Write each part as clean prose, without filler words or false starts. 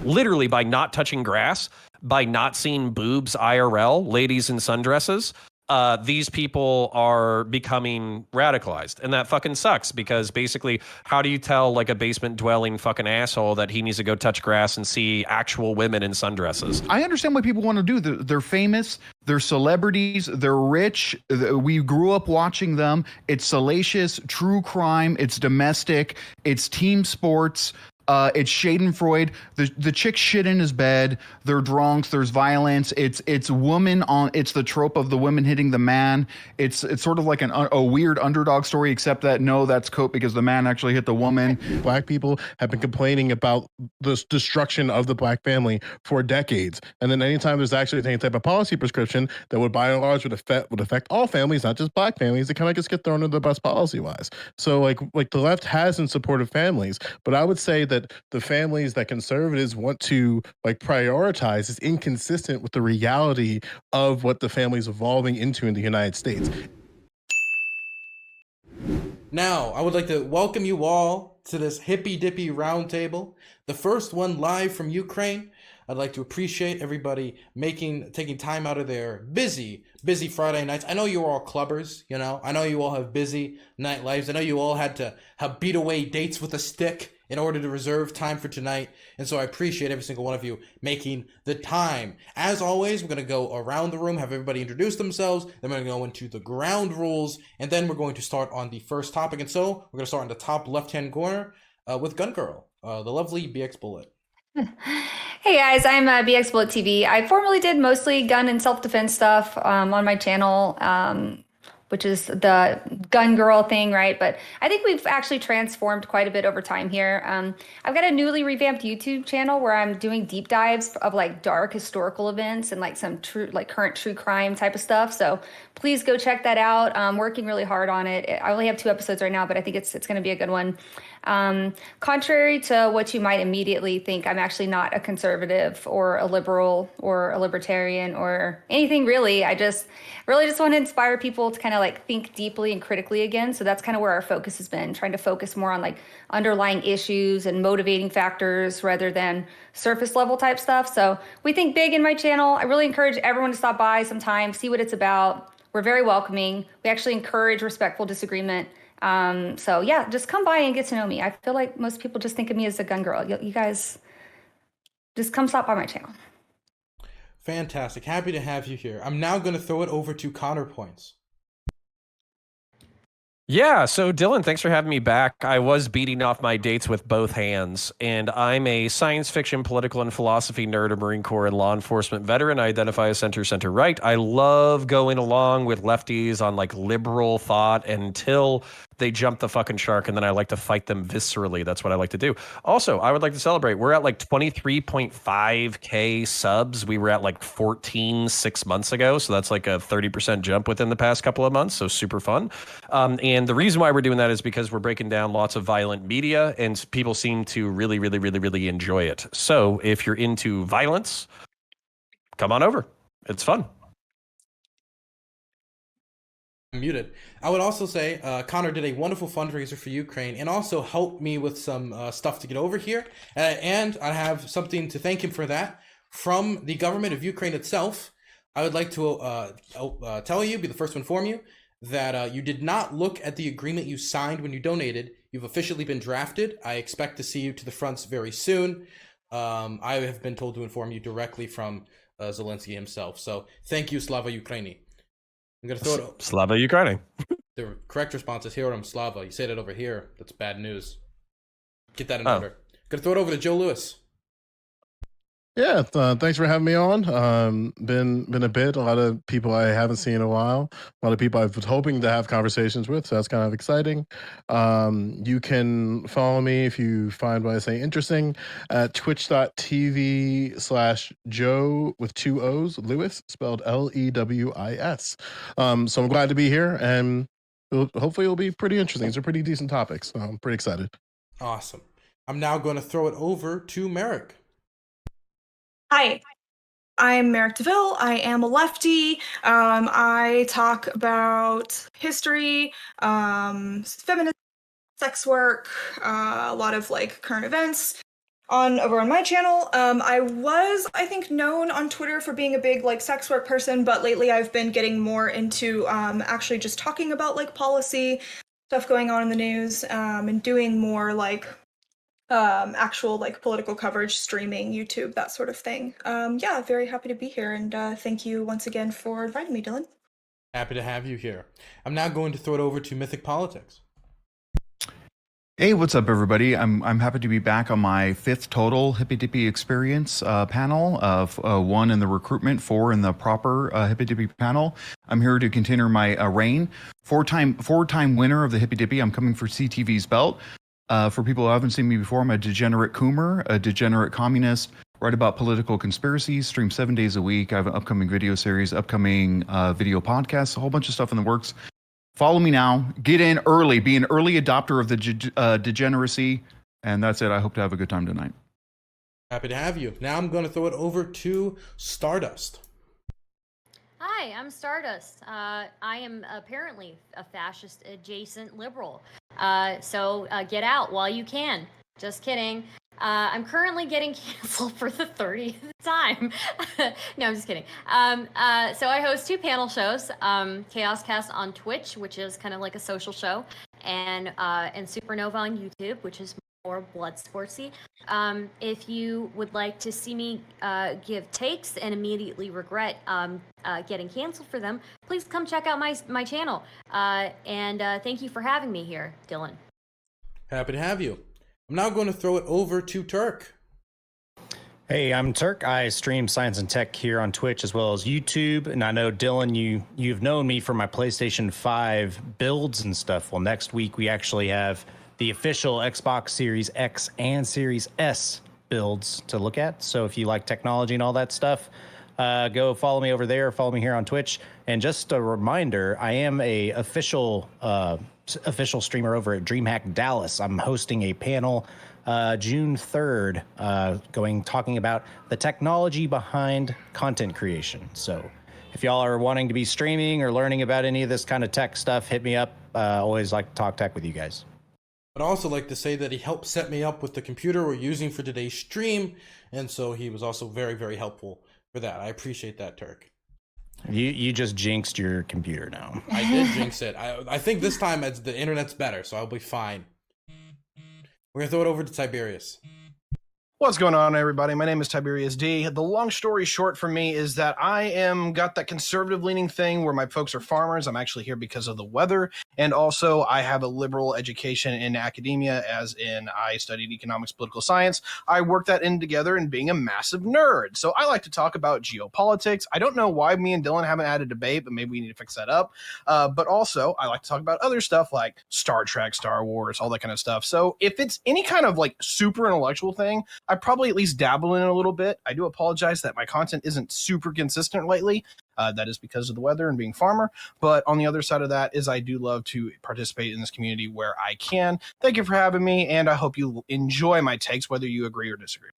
literally by not touching grass, by not seeing boobs IRL, ladies in sundresses, these people are becoming radicalized. And that fucking sucks, because basically, how do you tell like a basement dwelling fucking asshole that he needs to go touch grass and see actual women in sundresses? I understand what people want to do. They're famous, they're celebrities, they're rich. We grew up watching them. It's salacious, true crime, it's domestic, it's team sports. It's Schadenfreude. The chick shit in his bed. They're drunks. There's violence. It's woman on. It's the trope of the women hitting the man. It's sort of like a weird underdog story, except that no, that's cope because the man actually hit the woman. Black people have been complaining about the destruction of the black family for decades, and then anytime there's actually any type of policy prescription that would, by and large, would affect all families, not just black families, it kind of just get thrown under the bus policy wise. So like the left has in support of families, but I would say that the families that conservatives want to like prioritize is inconsistent with the reality of what the family is evolving into in the United States. Now, I would like to welcome you all to this Hippy Dippy roundtable, the first one live from Ukraine. I'd like to appreciate everybody taking time out of their busy Friday nights. I know you're all clubbers, you know. I know you all have busy night lives. I know you all had to have beat away dates with a stick in order to reserve time for tonight. And so I appreciate every single one of you making the time. As always, we're going to go around the room, have everybody introduce themselves. Then we're going to go into the ground rules. And then we're going to start on the first topic. And so we're going to start in the top left-hand corner with Gun Girl, the lovely BX Bullet. Hey guys, I'm BX Bullet TV. I formerly did mostly gun and self-defense stuff on my channel, which is the Gun Girl thing, right? But I think we've actually transformed quite a bit over time here. I've got a newly revamped YouTube channel where I'm doing deep dives of like dark historical events and like some true, like current true crime type of stuff. So please go check that out. I'm working really hard on it. I only have 2 episodes right now, but I think it's going to be a good one. Contrary to what you might immediately think, I'm actually not a conservative or a liberal or a libertarian or anything really. I just want to inspire people to kind of like think deeply and critically again. So that's kind of where our focus has been, trying to focus more on like underlying issues and motivating factors rather than surface level type stuff. So we think big in my channel. I really encourage everyone to stop by sometime, see what it's about. We're very welcoming. We actually encourage respectful disagreement. So yeah, just come by and get to know me. I feel like most people just think of me as a gun girl. You guys just come stop by my channel. Fantastic. Happy to have you here. I'm now going to throw it over to Counterpoints. Yeah, so Dylan, thanks for having me back. I was beating off my dates with both hands, and I'm a science fiction, political, and philosophy nerd, a Marine Corps and law enforcement veteran. I identify as center right. I love going along with lefties on like liberal thought until they jump the fucking shark, and then I like to fight them viscerally. That's what I like to do. Also, I would like to celebrate. We're at like 23.5K subs. We were at like 14 6 months ago, so that's like a 30% jump within the past couple of months, so super fun. And the reason why we're doing that is because we're breaking down lots of violent media, and people seem to really enjoy it. So if you're into violence, come on over. It's fun. Muted. I would also say Connor did a wonderful fundraiser for Ukraine and also helped me with some stuff to get over here. And I have something to thank him for that from the government of Ukraine itself. I would like to tell you, be the first to inform you, that you did not look at the agreement you signed when you donated. You've officially been drafted. I expect to see you to the fronts very soon. I have been told to inform you directly from Zelensky himself. So thank you, Slava Ukraini. I'm going to throw it... Slava Ukraini. The correct response is Heroem Slava. You say that over here. That's bad news. Get that in order. I'm going to throw it over to Joe Lewis. Yeah, thanks for having me on. Been a bit. A lot of people I haven't seen in a while. A lot of people I was hoping to have conversations with, so that's kind of exciting. You can follow me if you find what I say interesting at twitch.tv/Joe with 2 O's, Lewis, spelled Lewis. So I'm glad to be here, and hopefully it'll be pretty interesting. It's a pretty decent topic, so I'm pretty excited. Awesome. I'm now going to throw it over to Merrick. Hi, I'm Merrick DeVille. I am a lefty. I talk about history, feminism, sex work, a lot of like current events, over on my channel. I think, known on Twitter for being a big like sex work person, but lately I've been getting more into actually just talking about like policy stuff going on in the news, and doing more like actual like political coverage, streaming, YouTube, that sort of thing. Yeah, very happy to be here, and thank you once again for inviting me, Dylan. Happy to have you here. I'm now going to throw it over to Mythic Politics. Hey, what's up, everybody? I'm happy to be back on my 5th total Hippy Dippy experience panel of 1 in the recruitment, 4 in the proper Hippy Dippy panel. I'm here to continue my reign. Four-time winner of the Hippy Dippy. I'm coming for CTV's belt. For people who haven't seen me before, I'm a degenerate coomer, a degenerate communist. Write about political conspiracies. Stream 7 days a week. I have an upcoming video series, upcoming video podcasts, a whole bunch of stuff in the works. Follow me now. Get in early. Be an early adopter of the degeneracy. And that's it. I hope to have a good time tonight. Happy to have you. Now I'm going to throw it over to Stardust. Hi, I'm Stardust. I am apparently a fascist adjacent liberal. So get out while you can. Just kidding. I'm currently getting canceled for the 30th time. No, I'm just kidding. So I host 2 panel shows, Chaos Cast on Twitch, which is kind of like a social show, and Supernova on YouTube, which is more blood sportsy. If you would like to see me give takes and immediately regret getting canceled for them, please come check out my channel. And thank you for having me here, Dylan. Happy to have you. I'm now going to throw it over to Turk. Hey, I'm Turk. I stream science and tech here on Twitch as well as YouTube. And I know, Dylan, you've known me for my PlayStation 5 builds and stuff. Well, next week we actually have the official Xbox Series X and Series S builds to look at. So if you like technology and all that stuff, go follow me over there. Follow me here on Twitch. And just a reminder, I am a official streamer over at DreamHack Dallas. I'm hosting a panel June 3rd, talking about the technology behind content creation. So if y'all are wanting to be streaming or learning about any of this kind of tech stuff, hit me up. Always like to talk tech with you guys. I'd also like to say that he helped set me up with the computer we're using for today's stream, and so he was also very, very helpful for that. I appreciate that, Turk. You just jinxed your computer now. I did jinx it. I think this time the internet's better, so I'll be fine. We're gonna throw it over to Tiberius. What's going on, everybody? My name is Tiberius D. The long story short for me is that I got that conservative leaning thing where my folks are farmers. I'm actually here because of the weather. And also I have a liberal education in academia, as in I studied economics, political science. I worked that in together in being a massive nerd. So I like to talk about geopolitics. I don't know why me and Dylan haven't had a debate, but maybe we need to fix that up. But also I like to talk about other stuff like Star Trek, Star Wars, all that kind of stuff. So if it's any kind of like super intellectual thing, I probably at least dabble in it a little bit. I do apologize that my content isn't super consistent lately. That is because of the weather and being farmer. But on the other side of that is I do love to participate in this community where I can. Thank you for having me, and I hope you enjoy my takes, whether you agree or disagree.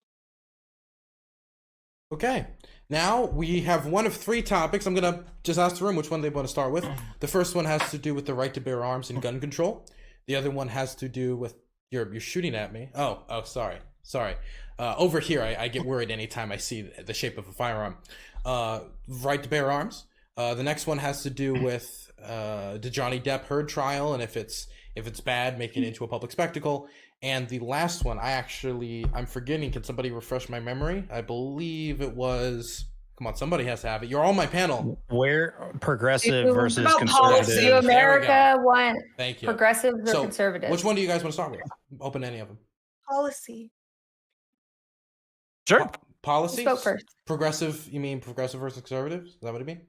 Okay, now we have one of 3 topics. I'm going to just ask the room which one they want to start with. The first one has to do with the right to bear arms and gun control. The other one has to do with you're shooting at me. Oh, sorry. Over here, I get worried anytime I see the shape of a firearm. Right to bear arms. The next one has to do with the Johnny Depp Heard trial, and if it's bad, making it into a public spectacle. And the last one, I'm forgetting. Can somebody refresh my memory? I believe it was. Come on, somebody has to have it. You're on my panel. Where progressive versus about conservative? policy. America want Thank you. progressive or So, conservative? which one do you guys want to start with? Open any of them. Policy. Sure. Policy? You spoke first. Progressive, you mean progressive versus conservative? Is that what it means?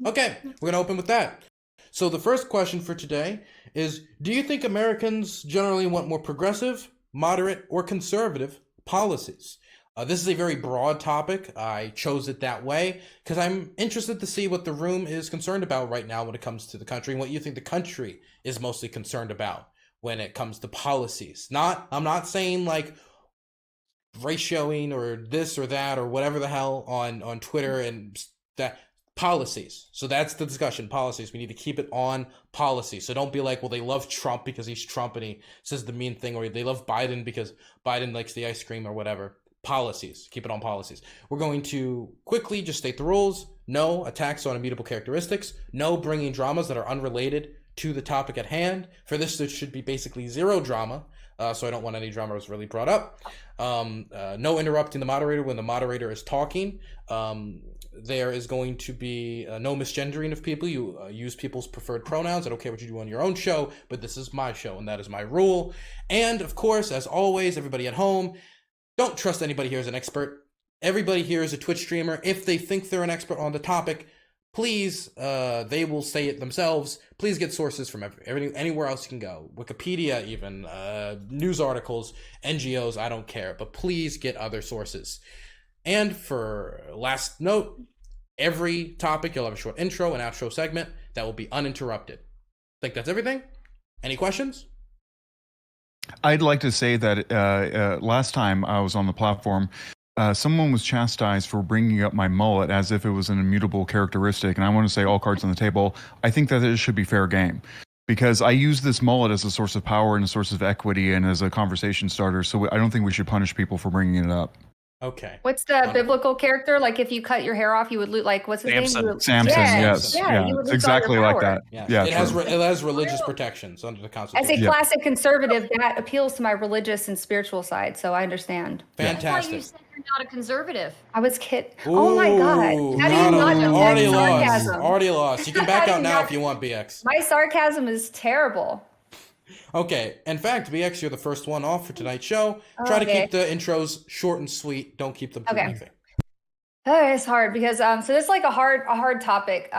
Okay, we're going to open with that. So the first question for today is, do you think Americans generally want more progressive, moderate, or conservative policies? This is a very broad topic. I chose it that way because I'm interested to see what the room is concerned about right now when it comes to the country and what you think the country is mostly concerned about when it comes to policies. I'm not saying like ratioing or this or that or whatever the hell on Twitter and that. policies. So that's the discussion, policies. We need to keep it on policy. So don't be like, well, they love Trump because he's Trump and he says the mean thing, or they love Biden because Biden likes the ice cream or whatever. Policies. Keep it on policies. We're going to quickly just state the rules. No attacks on immutable characteristics. No bringing dramas that are unrelated to the topic at hand. For this, there should be basically zero drama. So I don't want any dramas really brought up. No interrupting the moderator when the moderator is talking. There is going to be no misgendering of people. You use people's preferred pronouns. I don't care what you do on your own show, but this is my show, and that is my rule. And of course, as always, everybody at home, don't trust anybody here as an expert. Everybody here is a Twitch streamer. If they think they're an expert on the topic, please, they will say it themselves. Please get sources from everything, anywhere else you can go. Wikipedia even, news articles, NGOs, I don't care. But please get other sources. And for last note, every topic, you'll have a short intro and outro segment that will be uninterrupted. I think that's everything. Any questions? I'd like to say that last time I was on the platform, someone was chastised for bringing up my mullet as if it was an immutable characteristic. And I want to say, all cards on the table, I think that it should be fair game, because I use this mullet as a source of power and a source of equity and as a conversation starter. So I don't think we should punish people for bringing it up. Okay. What's the biblical character? Like if you cut your hair off, you would lose, like, what's his name? Samson, yes. Yeah, you would lose exactly all your like power. that. Yeah, Yeah, it has religious protections under the As Constitution. a classic conservative, that appeals to my religious and spiritual side, so I understand. Why you Fantastic. said you're not a conservative? I was kidding. Oh my God. Ooh, How do you not know already that lost. sarcasm? Already lost. You can How back do out you now not- if you want, BX. My sarcasm is terrible. Okay. In fact, BX, you're the first one off for tonight's show. Try to Okay. keep the intros short and sweet. Don't keep them too Okay. lengthy. Oh, it's hard because so this is like a hard topic,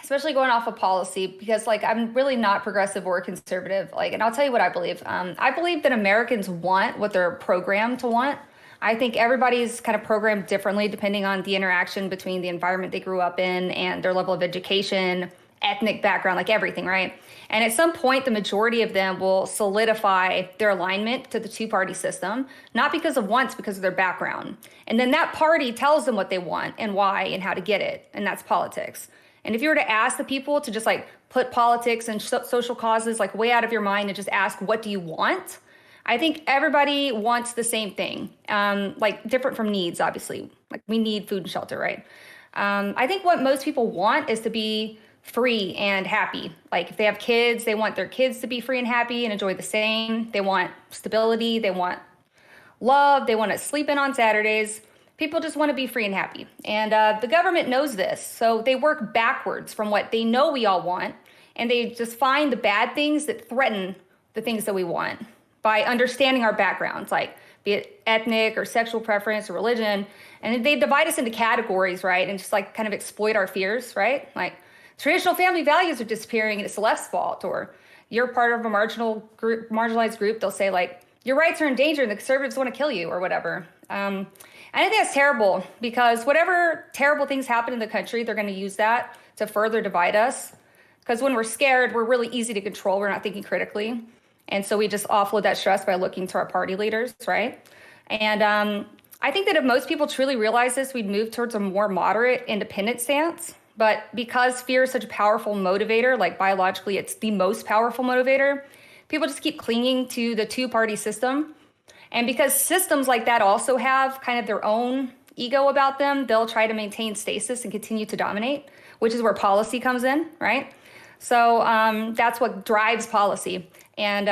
especially going off of policy, because like I'm really not progressive or conservative. Like, and I'll tell you what I believe. I believe that Americans want what they're programmed to want. I think everybody's kind of programmed differently depending on the interaction between the environment they grew up in and their level of education, ethnic background, like everything, right? And at some point, the majority of them will solidify their alignment to the two-party system, not because of wants, because of their background. And then that party tells them what they want and why and how to get it. And that's politics. And if you were to ask the people to just like put politics and social causes like way out of your mind and just ask, what do you want? I think everybody wants the same thing, like different from needs, obviously. Like we need food and shelter, right? I think what most people want is to be free and happy. Like if they have kids, they want their kids to be free and happy and enjoy the same. They want stability. They want love. They want to sleep in on Saturdays. People just want to be free and happy. And the government knows this. So they work backwards from what they know we all want. And they just find the bad things that threaten the things that we want by understanding our backgrounds, like be it ethnic or sexual preference or religion. And they divide us into categories, right? And just like kind of exploit our fears, right? Like traditional family values are disappearing and it's the left's fault, or you're part of a marginalized group. They'll say like, your rights are in danger and the conservatives want to kill you or whatever. I think that's terrible because whatever terrible things happen in the country, they're going to use that to further divide us. Because when we're scared, we're really easy to control. We're not thinking critically. And so we just offload that stress by looking to our party leaders, right? And I think that if most people truly realize this, we'd move towards a more moderate, independent stance. But because fear is such a powerful motivator, like biologically, it's the most powerful motivator, people just keep clinging to the two-party system. And because systems like that also have kind of their own ego about them, they'll try to maintain stasis and continue to dominate, which is where policy comes in, right? So that's what drives policy. And,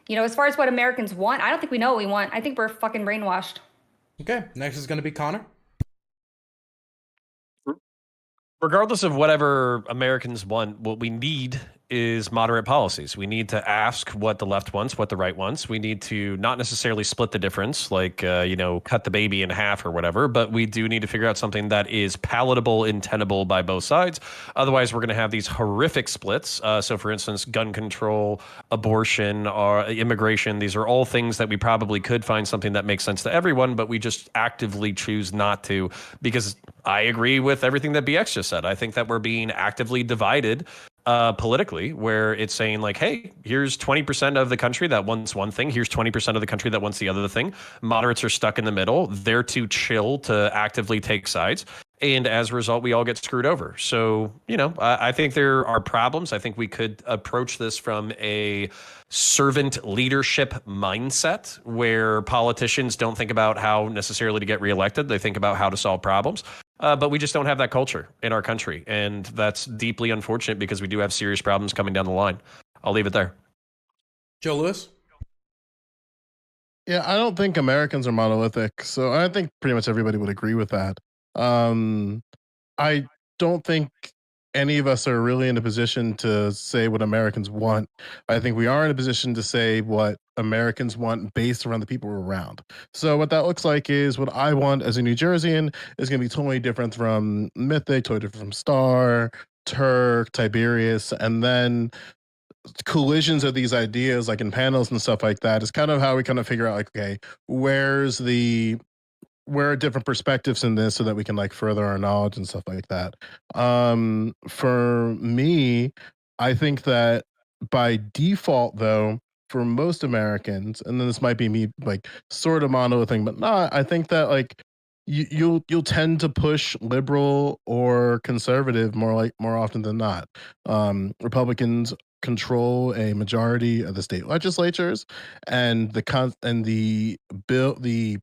as far as what Americans want, I don't think we know what we want. I think we're fucking brainwashed. Okay, next is going to be Connor. Regardless of whatever Americans want, what we need is moderate policies. We need to ask what the left wants, what the right wants. We need to not necessarily split the difference, like, cut the baby in half or whatever, but we do need to figure out something that is palatable and tenable by both sides. Otherwise, we're going to have these horrific splits. So, for instance, gun control, abortion, or immigration, these are all things that we probably could find something that makes sense to everyone, but we just actively choose not to, because I agree with everything that BX just said. I think that we're being actively divided politically, where it's saying like, hey, here's 20% of the country that wants one thing. Here's 20% of the country that wants the other thing. Moderates are stuck in the middle. They're too chill to actively take sides. And as a result, we all get screwed over. So, I think there are problems. I think we could approach this from a servant leadership mindset where politicians don't think about how necessarily to get reelected. They think about how to solve problems. But we just don't have that culture in our country. And that's deeply unfortunate because we do have serious problems coming down the line. I'll leave it there. Joe Lewis? Yeah, I don't think Americans are monolithic, so I think pretty much everybody would agree with that. I don't think any of us are really in a position to say what Americans want. I think we are in a position to say what Americans want based around the people we're around. So what that looks like is what I want as a New Jerseyan is going to be totally different from Mythic, totally different from Star, Turk, Tiberius, and then collisions of these ideas like in panels and stuff like that is kind of how we kind of figure out like, okay, where are different perspectives in this so that we can like further our knowledge and stuff like that. For me, I think that by default though, for most Americans, and then this might be me like sort of monolithing, but not, I think that like you'll tend to push liberal or conservative more often than not. Republicans control a majority of the state legislatures, and the bill the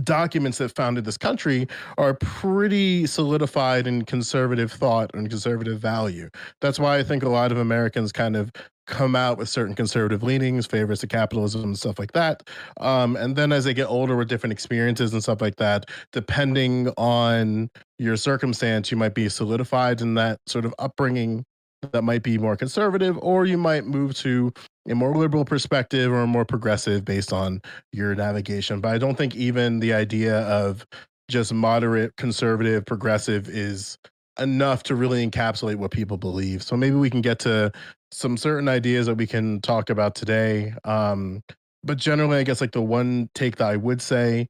documents that founded this country are pretty solidified in conservative thought and conservative value. That's why I think a lot of Americans kind of come out with certain conservative leanings, favors to capitalism and stuff like that. And then as they get older with different experiences and stuff like that, depending on your circumstance, you might be solidified in that sort of upbringing that might be more conservative, or you might move to a more liberal perspective or a more progressive based on your navigation. But I don't think even the idea of just moderate, conservative, progressive is enough to really encapsulate what people believe. So maybe we can get to some certain ideas that we can talk about today. But generally, I guess like the one take that I would say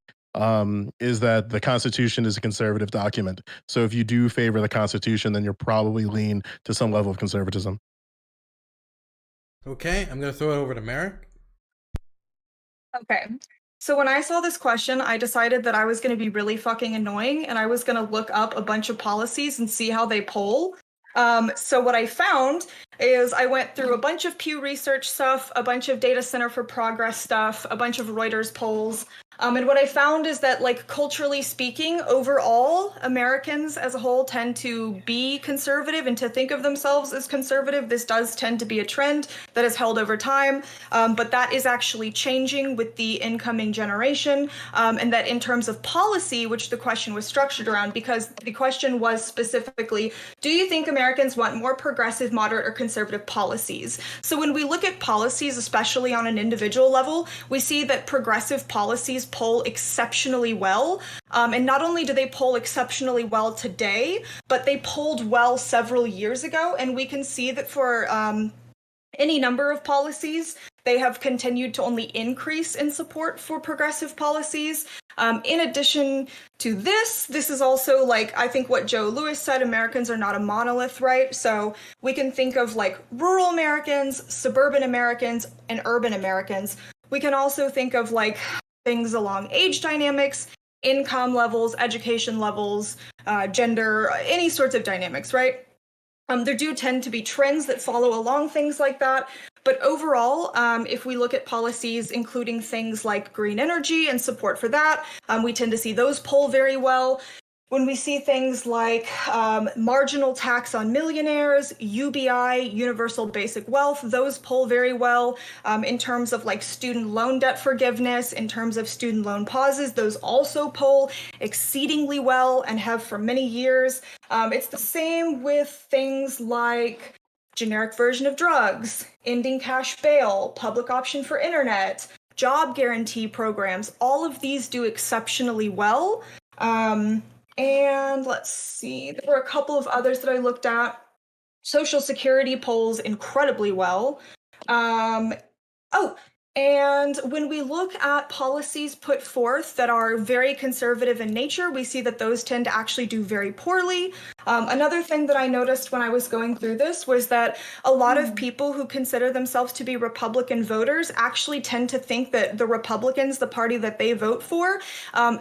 is that the Constitution is a conservative document. So if you do favor the Constitution, then you're probably lean to some level of conservatism. Okay, I'm going to throw it over to Merrick. Okay. So when I saw this question, I decided that I was going to be really fucking annoying and I was going to look up a bunch of policies and see how they poll. So what I found is I went through a bunch of Pew Research stuff, a bunch of Data Center for Progress stuff, a bunch of Reuters polls. And what I found is that, like, culturally speaking, overall, Americans as a whole tend to be conservative and to think of themselves as conservative. This does tend to be a trend that has held over time, but that is actually changing with the incoming generation. And that in terms of policy, which the question was structured around, because the question was specifically, do you think Americans want more progressive, moderate, or conservative policies? So when we look at policies, especially on an individual level, we see that progressive policies poll exceptionally well. And not only do they poll exceptionally well today, but they polled well several years ago. And we can see that for any number of policies, they have continued to only increase in support for progressive policies. In addition to this is also, like, I think what Joe Lewis said, Americans are not a monolith, right? So we can think of like rural Americans, suburban Americans, and urban Americans. We can also think of like things along age dynamics, income levels, education levels, gender, any sorts of dynamics, right? There do tend to be trends that follow along things like that. But overall, if we look at policies, including things like green energy and support for that, we tend to see those poll very well. When we see things like marginal tax on millionaires, UBI, universal basic wealth, those poll very well. In terms of like student loan debt forgiveness, in terms of student loan pauses, those also poll exceedingly well and have for many years. It's the same with things like generic version of drugs, ending cash bail, public option for internet, job guarantee programs. All of these do exceptionally well. And let's see, there were a couple of others that I looked at. Social Security polls incredibly well. And when we look at policies put forth that are very conservative in nature, we see that those tend to actually do very poorly. Another thing that I noticed when I was going through this was that a lot of people who consider themselves to be Republican voters actually tend to think that the Republicans, the party that they vote for,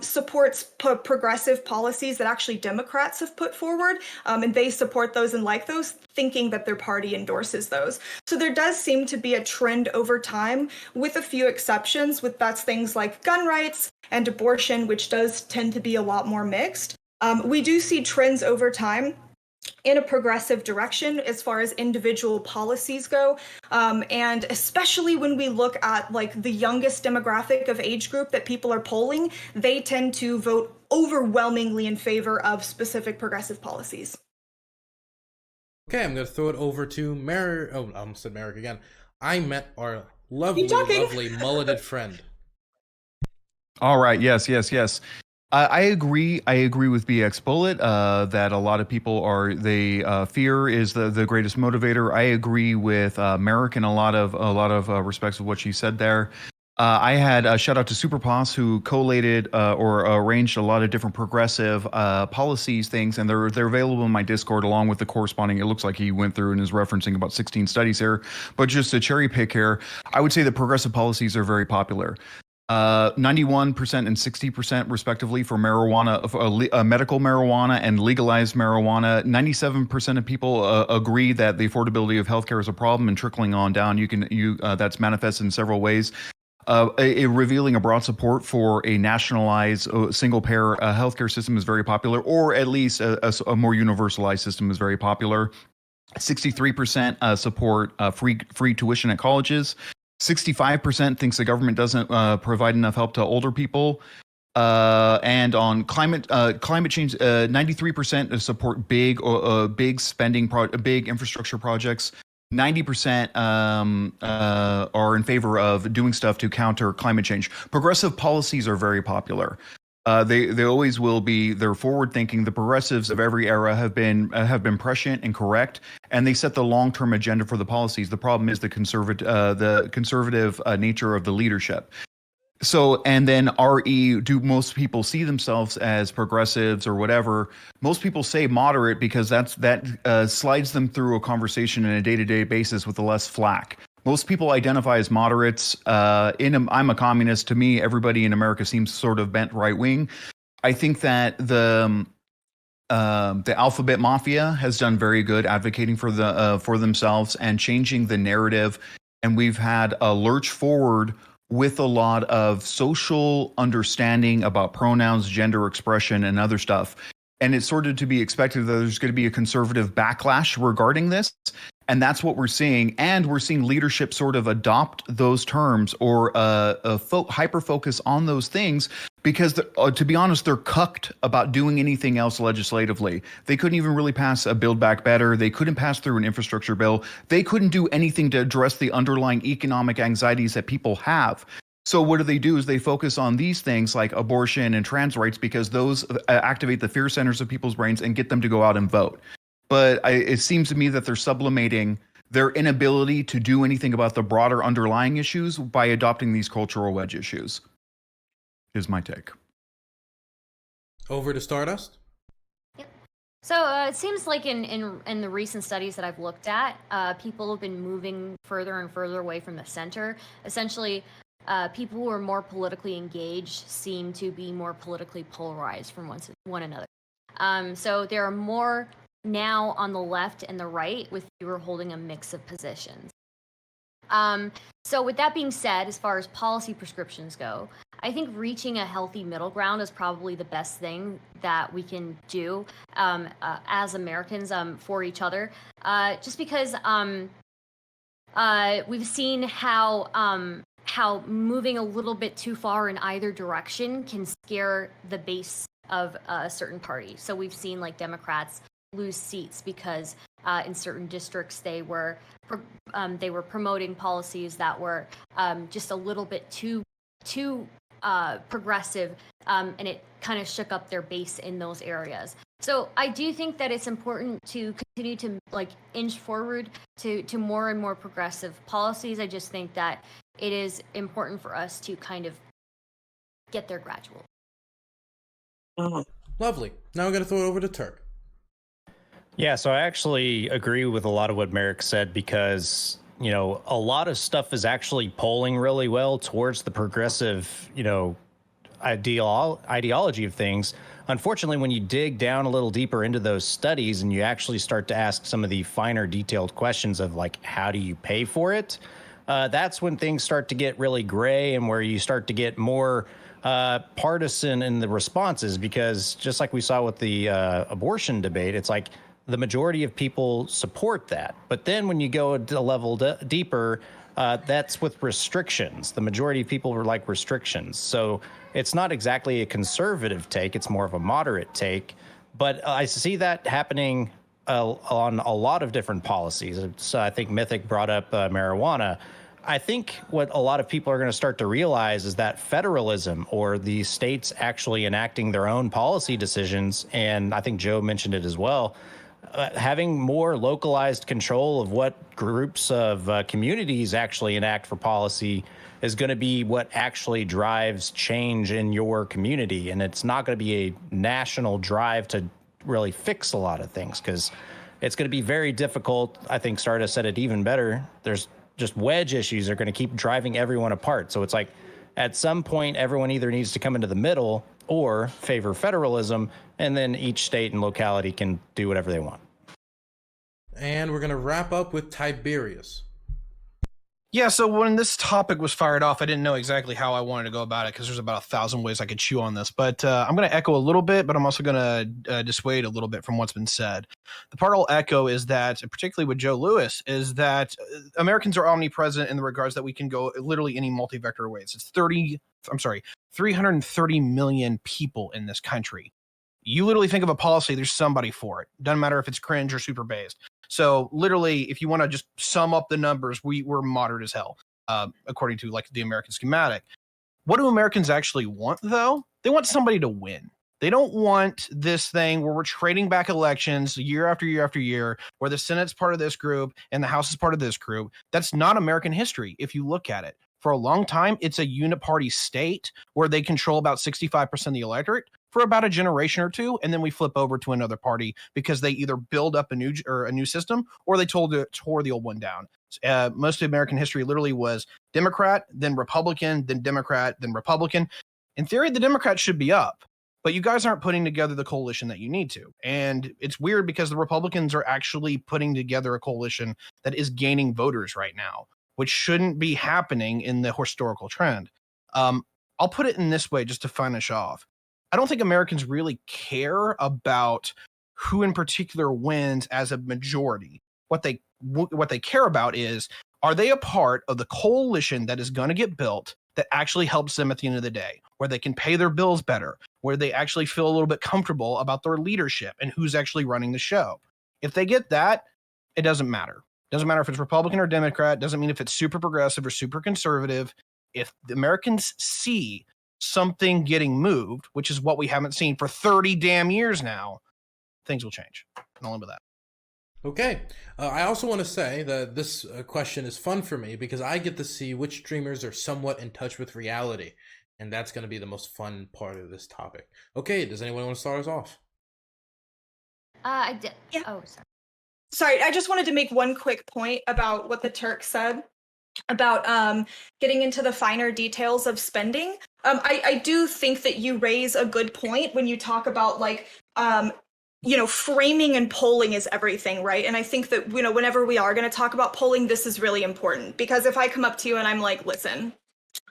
supports progressive policies that actually Democrats have put forward, and they support those and like those, thinking that their party endorses those. So there does seem to be a trend over time, with a few exceptions, that's things like gun rights and abortion, which does tend to be a lot more mixed. We do see trends over time in a progressive direction as far as individual policies go, and especially when we look at like the youngest demographic of age group that people are polling, they tend to vote overwhelmingly in favor of specific progressive policies. Okay, I'm going to throw it over to Merrick. Oh, I almost said Merrick again. I met our lovely mulleted friend. All right. Yes. I agree. I agree with BX Bullet that a lot of people fear is the greatest motivator. I agree with Merrick in a lot of respects of what she said there. I had a shout out to Superposs who collated or arranged a lot of different progressive policies things, and they're available in my Discord along with the corresponding. It looks like he went through and is referencing about 16 studies here, but just a cherry pick here, I would say that progressive policies are very popular. 91% and 60% respectively for marijuana, medical marijuana and legalized marijuana. 97% of people agree that the affordability of healthcare is a problem and trickling on down. That's manifested in several ways. Revealing a broad support for a nationalized single-payer healthcare system is very popular, or at least a more universalized system is very popular. 63% support free tuition at colleges. 65% thinks the government doesn't provide enough help to older people. And on climate change, 93% support big spending, big infrastructure projects. 90% are in favor of doing stuff to counter climate change. Progressive policies are very popular. They always will be. They're forward thinking. The progressives of every era have been prescient and correct, and they set the long term agenda for the policies. The problem is the conservative nature of the leadership. So, and then RE, do most people see themselves as progressives or whatever? Most people say moderate because that slides them through a conversation on a day-to-day basis with a less flack. Most people identify as moderates. I'm a communist. To me, everybody in America seems sort of bent right-wing. I think that the alphabet mafia has done very good advocating for themselves and changing the narrative. And we've had a lurch forward with a lot of social understanding about pronouns, gender expression, and other stuff. And it's sort of to be expected that there's going to be a conservative backlash regarding this. And that's what we're seeing. And we're seeing leadership sort of adopt those terms or hyper-focus on those things because, to be honest, they're cucked about doing anything else legislatively. They couldn't even really pass a Build Back Better. They couldn't pass through an infrastructure bill. They couldn't do anything to address the underlying economic anxieties that people have. So what do is they focus on these things like abortion and trans rights because those activate the fear centers of people's brains and get them to go out and vote. But it seems to me that they're sublimating their inability to do anything about the broader underlying issues by adopting these cultural wedge issues. Is my take. Over to Stardust. Yep. So it seems like in the recent studies that I've looked at, people have been moving further and further away from the center. Essentially, people who are more politically engaged seem to be more politically polarized from one another. So there are more now on the left and the right, with fewer holding a mix of positions. So with that being said, as far as policy prescriptions go, I think reaching a healthy middle ground is probably the best thing that we can do as Americans for each other. Just because we've seen how moving a little bit too far in either direction can scare the base of a certain party. So we've seen like Democrats lose seats because in certain districts they were promoting policies that were just a little bit too progressive, and it kind of shook up their base in those areas. So I do think that it's important to continue to like inch forward to more and more progressive policies. I just think that it is important for us to kind of get there gradually. Lovely. Now I'm going to throw it over to Turk. Yeah, so I actually agree with a lot of what Merrick said because, you know, a lot of stuff is actually polling really well towards the progressive, you know, ideology of things. Unfortunately, when you dig down a little deeper into those studies and you actually start to ask some of the finer detailed questions of like, how do you pay for it? That's when things start to get really gray and where you start to get more partisan in the responses, because just like we saw with the abortion debate, it's like the majority of people support that. But then when you go a level deeper, that's with restrictions. The majority of people were like restrictions. So it's not exactly a conservative take. It's more of a moderate take. But I see that happening on a lot of different policies. So I think Mythic brought up marijuana. I think what a lot of people are going to start to realize is that federalism, or the states actually enacting their own policy decisions, and I think Joe mentioned it as well, having more localized control of what groups of communities actually enact for policy is going to be what actually drives change in your community. And it's not going to be a national drive to really fix a lot of things, because it's going to be very difficult. I think Stardust said it even better. There's just wedge issues are going to keep driving everyone apart. So it's like at some point, everyone either needs to come into the middle or favor federalism, and then each state and locality can do whatever they want. And we're going to wrap up with Tiberius. Yeah, so when this topic was fired off, I didn't know exactly how I wanted to go about it because there's about 1,000 ways I could chew on this. But I'm going to echo a little bit, but I'm also going to dissuade a little bit from what's been said. The part I'll echo is that, particularly with Joe Lewis, is that Americans are omnipresent in the regards that we can go literally any multi-vector ways. It's 330 million people in this country. You literally think of a policy, there's somebody for it. Doesn't matter if it's cringe or super based. So literally, if you want to just sum up the numbers, we're moderate as hell, according to like the American schematic. What do Americans actually want, though? They want somebody to win. They don't want this thing where we're trading back elections year after year after year, where the Senate's part of this group and the House is part of this group. That's not American history, if you look at it. For a long time, it's a uniparty state where they control about 65% of the electorate for about a generation or two, and then we flip over to another party because they either build up a new system or they tore the old one down. Most of American history literally was Democrat, then Republican, then Democrat, then Republican. In theory, the Democrats should be up, but you guys aren't putting together the coalition that you need to. And it's weird because the Republicans are actually putting together a coalition that is gaining voters right now, which shouldn't be happening in the historical trend. I'll put it in this way just to finish off. I don't think Americans really care about who in particular wins as a majority. What they care about is, are they a part of the coalition that is going to get built that actually helps them at the end of the day, where they can pay their bills better, where they actually feel a little bit comfortable about their leadership and who's actually running the show. If they get that, it doesn't matter. Doesn't matter if it's Republican or Democrat. Doesn't mean if it's super progressive or super conservative. If the Americans see something getting moved, which is what we haven't seen for 30 damn years now, things will change. And I'll end with that. Okay. I also want to say that this question is fun for me because I get to see which streamers are somewhat in touch with reality. And that's going to be the most fun part of this topic. Okay. Does anyone want to start us off? I did. Yeah. Oh, sorry. Sorry, I just wanted to make one quick point about what the Turk said about getting into the finer details of spending. I do think that you raise a good point when you talk about like framing and polling is everything, right? And I think that whenever we are going to talk about polling, this is really important, because if I come up to you and I'm like, listen,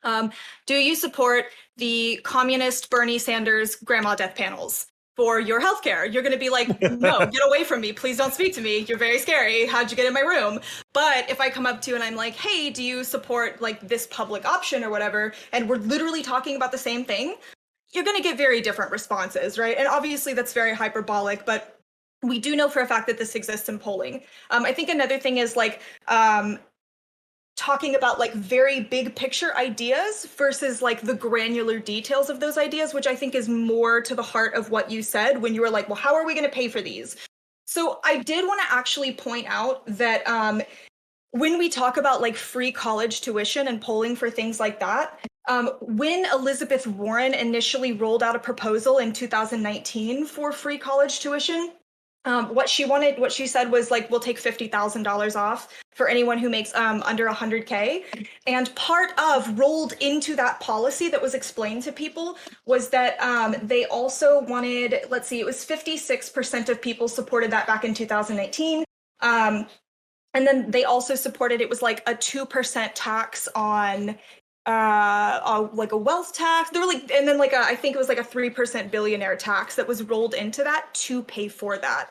do you support the communist Bernie Sanders grandma death panels for your healthcare? You're going to be like, no, get away from me. Please don't speak to me. You're very scary. How'd you get in my room? But if I come up to you and I'm like, hey, do you support like this public option or whatever, and we're literally talking about the same thing, you're going to get very different responses, right? And obviously that's very hyperbolic, but we do know for a fact that this exists in polling. I think another thing is like, talking about like very big picture ideas versus like the granular details of those ideas, which I think is more to the heart of what you said when you were like, well, how are we going to pay for these? So I did want to actually point out that when we talk about like free college tuition and polling for things like that, when Elizabeth Warren initially rolled out a proposal in 2019 for free college tuition, what she said was like, we'll take $50,000 off for anyone who makes under 100K. And part of rolled into that policy that was explained to people was that they also wanted, let's see, it was 56% of people supported that back in 2019. And then they also supported, it was like a 2% tax on like a wealth tax. There were like, and then like I think it was like a 3% billionaire tax that was rolled into that to pay for that.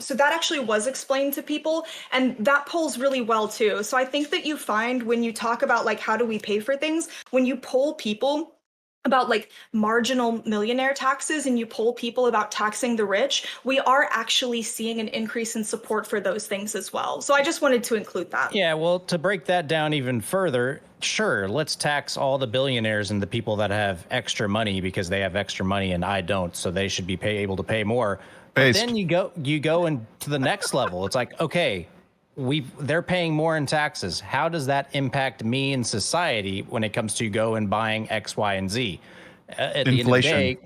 So that actually was explained to people, and that polls really well too. So I think that you find when you talk about like how do we pay for things, when you poll people about like marginal millionaire taxes and you poll people about taxing the rich, we are actually seeing an increase in support for those things as well. So I just wanted to include that. Yeah, well, to break that down even further, sure, let's tax all the billionaires and the people that have extra money because they have extra money and I don't, so they should be able to pay more. But then you go into the next level. It's like, okay, they're paying more in taxes. How does that impact me in society when it comes to go and buying X, Y, and Z? At the end of the day,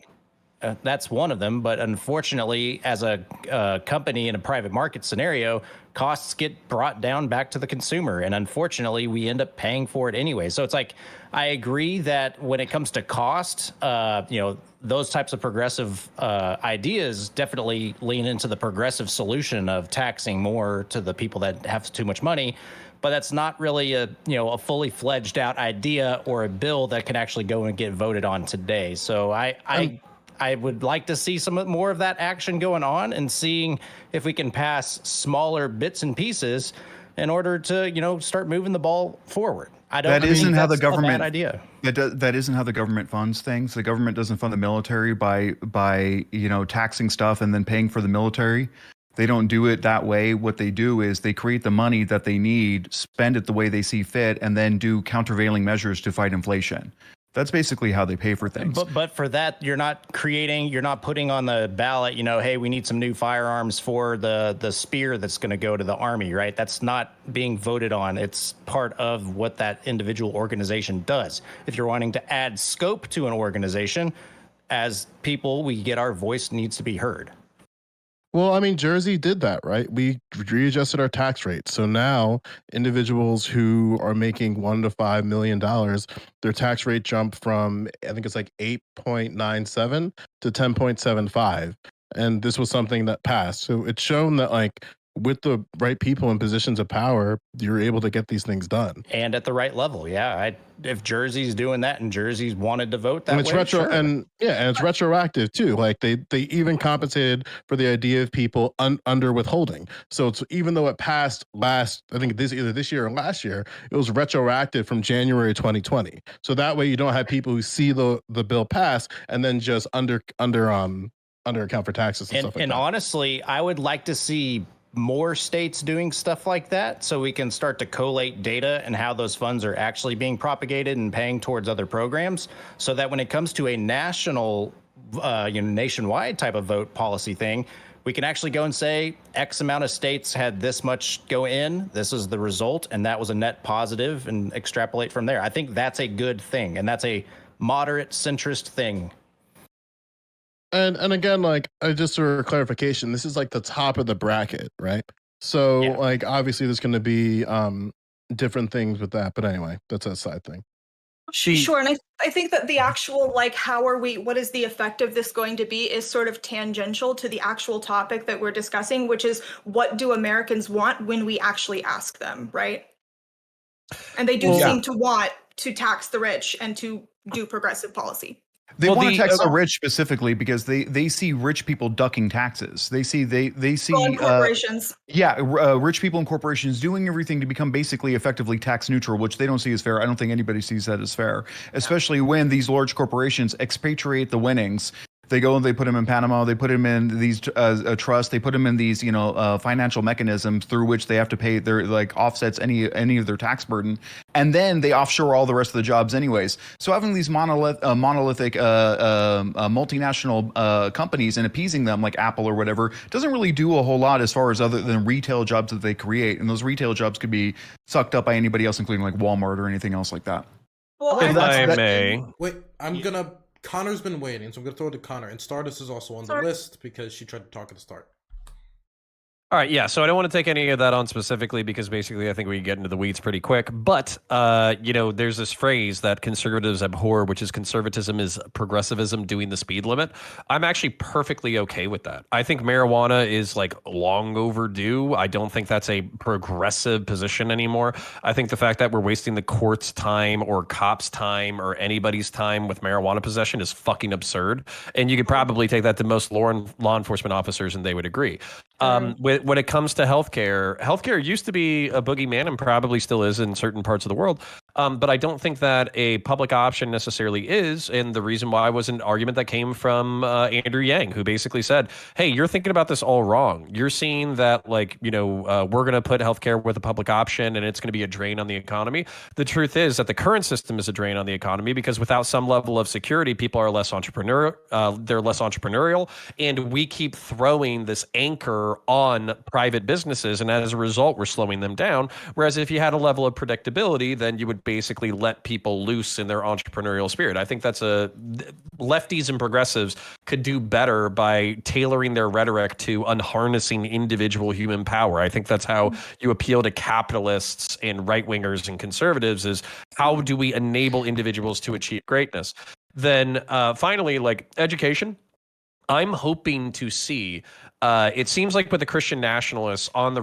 that's one of them. But unfortunately, as a company in a private market scenario, costs get brought down back to the consumer. And unfortunately, we end up paying for it anyway. So it's like, I agree that when it comes to cost, those types of progressive ideas definitely lean into the progressive solution of taxing more to the people that have too much money. But that's not really a fully fledged out idea or a bill that can actually go and get voted on today. So I would like to see some more of that action going on and seeing if we can pass smaller bits and pieces in order to, start moving the ball forward. That isn't how the government idea. That isn't how the government funds things. The government doesn't fund the military by taxing stuff and then paying for the military. They don't do it that way. What they do is they create the money that they need, spend it the way they see fit, and then do countervailing measures to fight inflation. That's basically how they pay for things. But for that, you're not putting on the ballot, hey, we need some new firearms for the spear that's going to go to the army, right? That's not being voted on. It's part of what that individual organization does. If you're wanting to add scope to an organization, as people, our voice needs to be heard. Well, I mean, Jersey did that, right? We readjusted our tax rate. So now individuals who are making $1 to $5 million, their tax rate jumped from, I think it's like 8.97 to 10.75. And this was something that passed. So it's shown that like with the right people in positions of power, you're able to get these things done. And at the right level. Yeah. If Jersey's doing that and Jersey's wanted to vote that it's way, retro, sure. and it's retroactive too. Like they even compensated for the idea of people under withholding. So it's even though it passed I think either this year or last year, it was retroactive from January 2020. So that way you don't have people who see the bill pass and then just under account for taxes and stuff like that. And honestly, I would like to see more states doing stuff like that so we can start to collate data and how those funds are actually being propagated and paying towards other programs, so that when it comes to a national nationwide type of vote policy thing, we can actually go and say X amount of states had this much go in, this is the result, and that was a net positive, and extrapolate from there. I think that's a good thing, and that's a moderate centrist thing. And again, like just for clarification, this is like the top of the bracket, right? So like obviously there's going to be different things with that, but anyway, that's a side thing. Sure, and I think that the actual like what is the effect of this going to be is sort of tangential to the actual topic that we're discussing, which is what do Americans want when we actually ask them, right? And they do seem to want to tax the rich and to do progressive policy. They want to tax the rich specifically because they see rich people ducking taxes. They see corporations. Rich people and corporations doing everything to become basically effectively tax neutral, which they don't see as fair. I don't think anybody sees that as fair, especially when these large corporations expatriate the winnings They go and they put them in Panama. They put them in these trusts. They put them in these, financial mechanisms through which they have to pay their offsets any of their tax burden, and then they offshore all the rest of the jobs anyways. So having these monolithic multinational companies and appeasing them like Apple or whatever doesn't really do a whole lot as far as other than retail jobs that they create, and those retail jobs could be sucked up by anybody else, including like Walmart or anything else like that. Well, If I may. Wait, Connor's been waiting, so I'm gonna throw it to Connor. And Stardust is also on the list because she tried to talk at the start. All right, yeah. So I don't want to take any of that on specifically because basically I think we can get into the weeds pretty quick. But there's this phrase that conservatives abhor, which is conservatism is progressivism doing the speed limit. I'm actually perfectly okay with that. I think marijuana is like long overdue. I don't think that's a progressive position anymore. I think the fact that we're wasting the court's time or cops' time or anybody's time with marijuana possession is fucking absurd. And you could probably take that to most law enforcement officers and they would agree. When it comes to healthcare used to be a boogeyman and probably still is in certain parts of the world. But I don't think that a public option necessarily is. And the reason why was an argument that came from Andrew Yang, who basically said, hey, you're thinking about this all wrong. You're seeing that we're going to put healthcare with a public option and it's going to be a drain on the economy. The truth is that the current system is a drain on the economy because without some level of security, people are less entrepreneurial. They're less entrepreneurial. And we keep throwing this anchor on private businesses. And as a result, we're slowing them down. Whereas if you had a level of predictability, then you would basically let people loose in their entrepreneurial spirit. I think lefties and progressives could do better by tailoring their rhetoric to unharnessing individual human power. I think that's how you appeal to capitalists and right-wingers and conservatives is how do we enable individuals to achieve greatness? Then finally, education. I'm hoping to see. It seems like with the Christian nationalists on the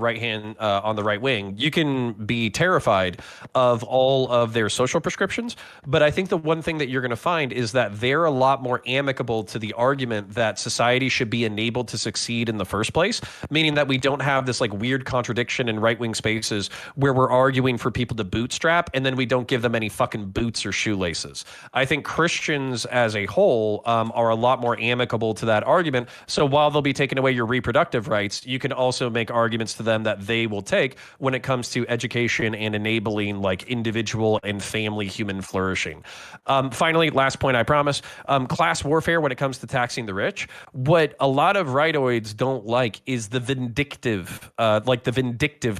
on the right wing, you can be terrified of all of their social prescriptions. But I think the one thing that you're going to find is that they're a lot more amicable to the argument that society should be enabled to succeed in the first place, meaning that we don't have this weird contradiction in right wing spaces where we're arguing for people to bootstrap and then we don't give them any fucking boots or shoelaces. I think Christians as a whole are a lot more amicable to that argument. So while they'll be taking away your reproductive rights, you can also make arguments to them that they will take when it comes to education and enabling individual and family human flourishing. Finally, last point, I promise, class warfare when it comes to taxing the rich. What a lot of rightoids don't like is the vindictive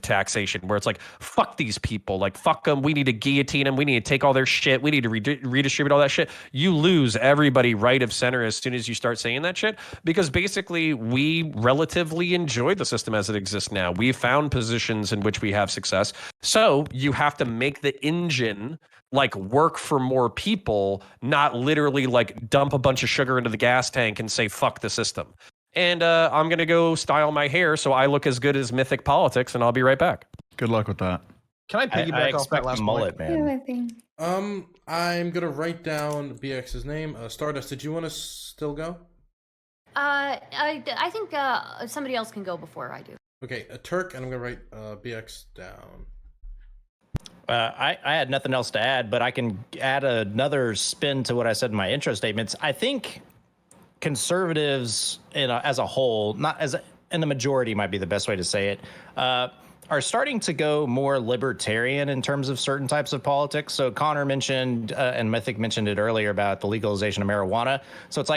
taxation where it's fuck these people, fuck them, we need to guillotine them, we need to take all their shit, we need to redistribute all that shit. You lose everybody right of center as soon as you start saying that shit because basically we relatively enjoy the system as it exists now. We've found positions in which we have success. So you have to make the engine work for more people, not literally dump a bunch of sugar into the gas tank and say, fuck the system. And I'm going to go style my hair so I look as good as Mythic Politics, and I'll be right back. Good luck with that. Can I piggyback off that last mullet, point? man. I'm going to write down BX's name. Stardust, did you want to still go? I think somebody else can go before I do. Okay, a Turk, and I'm gonna write BX down. I had nothing else to add, but I can add another spin to what I said in my intro statements. I think conservatives, as a whole, in the majority might be the best way to say it, are starting to go more libertarian in terms of certain types of politics. So Connor mentioned, and Mythic mentioned it earlier about the legalization of marijuana. So it's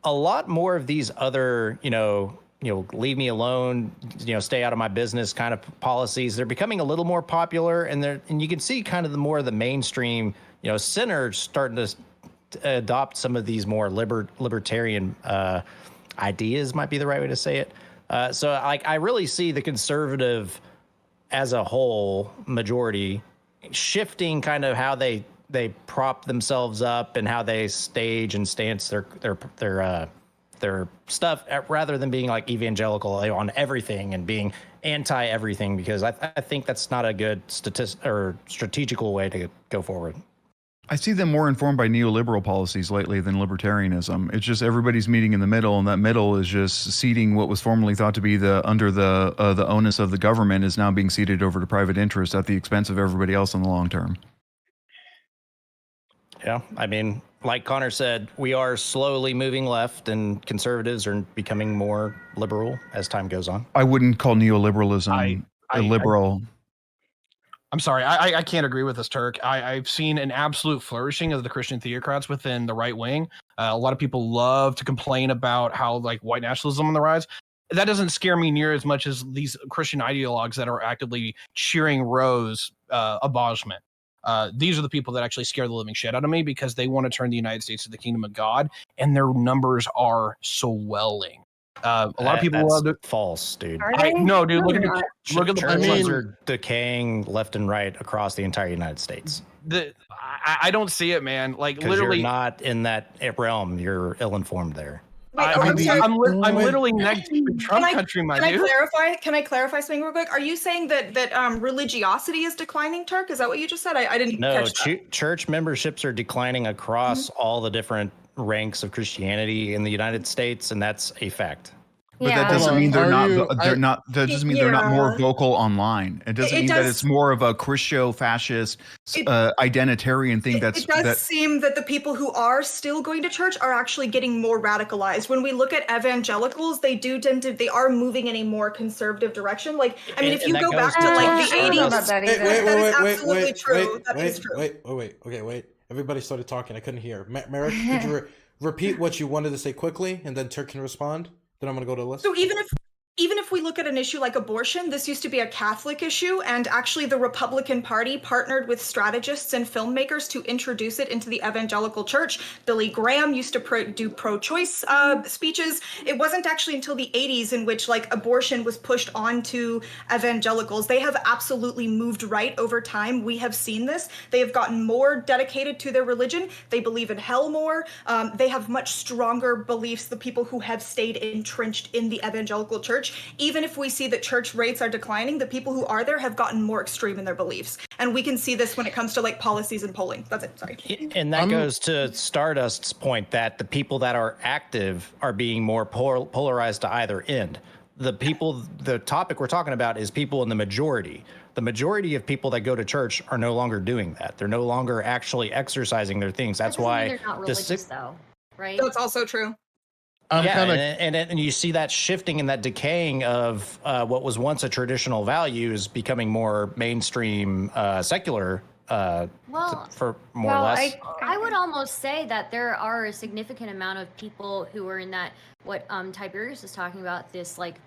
a lot more of these other, leave me alone, stay out of my business kind of policies. They're becoming a little more popular, and you can see kind of the more of the mainstream, center starting to adopt some of these more libertarian ideas. Might be the right way to say it. So I really see the conservative as a whole majority shifting kind of how they prop themselves up and how they stage and stance their stuff rather than being evangelical on everything and being anti everything, because I think that's not a good strategical way to go forward. I see them more informed by neoliberal policies lately than libertarianism. It's just everybody's meeting in the middle, and that middle is just ceding what was formerly thought to be under the onus of the government is now being ceded over to private interest at the expense of everybody else in the long term. Yeah, I mean, like Connor said, we are slowly moving left, and conservatives are becoming more liberal as time goes on. I wouldn't call neoliberalism liberal. I'm sorry, I can't agree with this, Turk. I've seen an absolute flourishing of the Christian theocrats within the right wing. A lot of people love to complain about how like white nationalism on the rise. That doesn't scare me near as much as these Christian ideologues that are actively cheering Roe's abolishment. These are the people that actually scare the living shit out of me because they want to turn the United States to the kingdom of God, and their numbers are swelling. A lot of people love it. False, dude. No, dude. Look at the churches are decaying left and right across the entire United States. I don't see it, man. Like literally, you're not in that realm. You're ill-informed there. Wait, I'm literally next to Trump country, my dude. Can I clarify something real quick? Are you saying that religiosity is declining, Turk? Is that what you just said? I didn't catch that. Church memberships are declining across all the different ranks of Christianity in the United States, and that's a fact. But that doesn't mean they're not. That doesn't mean they're not more vocal online. It doesn't mean that it's more of a Christo-fascist, identitarian thing. It does seem that the people who are still going to church are actually getting more radicalized. When we look at evangelicals, they are moving in a more conservative direction. Like, I mean, if you go back to like the 80s, that is absolutely true. That is true. Wait. Everybody started talking. I couldn't hear. Merrick, could you repeat what you wanted to say quickly, and then Turk can respond? Then I'm going to go to the list. So even if we look at an issue like abortion, this used to be a Catholic issue, and actually the Republican Party partnered with strategists and filmmakers to introduce it into the evangelical church. Billy Graham used to do pro-choice speeches. It wasn't actually until the 80s in which like abortion was pushed onto evangelicals. They have absolutely moved right over time. We have seen this. They have gotten more dedicated to their religion. They believe in hell more. They have much stronger beliefs, the people who have stayed entrenched in the evangelical church. Even if we see that church rates are declining, the people who are there have gotten more extreme in their beliefs. And we can see this when it comes to like policies and polling. That's it. Sorry. And that goes to Stardust's point that the people that are active are being more polarized to either end. The topic we're talking about is people in the majority. The majority of people that go to church are no longer doing that. They're no longer actually exercising their things. That's why they're not religious, though, right? That's also true. And you see that shifting and that decaying of what was once a traditional value is becoming more mainstream secular for more or less. I would almost say that there are a significant amount of people who are in that, what Tiberius is talking about, this like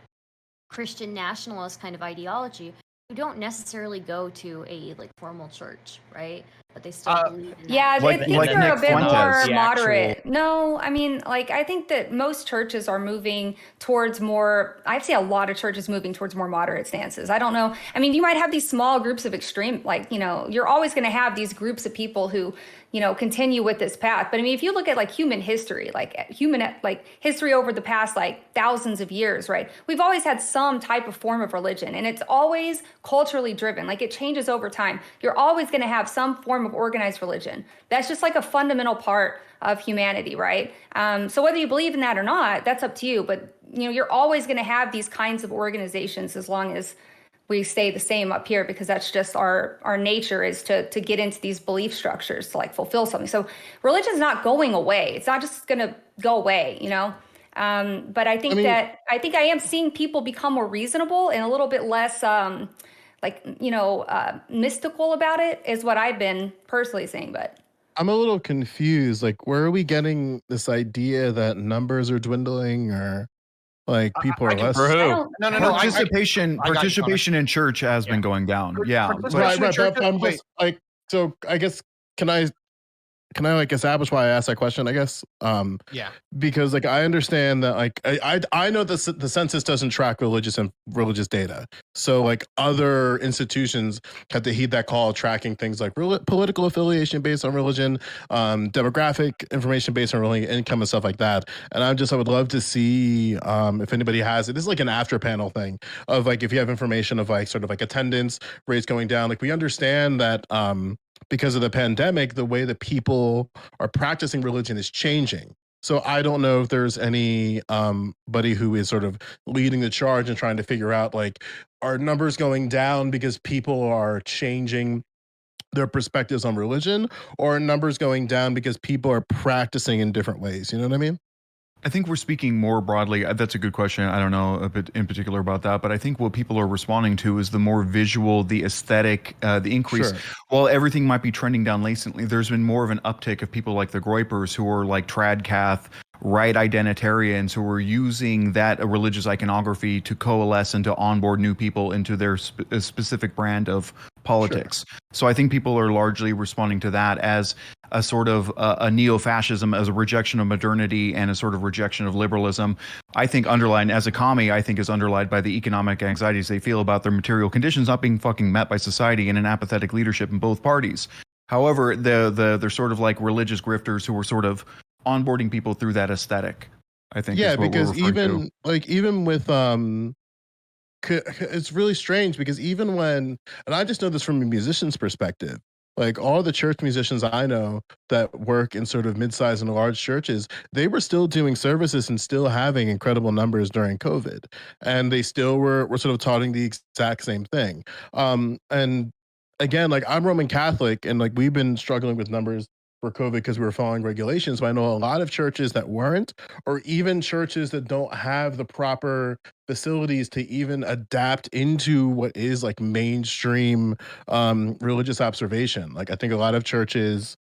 Christian nationalist kind of ideology, who don't necessarily go to a like formal church, right? But they still believe in that. Yeah, I think they're a bit more moderate. No, I mean, like, I think that most churches are moving towards more, I'd say a lot of churches moving towards more moderate stances. I don't know. I mean, you might have these small groups of extreme, like, you know, you're always going to have these groups of people who, you know, continue with this path. But I mean, if you look at like human history history over the past like thousands of years, right? We've always had some type of form of religion, and it's always culturally driven. Like, it changes over time. You're always going to have some form of organized religion. That's just like a fundamental part of humanity, right? So whether you believe in that or not, that's up to you. But, you know, you're always going to have these kinds of organizations as long as we stay the same up here, because that's just our nature, is to get into these belief structures to like fulfill something. So religion's not going away. It's not just going to go away, you know? But I think I am seeing people become more reasonable and a little bit less mystical about it, is what I've been personally saying. But I'm a little confused. Like, where are we getting this idea that numbers are dwindling, or like people are less? No. Participation in church has been going down. Yeah. Right. But I'm just like, so I guess can I like establish why I asked that question, I guess? Because like I understand that like I know the census doesn't track religious data. So like other institutions have to heed that call, tracking things like political affiliation based on religion, demographic information based on religion, income and stuff like that. And I would love to see if anybody has it. This is like an after panel thing of like if you have information of like sort of like attendance rates going down. Like we understand that because of the pandemic, the way that people are practicing religion is changing. So I don't know if there's anybody who is sort of leading the charge and trying to figure out like, are numbers going down because people are changing their perspectives on religion, or numbers going down because people are practicing in different ways? You know what I mean? I think we're speaking more broadly. That's a good question. I don't know a bit in particular about that, but I think what people are responding to is the more visual, the aesthetic, the increase. Sure. While everything might be trending down recently, there's been more of an uptick of people like the Groypers who are like tradcath, right identitarians who are using that religious iconography to coalesce and to onboard new people into their specific brand of politics. Sure. So I think people are largely responding to that as a sort of a neo-fascism, as a rejection of modernity and a sort of rejection of liberalism. I think underlined as a commie, I think is underlined by the economic anxieties they feel about their material conditions not being fucking met by society and an apathetic leadership in both parties. However, they're sort of like religious grifters who are sort of onboarding people through that aesthetic, I think. Yeah, is what because even with it's really strange because even when, and I just know this from a musician's perspective, like all the church musicians I know that work in sort of mid-sized and large churches, they were still doing services and still having incredible numbers during COVID. And they still were sort of touting the exact same thing. And again, like I'm Roman Catholic and like we've been struggling with numbers for COVID because we were following regulations. But I know a lot of churches that weren't, or even churches that don't have the proper facilities to even adapt into what is like mainstream religious observation. Like I think a lot of churches,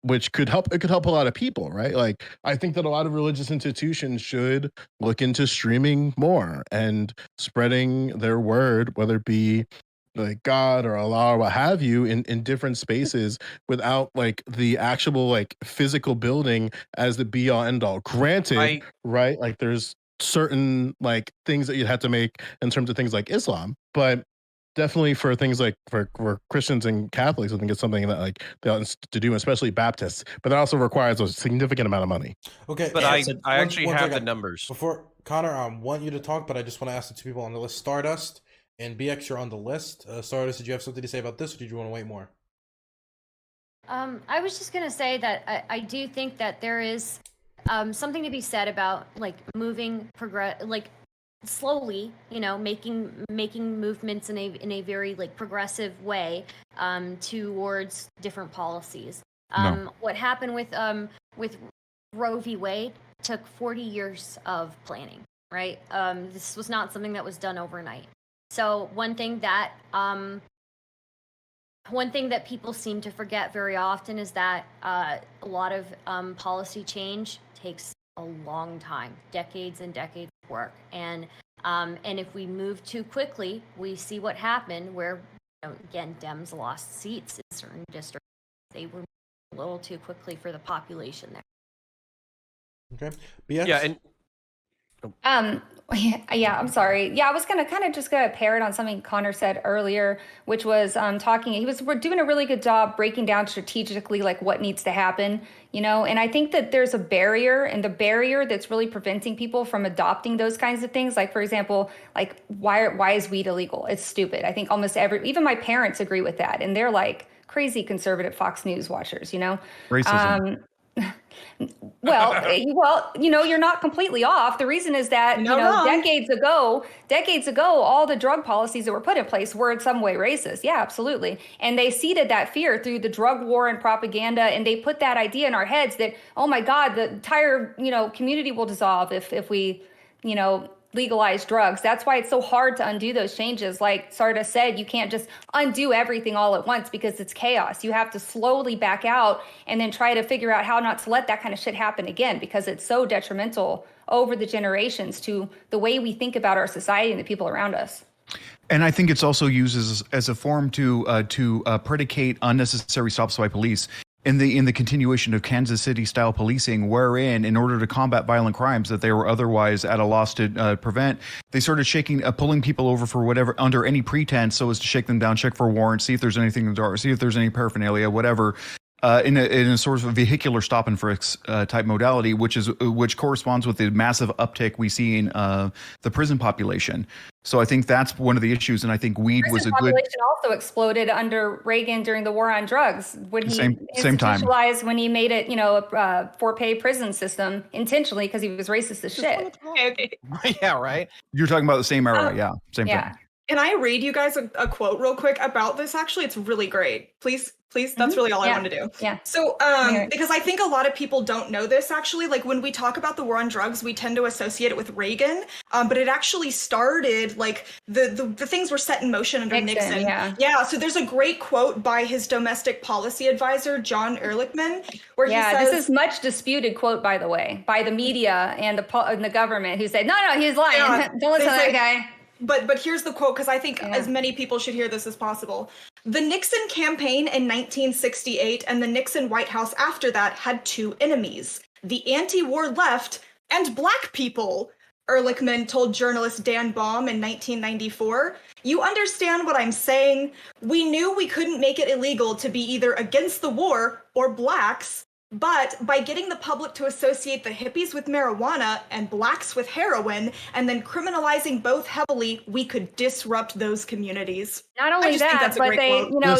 which could help, it could help a lot of people, right? Like I think that a lot of religious institutions should look into streaming more and spreading their word, whether it be like God or Allah or what have you in different spaces without like the actual like physical building as the be all end all. Granted, right? Like there's certain like things that you'd have to make in terms of things like Islam, but definitely for things like for Christians and Catholics, I think it's something that like they ought to do, especially Baptists. But that also requires a significant amount of money. Okay, but I actually have the numbers. Before Connor, I want you to talk, but I just want to ask the two people on the list, Stardust and BX, you're on the list. Stardust, did you have something to say about this, or did you want to wait more? I was just gonna say that I do think that there is something to be said about like moving like slowly, you know, making movements in a very like progressive way towards different policies. What happened with Roe v. Wade took 40 years of planning, right? This was not something that was done overnight. So one thing that people seem to forget very often is that a lot of policy change takes a long time, decades and decades of work, and if we move too quickly, we see what happened. Where again, Dems lost seats in certain districts. They were a little too quickly for the population there. Okay, BX? Yeah, and yeah, I'm sorry. Yeah, I was gonna kind of just gonna parrot on something Connor said earlier, which was we're doing a really good job breaking down strategically like what needs to happen, you know, and I think that there's a barrier, and the barrier that's really preventing people from adopting those kinds of things, like for example, like why is weed illegal? It's stupid. I think almost even my parents agree with that, and they're like crazy conservative Fox News watchers, you know. Racism. Well, you know, you're not completely off. The reason is that, decades ago, all the drug policies that were put in place were in some way racist. Yeah, absolutely. And they seeded that fear through the drug war and propaganda. And they put that idea in our heads that, oh my God, the entire, community will dissolve if we, legalize drugs. That's why it's so hard to undo those changes. Like Sarda said, you can't just undo everything all at once because it's chaos. You have to slowly back out and then try to figure out how not to let that kind of shit happen again, because it's so detrimental over the generations to the way we think about our society and the people around us. And I think it's also used as a form to predicate unnecessary stops by police. In the continuation of Kansas City style policing, wherein in order to combat violent crimes that they were otherwise at a loss to prevent, they started pulling people over for whatever, under any pretense, so as to shake them down, check for warrants, see if there's anything in the dark, see if there's any paraphernalia, whatever, in a sort of vehicular stop and frisk type modality, which corresponds with the massive uptick we see in the prison population. So I think that's one of the issues, and I think weed was a good. Population also exploded under Reagan during the war on drugs when he same time when he made it, a for-pay prison system intentionally because he was racist as shit. Yeah, right. You're talking about the same era, yeah, same yeah. time. Can I read you guys a quote real quick about this? Actually, it's really great. Please, that's really all I want to do. Yeah. So, because I think a lot of people don't know this actually. Like when we talk about the war on drugs, we tend to associate it with Reagan, but it actually started like the things were set in motion under Nixon. Yeah. So there's a great quote by his domestic policy advisor, John Ehrlichman, where he says, this is much disputed quote, by the way, by the media and the government, who said, no, he's lying. Yeah, Don't listen to that guy. But here's the quote, because I think as many people should hear this as possible. The Nixon campaign in 1968 and the Nixon White House after that had two enemies, the anti-war left and black people, Ehrlichman told journalist Dan Baum in 1994. You understand what I'm saying? We knew we couldn't make it illegal to be either against the war or blacks. But by getting the public to associate the hippies with marijuana and blacks with heroin, and then criminalizing both heavily, we could disrupt those communities. Not only that, but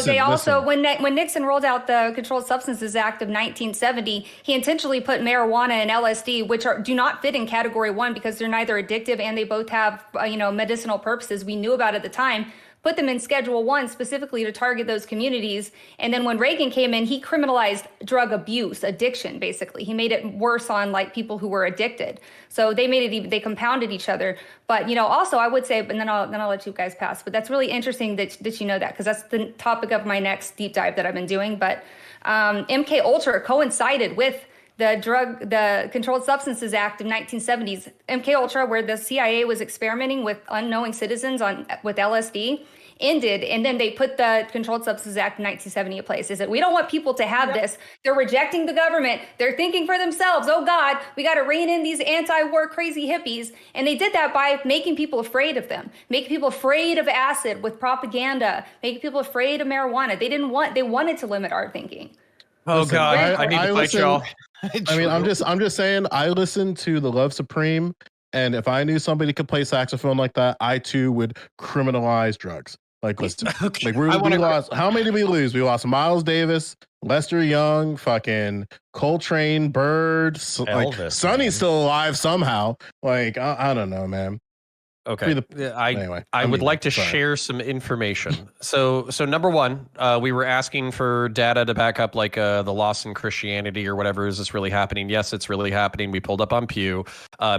they also, when Nixon rolled out the Controlled Substances Act of 1970, he intentionally put marijuana and LSD, which do not fit in Category 1 because they're neither addictive and they both have medicinal purposes. We knew about at the time. Put them in Schedule 1 specifically to target those communities. And then when Reagan came in, he criminalized drug abuse, addiction, basically. He made it worse on like people who were addicted. So they made it, they compounded each other. But, also I would say, but then I'll let you guys pass. But that's really interesting that you know that, because that's the topic of my next deep dive that I've been doing. But MK Ultra coincided with the Controlled Substances Act of 1970s, MK Ultra, where the CIA was experimenting with unknowing citizens with LSD, ended, and then they put the Controlled Substances Act in 1970 in place. They said, we don't want people to have this. They're rejecting the government. They're thinking for themselves. Oh God, we got to rein in these anti-war crazy hippies. And they did that by making people afraid of them, making people afraid of acid with propaganda, making people afraid of marijuana. They wanted to limit our thinking. Oh God, I need to fight y'all. I mean, I'm just saying, I listened to The Love Supreme, and if I knew somebody could play saxophone like that, I too would criminalize drugs. Like, listen, like we lost, how many did we lose? We lost Miles Davis, Lester Young, fucking Coltrane, Bird, Elvis, Sonny's still alive somehow. Like, I don't know, man. Okay. I would like to share some information. So number one, we were asking for data to back up like the loss in Christianity or whatever. Is this really happening? Yes, it's really happening. We pulled up on Pew.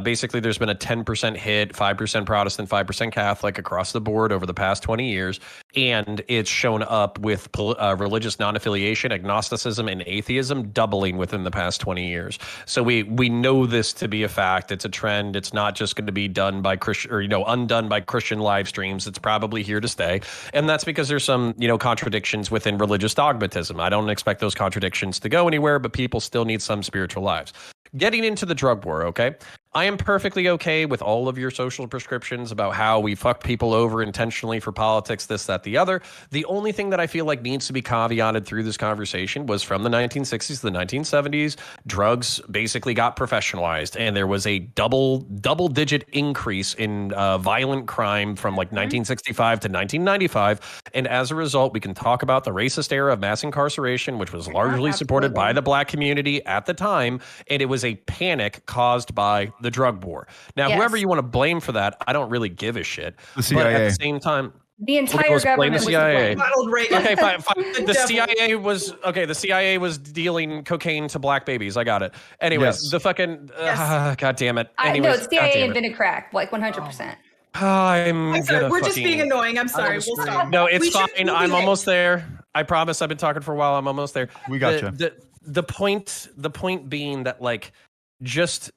Basically, there's been a 10% hit, 5% Protestant, 5% Catholic across the board over the past 20 years. And it's shown up with religious non-affiliation, agnosticism, and atheism doubling within the past 20 years. So we know this to be a fact. It's a trend. It's not just going to be done by Christian or undone by Christian live streams. It's probably here to stay. And that's because there's some, contradictions within religious dogmatism. I don't expect those contradictions to go anywhere, but people still need some spiritual lives. Getting into the drug war, okay? I am perfectly okay with all of your social prescriptions about how we fuck people over intentionally for politics, this, that, the other. The only thing that I feel like needs to be caveated through this conversation was from the 1960s to the 1970s, drugs basically got professionalized, and there was a double-digit increase in violent crime from like 1965 to 1995. And as a result, we can talk about the racist era of mass incarceration, which was largely supported by the black community at the time, and it was a panic caused by the drug war. Now, whoever you want to blame for that, I don't really give a shit. The CIA. But at the same time, the entire government was CIA. Ronald Reagan. Okay, fine. The CIA was dealing cocaine to black babies. I got it. Anyways, the fucking God damn it. No, the CIA invented crack, like 100%. I'm sorry, we're just being annoying. I'm sorry. We'll stop. No, it's fine. I'm almost there. I promise. I've been talking for a while. I'm almost there. We got you. The point being that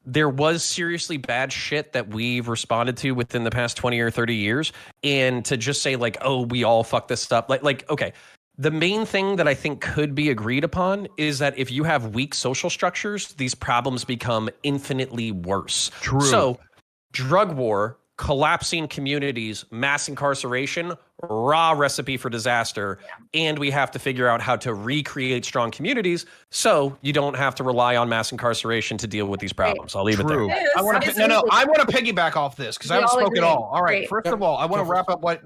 there was seriously bad shit that we've responded to within the past 20 or 30 years. And to just say we all fucked this up. Okay. The main thing that I think could be agreed upon is that if you have weak social structures, these problems become infinitely worse. True. So drug war, collapsing communities, mass incarceration, raw recipe for disaster. And we have to figure out how to recreate strong communities so you don't have to rely on mass incarceration to deal with these problems. I'll leave it there. I want to piggyback off this because I haven't spoken at all. All right. First of all, I want to wrap up what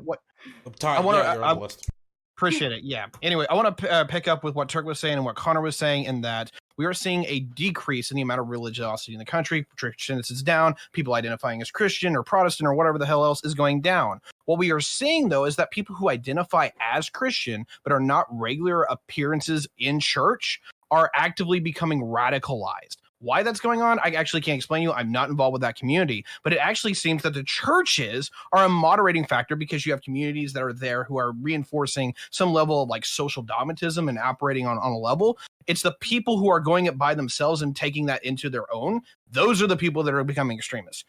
I want to appreciate it. Yeah. Anyway, I want to pick up with what Turk was saying and what Connor was saying, in that we are seeing a decrease in the amount of religiosity in the country. Christianity is down. People identifying as Christian or Protestant or whatever the hell else is going down. What we are seeing, though, is that people who identify as Christian but are not regular appearances in church are actively becoming radicalized. Why that's going on, I actually can't explain to you. I'm not involved with that community, but it actually seems that the churches are a moderating factor because you have communities that are there who are reinforcing some level of like social dogmatism and operating on a level. It's the people who are going it by themselves and taking that into their own. Those are the people that are becoming extremists.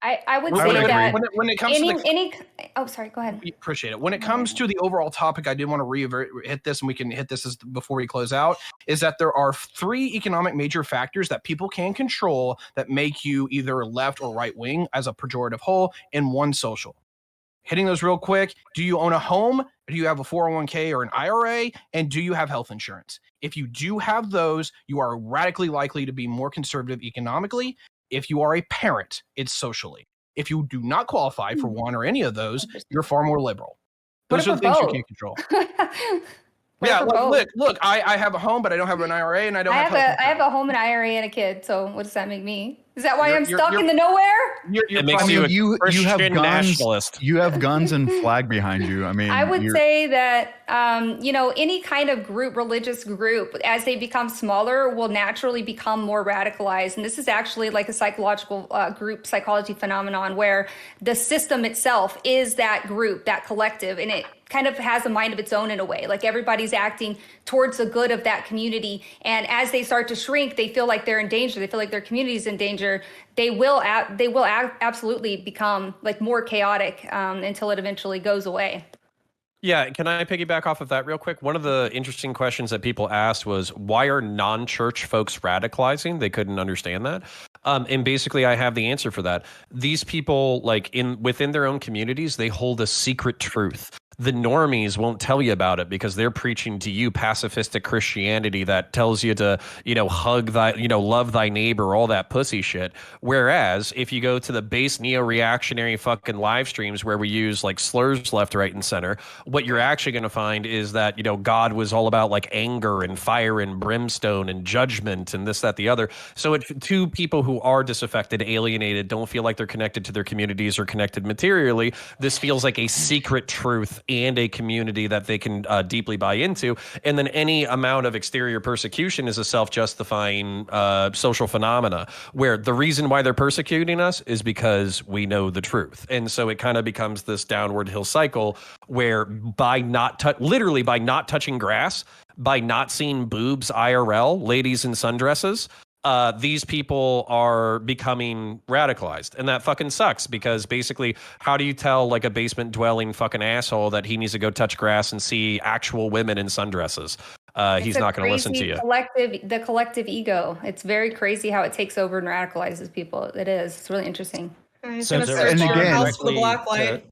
I would When say it- that when it comes to the oh, sorry, go ahead. appreciate it. When it comes to the overall topic, I did want to hit this, and we can hit this before we close out, is that there are 3 economic major factors that people can control that make you either left or right wing as a pejorative whole, and 1 social. Hitting those real quick. Do you own a home? Do you have a 401k or an IRA? And do you have health insurance? If you do have those, you are radically likely to be more conservative economically. If you are a parent, it's socially. If you do not qualify for one or any of those, you're far more liberal. What Those are if the things we're you can't control. Yeah, look, I have a home, but I don't have an IRA, and I don't have health I insurance. have a home, an IRA, and a kid. So what does that make me? Is that why I'm You're- stuck you're- in the nowhere? It makes I you mean, a you have Christian guns. nationalist. You have guns and flag behind you. I mean, I would you're- say that any kind of group, religious group, as they become smaller, will naturally become more radicalized. And this is actually like a psychological group psychology phenomenon where the system itself is that group, that collective, and it kind of has a mind of its own in a way. Like everybody's acting towards the good of that community. And as they start to shrink, they feel like they're in danger. They feel like their community is in danger. They will absolutely become like more chaotic until it eventually goes away. Yeah, can I piggyback off of that real quick? One of the interesting questions that people asked was, why are non-church folks radicalizing? They couldn't understand that. And basically, I have the answer for that. These people, like within their own communities, they hold a secret truth. The normies won't tell you about it because they're preaching to you pacifistic Christianity that tells you to, hug thy, love thy neighbor, all that pussy shit. Whereas if you go to the base neo-reactionary fucking live streams where we use like slurs left, right, and center, what you're actually going to find is that, God was all about like anger and fire and brimstone and judgment and this, that, the other. So to people who are disaffected, alienated, don't feel like they're connected to their communities or connected materially, this feels like a secret truth and a community that they can deeply buy into. And then any amount of exterior persecution is a self-justifying social phenomena where the reason why they're persecuting us is because we know the truth. And so it kind of becomes this downward hill cycle where by literally by not touching grass, by not seeing boobs IRL, ladies in sundresses, these people are becoming radicalized, and that fucking sucks because basically, how do you tell like a basement dwelling fucking asshole that he needs to go touch grass and see actual women in sundresses? He's not going to listen to you. The collective ego. It's very crazy how it takes over and radicalizes people. It is. It's really interesting. He's So gonna to search and your again- house for the black light.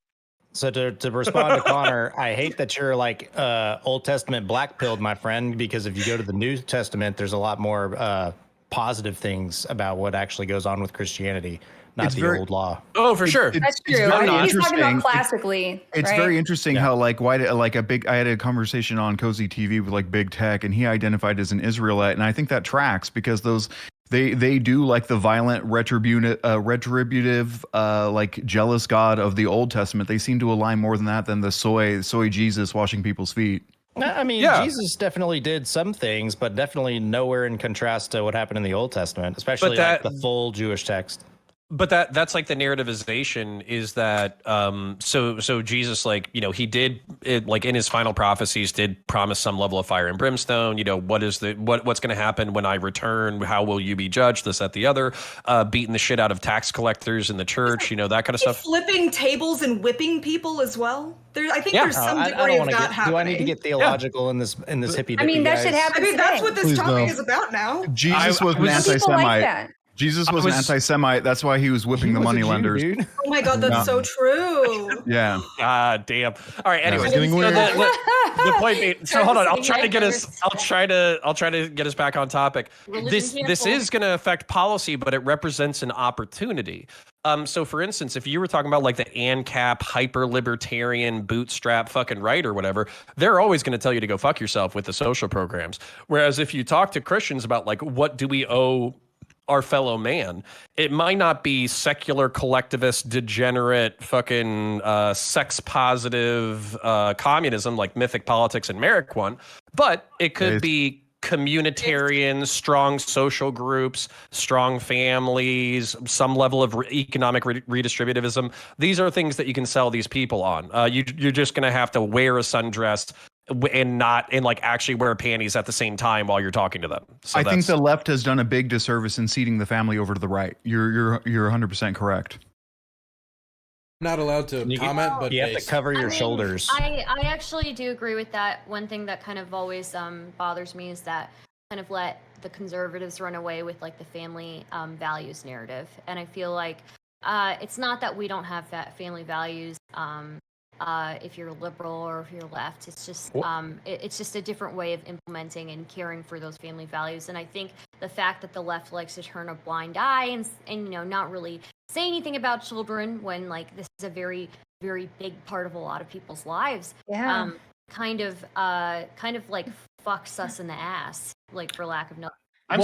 So to respond to Connor, I hate that you're like Old Testament black-pilled, my friend, because if you go to the New Testament, there's a lot more positive things about what actually goes on with Christianity, not It's the very- old law. Oh, for sure. That's it's true. very I think he's talking interesting. about classically. It's right? very interesting how I had a conversation on Cozy TV with like big tech, and he identified as an Israelite, and I think that tracks because they do like the violent retributive like jealous God of the Old Testament. They seem to align more than that than the soy Jesus washing people's feet. I mean, Yeah. Jesus definitely did some things, but definitely nowhere in contrast to what happened in the Old Testament, especially like the full Jewish text. But that's like the narrativization is that so Jesus, like, he did it, like in his final prophecies did promise some level of fire and brimstone. What's going to happen when I return? How will you be judged? This, that, the other, beating the shit out of tax collectors in the church, that kind of stuff. Flipping tables and whipping people as well. I think there's some I degree don't of that happening. do I need to get theological in this hippie? I mean, that should happen. I mean, that's today. what this Please topic no. is about now. Jesus was an Some people like anti-Semite. that. Jesus was an anti-Semite. That's why he was whipping the moneylenders. Dude. Oh my god, that's so true. Yeah. God damn. All right. Anyways, it's getting so weird. the point being, so hold on. I'll try to get us. Travis. I'll try to get us back on topic. This canceled. is going to affect policy, but it represents an opportunity. So for instance, if you were talking about like the ANCAP hyper libertarian bootstrap fucking right or whatever, they're always going to tell you to go fuck yourself with the social programs. Whereas if you talk to Christians about like what do we owe our fellow man. It might not be secular, collectivist, degenerate, fucking sex positive communism like Mythic Politics and Merrick one, but it could be communitarian, strong social groups, strong families, some level of economic redistributivism. These are things that you can sell these people on. You're just going to have to wear a sundress and like actually wear panties at the same time while you're talking to them. So I think the left has done a big disservice in ceding the family over to the right. You're 100% correct. Not allowed to comment, but you have to cover your shoulders. I actually do agree with that. One thing that kind of always bothers me is that kind of let the conservatives run away with like the family values narrative, and I feel like it's not that we don't have family values. If you're liberal or if you're left, it's just it's just a different way of implementing and caring for those family values. And I think the fact that the left likes to turn a blind eye and you know, not really say anything about children when like this is a very, very big part of a lot of people's lives, kind of like fucks us in the ass, like, for lack of no. I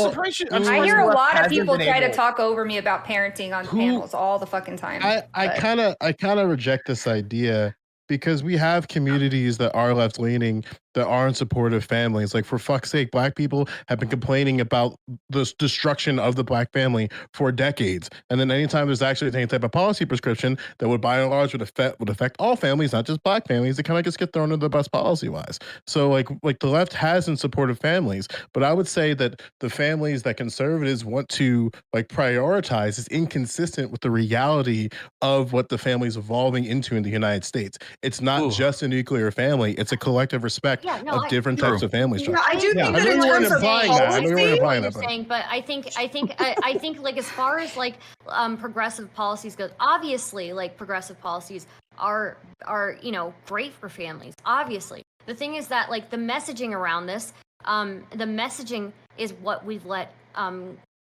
hear a lot of people try to talk over me about parenting on panels all the fucking time. I kind of reject this idea, because we have communities that are left leaning that aren't supportive families. Like, for fuck's sake, Black people have been complaining about the destruction of the Black family for decades. And then anytime there's actually any type of policy prescription that would, by and large, would affect all families, not just Black families, it kind of just get thrown under the bus policy wise. So like the left has in support of families, but I would say that the families that conservatives want to like prioritize is inconsistent with the reality of what the family is evolving into in the United States. It's not just a nuclear family; it's a collective respect of different types of family structures. I do think that in terms of policy, but I think like as far as like progressive policies goes, obviously like progressive policies are you know, great for families. Obviously, the thing is that like the messaging around this, the messaging is what we've let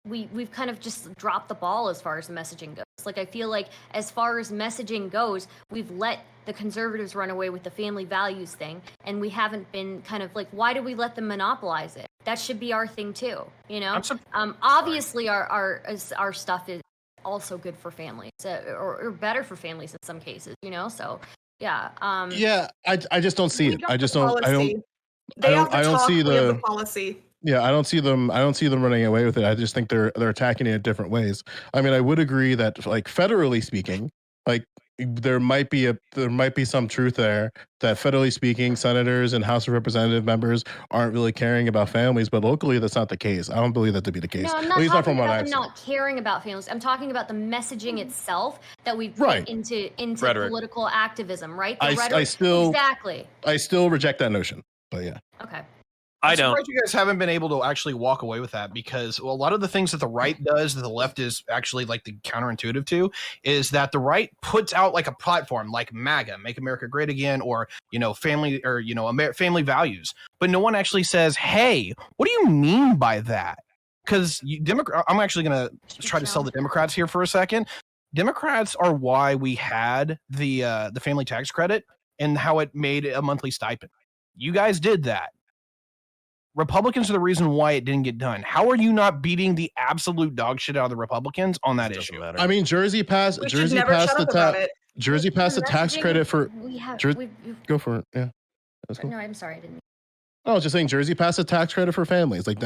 we've kind of just dropped the ball as far as the messaging goes. Like, I feel like as far as messaging goes, we've let the conservatives run away with the family values thing, and we haven't been kind of like, why do we let them monopolize it? That should be our thing too, you know? Obviously our stuff is also good for families, or better for families in some cases, you know? So yeah. I just don't see it. I don't see the policy. Yeah, I don't see them running away with it. I just think they're attacking it in different ways. I mean, I would agree that, like, federally speaking, like, there might be some truth there that federally speaking, senators and House of Representative members aren't really caring about families, but locally that's not the case. I don't believe that to be the case. No, I'm not talking about them not caring about families. I'm talking about the messaging itself that we've put into political activism, right? The rhetoric, exactly. I still reject that notion, but yeah. Okay. I'm surprised you guys haven't been able to actually walk away with that, because a lot of the things that the right does that the left is actually like the counterintuitive to is that the right puts out like a platform like MAGA, Make America Great Again, or, you know, family, or, you know, family values. But no one actually says, hey, what do you mean by that? Because I'm actually going to try to sell the Democrats here for a second. Democrats are why we had the family tax credit and how it made a monthly stipend. You guys did that. Republicans are the reason why it didn't get done. How are you not beating the absolute dog shit out of the Republicans on that issue? I mean, Jersey passed the tax credit for go for it. Yeah. No, I'm sorry, I didn't. I was just saying Jersey passed a tax credit for families, like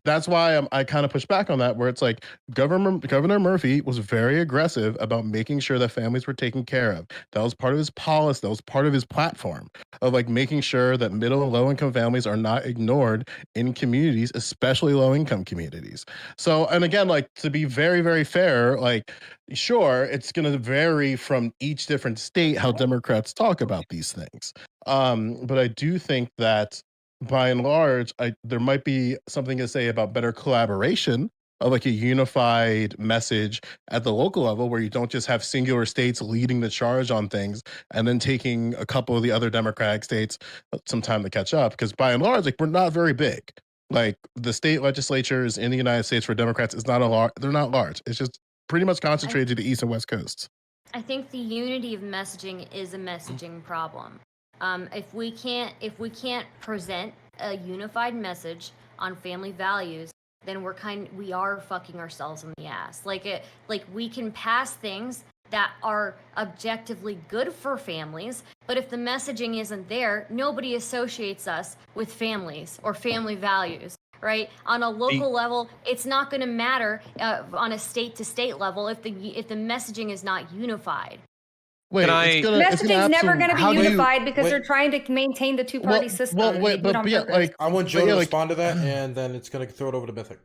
that's why I kind of push back on that, where it's like Governor Murphy was very aggressive about making sure that families were taken care of. That was part of his policy. That was part of his platform of like making sure that middle and low income families are not ignored in communities, especially low income communities. So, and again, like, to be very, very fair, like, sure, it's going to vary from each different state how Democrats talk about these things. But I do think that by and large, there might be something to say about better collaboration of like a unified message at the local level, where you don't just have singular states leading the charge on things and then taking a couple of the other Democratic states some time to catch up. Because by and large, like, we're not very big. Like, the state legislatures in the United States for Democrats is they're not large. It's just pretty much concentrated to the East and West Coasts. I think the unity of messaging is a messaging problem. If we can't present a unified message on family values, then we are fucking ourselves in the ass. Like we can pass things that are objectively good for families, but if the messaging isn't there, nobody associates us with families or family values, right? On a local level, it's not going to matter on a state to state level if the messaging is not unified. Wait, messaging's never going to be unified because wait. they're trying to maintain the two-party system. Well, and wait, they do it on purpose. like I want Joe to respond to that, and then it's going to throw it over to Mythic.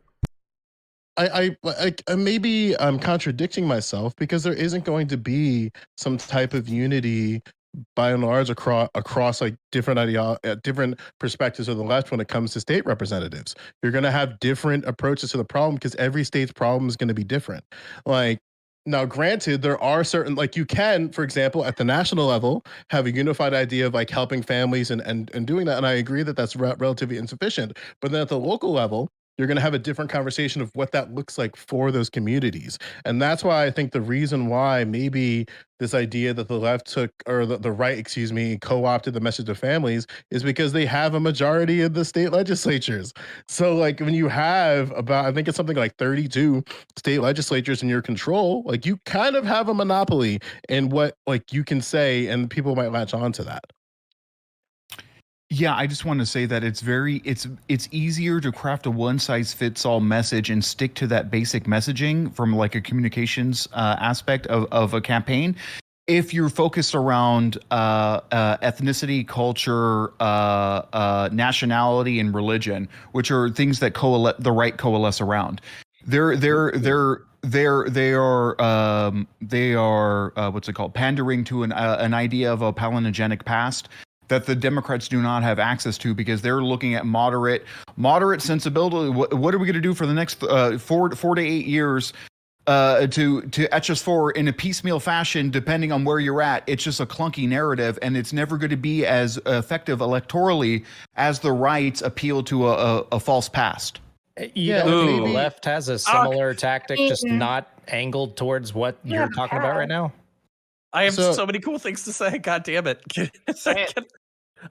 I maybe I'm contradicting myself because there isn't going to be some type of unity by and large across like different perspectives of the left when it comes to state representatives. You're going to have different approaches to the problem because every state's problem is going to be different. Like, now, granted, there are certain, like you can, for example, at the national level, have a unified idea of like helping families and doing that. And I agree that that's relatively insufficient. But then at the local level, you're going to have a different conversation of what that looks like for those communities. And that's why I think the reason why maybe this idea that the left took, or the right, excuse me, co-opted the message of families is because they have a majority of the state legislatures. So like when you have about, I think it's something like 32 state legislatures in your control, like you kind of have a monopoly in what like you can say, and people might latch on to that. Yeah, I just want to say that it's easier to craft a one-size-fits-all message and stick to that basic messaging from like a communications aspect of a campaign if you're focused around ethnicity, culture, nationality, and religion, which are things that the right coalesce around. They are what's it called? Pandering to an idea of a palinogenic past that the Democrats do not have access to because they're looking at moderate sensibility. What are we going to do for the next 4 to 8 years to etch us forward in a piecemeal fashion, depending on where you're at? It's just a clunky narrative, and it's never going to be as effective electorally as the right's appeal to a false past. You know, the left has a similar tactic, just not angled towards what you're talking about right now. I have so many cool things to say. God damn it.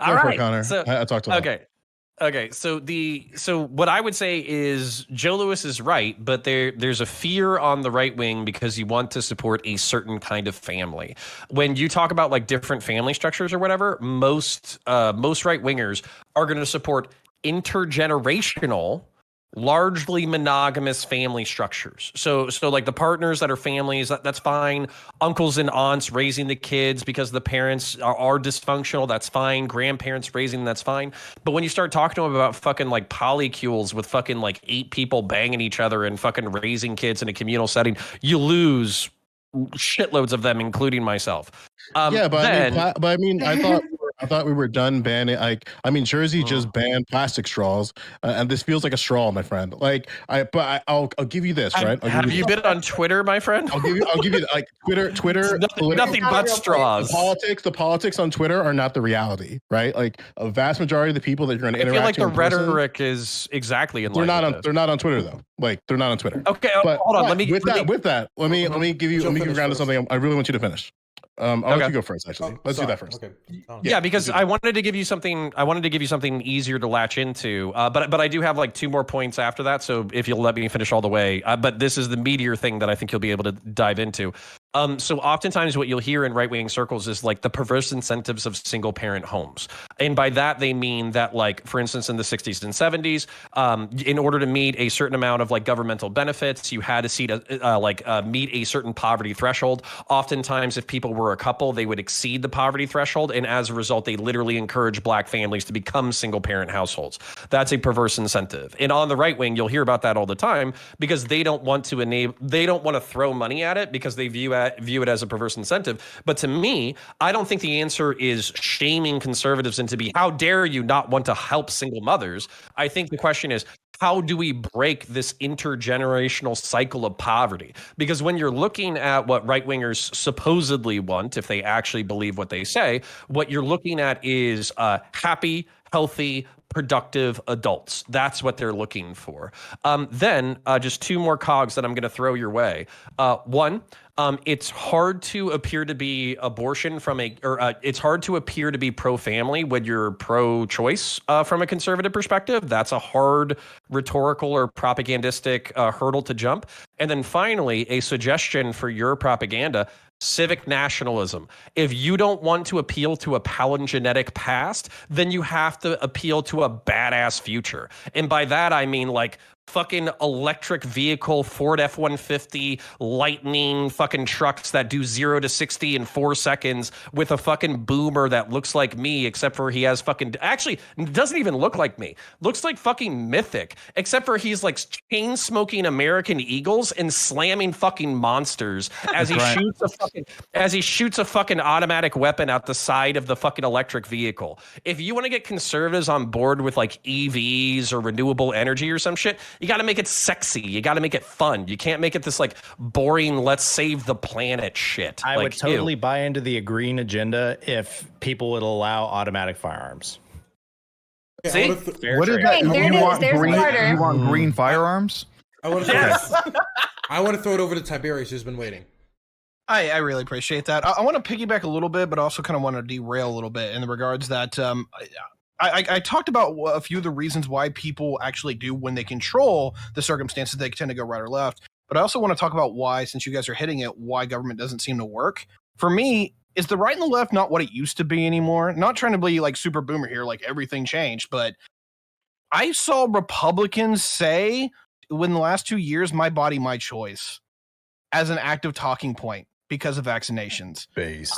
All right. Connor. So, I talked to him. Okay. So what I would say is Joe Lewis is right, but there's a fear on the right wing because you want to support a certain kind of family. When you talk about like different family structures or whatever, most right wingers are going to support intergenerational, largely monogamous family structures. So like the partners that are families, that's fine. Uncles and aunts raising the kids because the parents are dysfunctional, that's fine. Grandparents raising them, that's fine. But when you start talking to them about fucking like polycules with fucking like 8 people banging each other and fucking raising kids in a communal setting, you lose shitloads of them, including myself. I thought we were done banning. Jersey just banned plastic straws, and this feels like a straw, my friend. I'll give you this, right? Have you been on Twitter, my friend? I'll give you like Twitter. Nothing but straws. The politics on Twitter are not the reality, right? Like a vast majority of the people that you're going to interact with. I feel like the rhetoric is exactly in line. They're not on Twitter though. Like they're not on Twitter. Okay, hold on. Let me give you ground to something. I really want you to finish. I'll let you go first. Actually, let's do that first. Okay. Yeah, because I wanted to give you something. I wanted to give you something easier to latch into. But I do have like 2 more points after that. So if you'll let me finish all the way. But this is the meatier thing that I think you'll be able to dive into. So oftentimes what you'll hear in right-wing circles is like the perverse incentives of single-parent homes. And by that, they mean that, like, for instance, in the 60s and 70s, in order to meet a certain amount of like governmental benefits, you had to meet a certain poverty threshold. Oftentimes, if people were a couple, they would exceed the poverty threshold. And as a result, they literally encourage black families to become single-parent households. That's a perverse incentive. And on the right wing, you'll hear about that all the time because they don't want to throw money at it because they view it as a perverse incentive. But to me, I don't think the answer is shaming conservatives into how dare you not want to help single mothers. I think the question is, how do we break this intergenerational cycle of poverty? Because when you're looking at what right-wingers supposedly want, if they actually believe what they say, what you're looking at is happy, healthy, productive adults. That's what they're looking for. Then just two more cogs that I'm going to throw your way. One, it's hard to appear to be abortion it's hard to appear to be pro-family when you're pro-choice from a conservative perspective. That's a hard rhetorical or propagandistic hurdle to jump. And then finally, a suggestion for your propaganda: civic nationalism. If you don't want to appeal to a palingenetic past, then you have to appeal to a badass future. And by that, I mean like fucking electric vehicle, Ford F-150, lightning fucking trucks that do 0 to 60 in 4 seconds with a fucking boomer that looks like me, except for he has fucking, actually doesn't even look like me. Looks like fucking Mythic, except for he's like chain smoking American Eagles and slamming fucking monsters as he shoots a fucking automatic weapon out the side of the fucking electric vehicle. If you want to get conservatives on board with like EVs or renewable energy or some shit, you got to make it sexy. You got to make it fun. You can't make it this like boring, let's save the planet shit. I like, would totally buy into the green agenda if people would allow automatic firearms. See? What is that? You want green firearms? I want to throw it over to Tiberius, who's been waiting. I really appreciate that. I want to piggyback a little bit, but also kind of want to derail a little bit in the regards that I talked about a few of the reasons why people actually do, when they control the circumstances, they tend to go right or left. But I also want to talk about why, since you guys are hitting it, why government doesn't seem to work. For me, is the right and the left not what it used to be anymore? Not trying to be like super boomer here, like everything changed, but I saw Republicans say within the last 2 years, my body, my choice, as an active talking point because of vaccinations.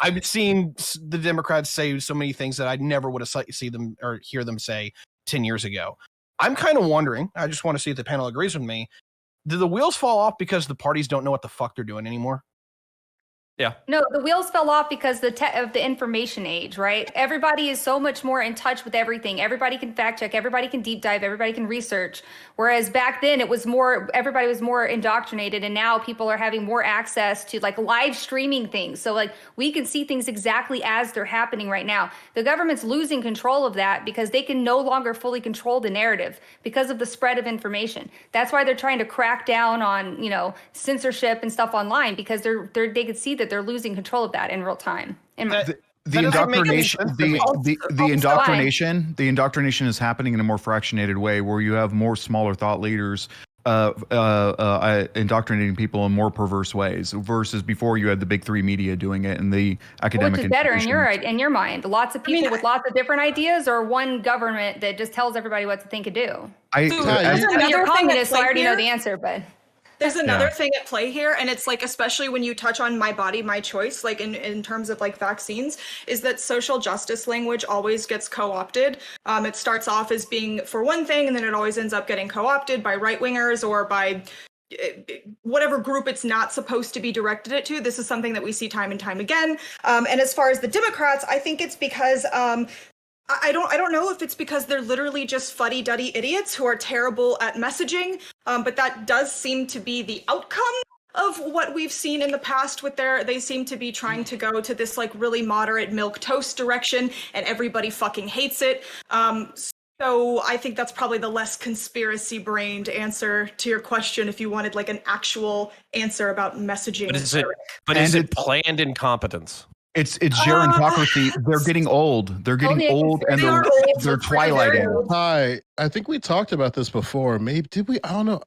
I've seen the Democrats say so many things that I never would have see them or hear them say 10 years ago. I'm kind of wondering, I just want to see if the panel agrees with me, do the wheels fall off because the parties don't know what the fuck they're doing anymore? Yeah. No, the wheels fell off because of the information age, right? Everybody is so much more in touch with everything. Everybody can fact check, everybody can deep dive, everybody can research. Whereas back then it was more, everybody was more indoctrinated, and now people are having more access to like live streaming things. So like we can see things exactly as they're happening right now. The government's losing control of that because they can no longer fully control the narrative because of the spread of information. That's why they're trying to crack down on, censorship and stuff online, because they could see that they're losing control of that in real time. The indoctrination is happening in a more fractionated way, where you have more smaller thought leaders indoctrinating people in more perverse ways, versus before you had the big three media doing it and the academic. Which is better in your mind? Lots of people with lots of different ideas, or one government that just tells everybody what to think and do? You're communist, so I already know the answer, but. There's another thing at play here, and it's like, especially when you touch on my body, my choice, like in terms of like vaccines, is that social justice language always gets co-opted. It starts off as being for one thing, and then it always ends up getting co-opted by right-wingers or by whatever group it's not supposed to be directed it to. This is something that we see time and time again. And as far as the Democrats, I think it's because I don't know if it's because they're literally just fuddy-duddy idiots who are terrible at messaging, but that does seem to be the outcome of what we've seen in the past with they seem to be trying to go to this like really moderate milquetoast direction, and everybody fucking hates it. So I think that's probably the less conspiracy-brained answer to your question if you wanted like an actual answer about messaging. But is it planned incompetence? It's gerontocracy. They're getting old. They're getting old, and they're twilighting. Hi, I think we talked about this before. Maybe did we? I don't know.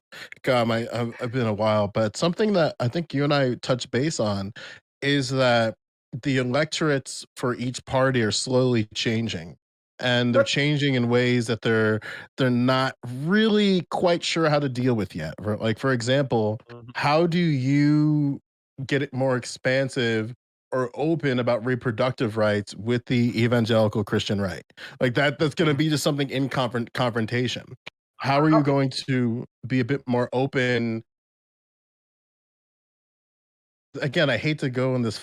God, I've been a while, but something that I think you and I touched base on is that the electorates for each party are slowly changing, and they're changing in ways that they're not really quite sure how to deal with yet. Like, for example, how do you get it more expansive or open about reproductive rights with the evangelical Christian right? Like that's going to be just something in confrontation. How are you going to be a bit more open? Again, I hate to go in this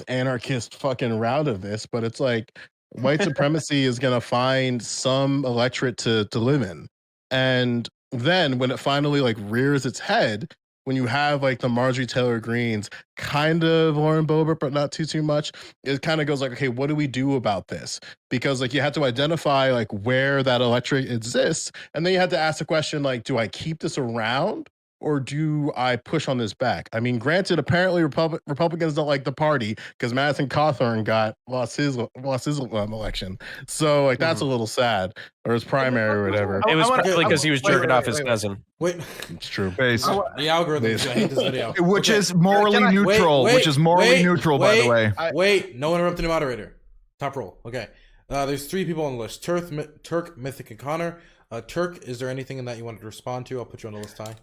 anarchist fucking route of this, but it's like white supremacy is going to find some electorate to live in. And then when it finally like rears its head, when you have like the Marjorie Taylor Greens, kind of Lauren Boebert, but not too much, it kind of goes like, okay, what do we do about this? Because like you have to identify like where that electorate exists, and then you have to ask the question like, do I keep this around? Or do I push on this back? I mean, granted, apparently Republicans don't like the party because Madison Cawthorn lost his election, so like that's a little sad, or his primary or whatever. It was wanna- probably because he was jerking off his wait. cousin. Wait, It's true. Base. the algorithms. I hate this video. Which Okay. is morally Can I- neutral. Wait, which is morally wait, neutral, by the way. Wait, no interrupting the moderator. Top roll. Okay. There's 3 people on the list. Turk, Mythic, and Connor. Turk, is there anything in that you wanted to respond to? I'll put you on the list, Ty.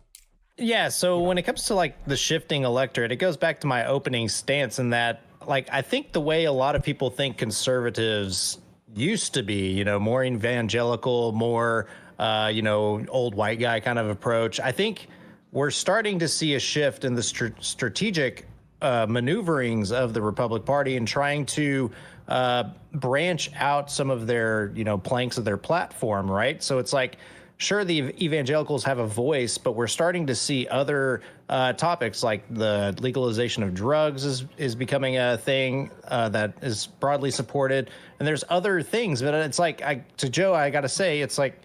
Yeah, so when it comes to like the shifting electorate, it goes back to my opening stance in that like I think the way a lot of people think conservatives used to be, you know, more evangelical, more you know, old white guy kind of approach. I think we're starting to see a shift in the strategic maneuverings of the Republican Party and trying to branch out some of their, you know, planks of their platform, right? So it's like, sure, the evangelicals have a voice, but we're starting to see other topics like the legalization of drugs is becoming a thing that is broadly supported. And there's other things, but it's like, to Joe, I got to say, it's like,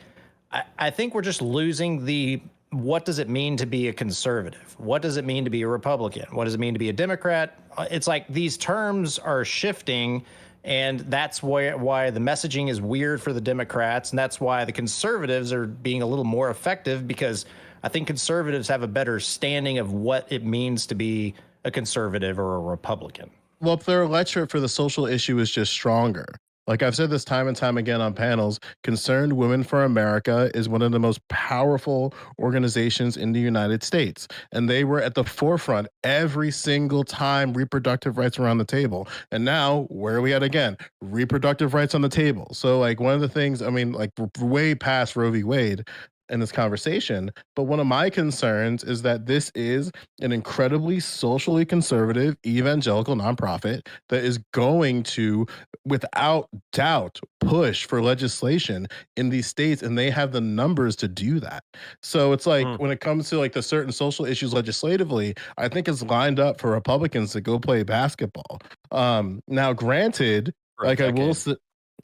I think we're just losing what does it mean to be a conservative? What does it mean to be a Republican? What does it mean to be a Democrat? It's like these terms are shifting. And that's why the messaging is weird for the Democrats. And that's why the conservatives are being a little more effective, because I think conservatives have a better standing of what it means to be a conservative or a Republican. Well, their electorate for the social issue is just stronger. Like I've said this time and time again on panels, Concerned Women for America is one of the most powerful organizations in the United States. And they were at the forefront every single time reproductive rights were on the table. And now, where are we at again? Reproductive rights on the table. So like one of the things, I mean, like way past Roe v. Wade in this conversation, but one of my concerns is that this is an incredibly socially conservative evangelical nonprofit that is going to, without doubt, push for legislation in these states, and they have the numbers to do that. So it's like when it comes to like the certain social issues legislatively, I think it's lined up for Republicans to go play basketball. Now, granted, like I will say,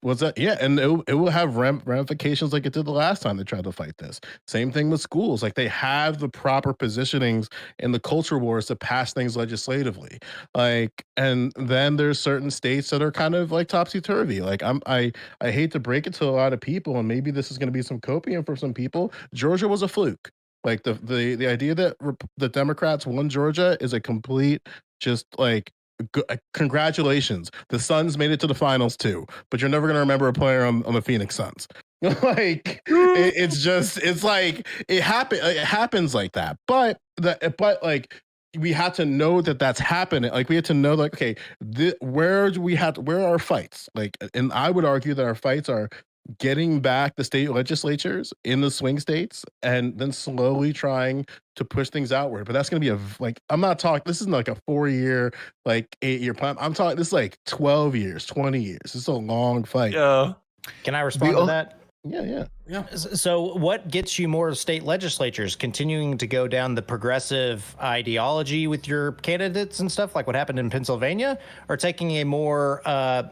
was that? Yeah, and it will have ramifications like it did the last time they tried to fight this. Same thing with schools. Like they have the proper positionings in the culture wars to pass things legislatively. Like, and then there's certain states that are kind of like topsy turvy. Like I hate to break it to a lot of people, and maybe this is going to be some copium for some people. Georgia was a fluke. Like the idea that the Democrats won Georgia is a complete just like. Congratulations, the Suns made it to the finals too, but you're never going to remember a player on the Phoenix Suns. Like it's like it happens like that, but like we had to know that that's happening. Like we had to know like, okay, where are our fights? Like, and I would argue that our fights are getting back the state legislatures in the swing states and then slowly trying to push things outward. But that's going to be I'm not talking, this isn't like a 4-year, like 8-year plan. I'm talking, this is like 12 years, 20 years. This is a long fight. Yeah. Can I respond to that? Yeah. So what gets you more state legislatures? Continuing to go down the progressive ideology with your candidates and stuff, like what happened in Pennsylvania, or taking a more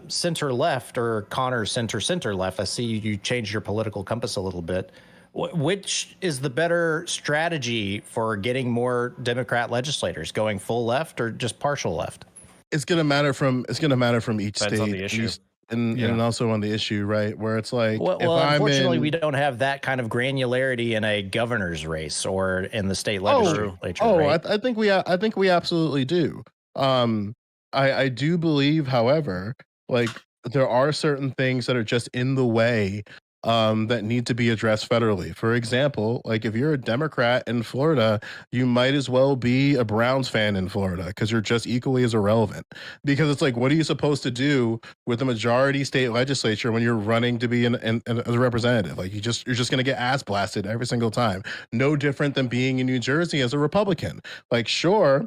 center left or Connor center left? I see you changed your political compass a little bit. Which is the better strategy for getting more Democrat legislators, going full left or just partial left? It's going to matter from each Depends state. on the issue. And also on the issue, right? Where it's like, well unfortunately, we don't have that kind of granularity in a governor's race or in the state legislature. Right? I think we absolutely do. I do believe, however, like there are certain things that are just in the way that need to be addressed federally. For example, like if you're a Democrat in Florida, you might as well be a Browns fan in Florida because you're just equally as irrelevant. Because it's like, what are you supposed to do with a majority state legislature when you're running to be as a representative? Like you're just going to get ass blasted every single time. No different than being in New Jersey as a Republican. Like, sure,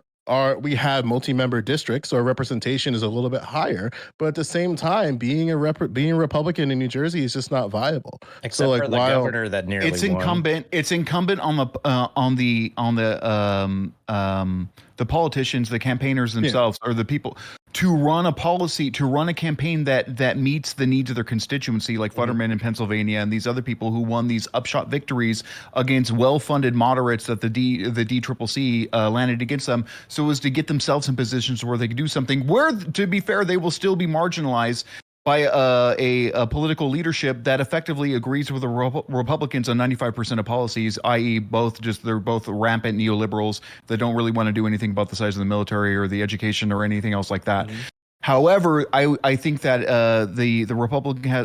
we have multi-member districts, so our representation is a little bit higher. But at the same time, being a Republican in New Jersey is just not viable. Except so like for the governor that nearly it's won. incumbent on the politicians, the campaigners themselves, or the people to run a policy, to run a campaign that meets the needs of their constituency, like Futterman in Pennsylvania and these other people who won these upshot victories against well-funded moderates that the DCCC landed against them, so as to get themselves in positions where they could do something. Where, to be fair, they will still be marginalized by a political leadership that effectively agrees with the Republicans on 95% of policies, i.e. they're both rampant neoliberals that don't really want to do anything about the size of the military or the education or anything else like that. However, I think that the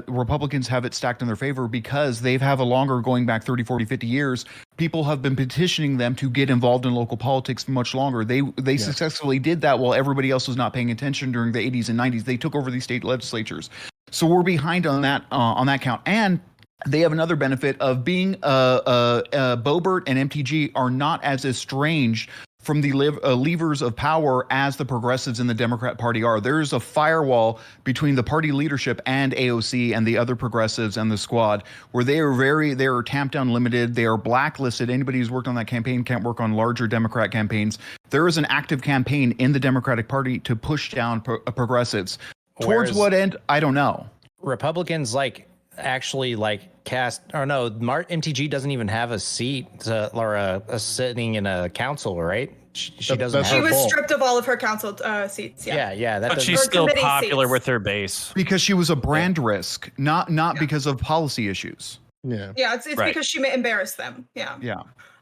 Republicans have it stacked in their favor because they have a longer, going back 30, 40, 50 years, people have been petitioning them to get involved in local politics much longer. They successfully did that while everybody else was not paying attention during the 80s and 90s. They took over these state legislatures. So we're behind on that count. And they have another benefit of being Boebert and MTG are not as estranged from the levers of power as the progressives in the Democrat Party are. There's a firewall between the party leadership and AOC and the other progressives and the squad, where they are tamped down, limited. They are blacklisted. Anybody who's worked on that campaign can't work on larger Democrat campaigns. There is an active campaign in the Democratic Party to push down progressives. Towards what end? I don't know. Republicans actually cast, or no, MTG doesn't even have a seat or a sitting in a council, right? She doesn't. She was stripped of all of her council seats. Yeah. But she's still popular with her base because she was a brand risk, not because of policy issues. Yeah, it's right. Because she embarrassed them. Yeah.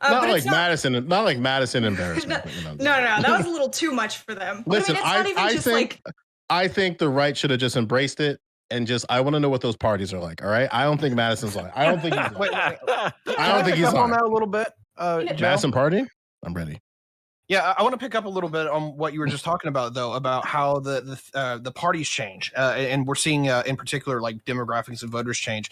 Not like Madison embarrassment. No, that was a little too much for them. Listen, I think the right should have just embraced it. And I want to know what those parties are like. All right, I don't think Madison's like. I don't think he's. Wait. I don't think he's on that a little bit. Madison party. I'm ready. Yeah, I want to pick up a little bit on what you were just talking about, though, about how the parties change, and we're seeing in particular demographics of voters change.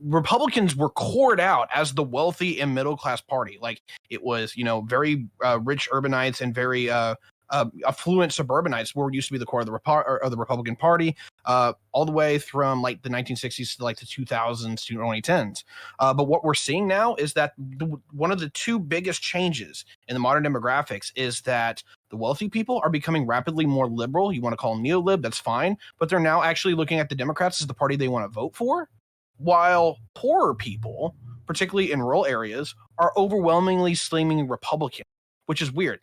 Republicans were cored out as the wealthy and middle class party. It was, very rich urbanites and very affluent suburbanites were used to be the core of the Republican Party, all the way from the 1960s to the 2000s to 2010s. But what we're seeing now is that one of the two biggest changes in the modern demographics is that the wealthy people are becoming rapidly more liberal. You want to call them neolib, that's fine, but they're now actually looking at the Democrats as the party they want to vote for, while poorer people, particularly in rural areas, are overwhelmingly slamming Republican. Which is weird.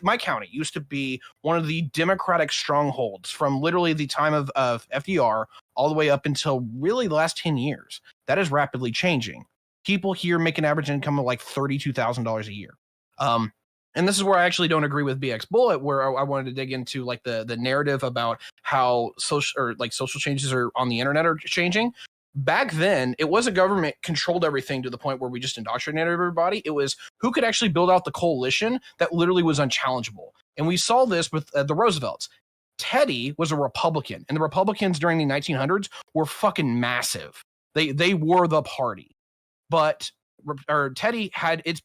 My county used to be one of the Democratic strongholds from literally the time of FDR all the way up until really the last 10 years. That is rapidly changing. People here make an average income of $32,000 a year. And this is where I actually don't agree with BX Bullet, where I wanted to dig into the narrative about how social changes are on the internet are changing. Back then, it wasn't government controlled everything to the point where we just indoctrinated everybody. It was who could actually build out the coalition that literally was unchallengeable. And we saw this with the Roosevelts. Teddy was a Republican, and the Republicans during the 1900s were fucking massive. They were the party. But Teddy had his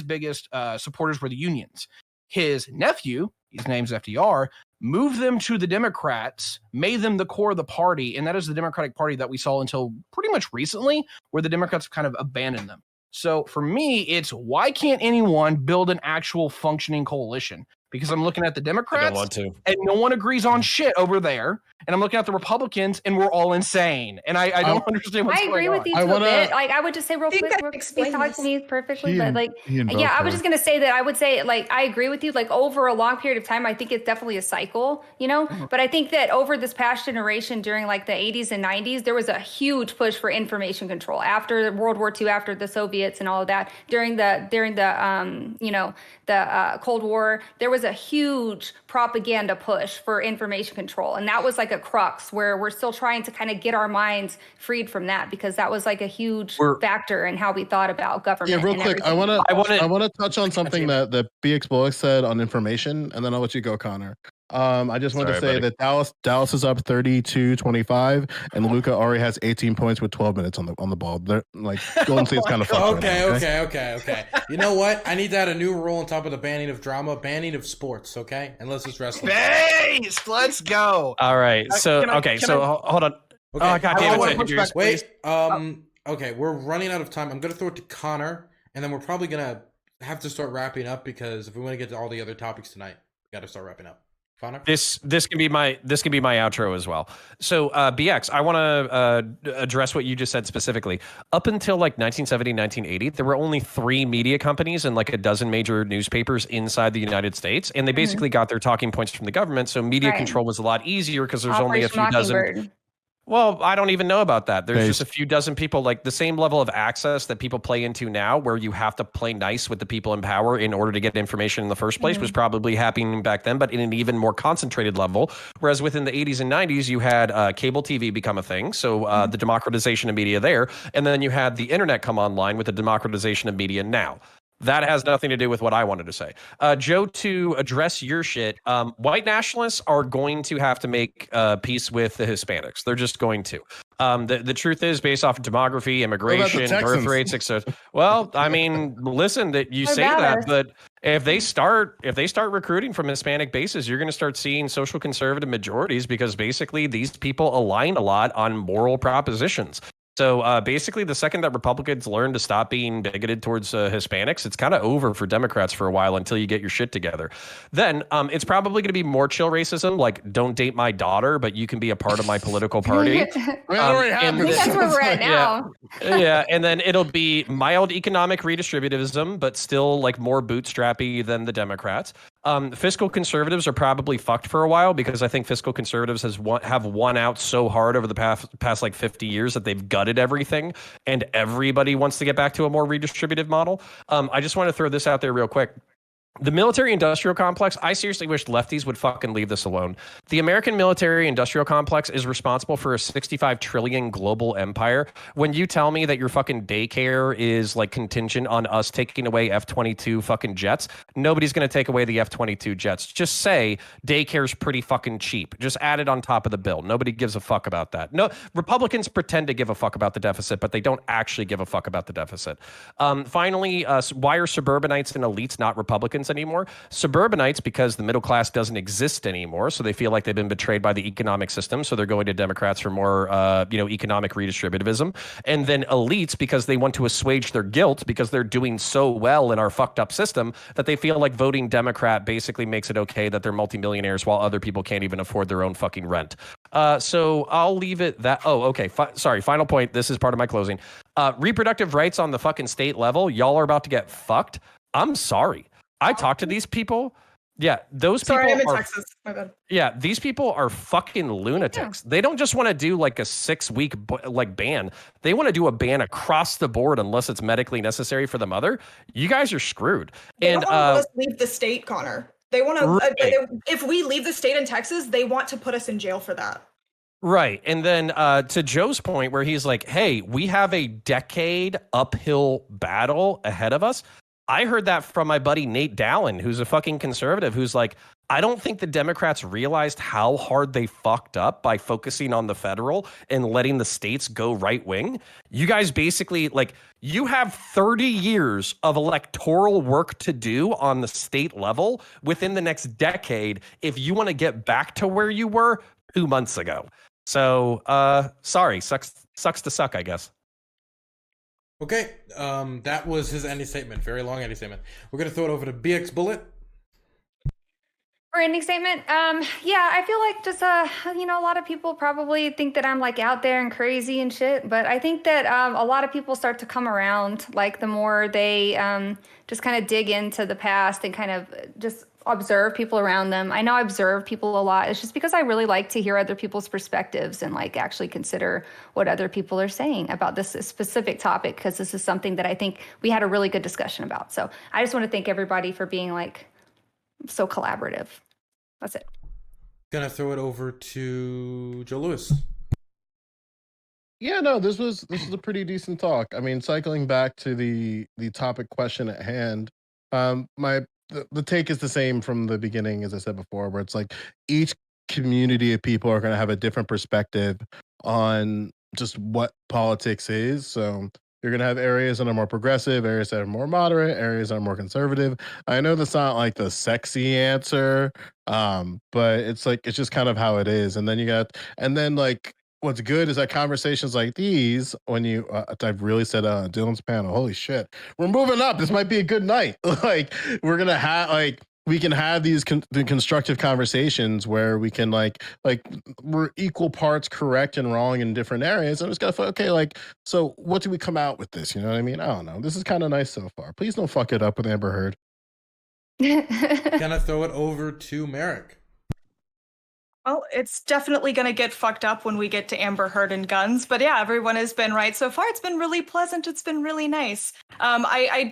biggest supporters were the unions. His nephew, his name's FDR, moved them to the Democrats, made them the core of the party, and that is the Democratic Party that we saw until pretty much recently, where the Democrats kind of abandoned them. So for me, it's why can't anyone build an actual functioning coalition? Because I'm looking at the Democrats, and no one agrees on shit over there, and I'm looking at the Republicans, and we're all insane. And I don't understand what's going on. I agree with you to a bit. I would just say real quick, you talk to me perfectly, but I was just gonna say that I would say I agree with you. Over a long period of time, I think it's definitely a cycle, But I think that over this past generation, during the 80s and 90s, there was a huge push for information control after World War II, after the Soviets and all of that. During the Cold War, there was a huge propaganda push for information control, and that was a crux where we're still trying to kind of get our minds freed from that, because that was a huge factor in how we thought about government. Yeah, real quick, I want to touch on something that BX Bullock said on information, and then I'll let you go, Connor. I just wanted to Sorry, say buddy. that Dallas is up 32-25, and Luka already has 18 points with 12 minutes on the ball. They're like Golden State's kind of fucked right now. Okay. You know what? I need to add a new rule on top of the banning of drama, banning of sports. Okay, unless it's wrestling. Base, let's go. All right. So Can I- okay. can So I- hold on. Okay. Oh god I damn it! wanna Ted, push you're- back. Wait. Okay, we're running out of time. I'm gonna throw it to Connor, and then we're probably gonna have to start wrapping up because if we want to get to all the other topics tonight, we got to start wrapping up. Connor. This can be my outro as well. So BX, I want to address what you just said specifically. Up until like 1970, 1980, there were only 3 media companies and like a dozen major newspapers inside the United States, and they basically got their talking points from the government. So media Right. control was a lot easier because there's only a Operation few dozen. Mockingbird. Well, I don't even know about that. There's just a Based. few dozen people, like the same level of access that people play into now, where you have to play nice with the people in power in order to get information in the first place, was probably happening back then, but in an even more concentrated level. Whereas within the 80s and 90s, you had cable TV become a thing. So the democratization of media there. And then you had the internet come online with the democratization of media now. That has nothing to do with what I wanted to say. Joe, to address your shit, white nationalists are going to have to make peace with the Hispanics. They're just going to. The truth is, based off of demography, immigration, birth Texans? rates, etc. Well, I mean, listen, that you What say about that, us? but if they start recruiting from Hispanic bases, you're going to start seeing social conservative majorities because basically these people align a lot on moral propositions. So basically, the second that Republicans learn to stop being bigoted towards Hispanics, it's kind of over for Democrats for a while until you get your shit together. Then it's probably going to be more chill racism, like don't date my daughter, but you can be a part of my political party. I mean, it already and- happened. I think that's where we're at Yeah. now. Yeah, and then it'll be mild economic redistributivism, but still like more bootstrappy than the Democrats. Fiscal conservatives are probably fucked for a while because I think fiscal conservatives have won out so hard over the past like 50 years that they've gutted everything, and everybody wants to get back to a more redistributive model. I just want to throw this out there real quick. The military industrial complex, I seriously wish lefties would fucking leave this alone. The American military industrial complex is responsible for a 65 trillion global empire. When you tell me that your fucking daycare is like contingent on us taking away F-22 fucking jets, nobody's going to take away the F-22 jets. Just say daycare's pretty fucking cheap. Just add it on top of the bill. Nobody gives a fuck about that. No, Republicans pretend to give a fuck about the deficit, but they don't actually give a fuck about the deficit. Finally, why are suburbanites and elites not Republicans anymore? Suburbanites, because the middle class doesn't exist anymore, so they feel like they've been betrayed by the economic system, so they're going to Democrats for more economic redistributivism. And then elites, because they want to assuage their guilt because they're doing so well in our fucked up system that they feel like voting Democrat basically makes it okay that they're multimillionaires while other people can't even afford their own fucking rent. So I'll leave it that. Oh, okay. Sorry. Final point. This is part of my closing. Reproductive rights on the fucking state level. Y'all are about to get fucked. I'm sorry. I talked to these people. Yeah, those Sorry, I'm people in are. Texas. My bad. Yeah, these people are fucking lunatics. They don't just want to do like a 6-week ban. They want to do a ban across the board unless it's medically necessary for the mother. You guys are screwed. They And don't want to let us leave the state, Connor. They want to. Right. If we leave the state in Texas, they want to put us in jail for that. right. And then to Joe's point where he's like, hey, we have a decade uphill battle ahead of us. I heard that from my buddy Nate Dallin, who's a fucking conservative, who's like, I don't think the Democrats realized how hard they fucked up by focusing on the federal and letting the states go right wing. You guys basically, like, you have 30 years of electoral work to do on the state level within the next decade if you want to get back to where you were 2 months ago. So, sorry, sucks to suck, I guess. Okay, that was his ending statement. Very long ending statement. We're gonna throw it over to BX Bullet. For ending statement, yeah, I feel like just a lot of people probably think that I'm like out there and crazy and shit, but I think that a lot of people start to come around like the more they just kind of dig into the past and kind of just observe people around them. I know I observe people a lot. It's just because I really like to hear other people's perspectives and like actually consider what other people are saying about this specific topic, because this is something that I think we had a really good discussion about. So I just want to thank everybody for being like so collaborative. That's it. Gonna throw it over to Joe Lewis. Yeah, no, this was a pretty decent talk. I mean, cycling back to the topic question at hand, my the take is the same from the beginning, as I said before, where it's like each community of people are going to have a different perspective on just what politics is. So you're going to have areas that are more progressive, areas that are more moderate, areas that are more conservative. I know that's not like the sexy answer, but it's like it's just kind of how it is. And then like what's good is that conversations like these, when you, I've really said Dylan's panel, holy shit, we're moving up. This might be a good night. Like we're gonna have like we can have these the constructive conversations where we can like we're equal parts correct and wrong in different areas. And it's gotta okay, like so what do we come out with this? You know what I mean? I don't know. This is kind of nice so far. Please don't fuck it up with Amber Heard. Gonna throw it over to Merrick. Well, it's definitely going to get fucked up when we get to Amber Heard and guns. But yeah, everyone has been right so far. It's been really pleasant. It's been really nice. I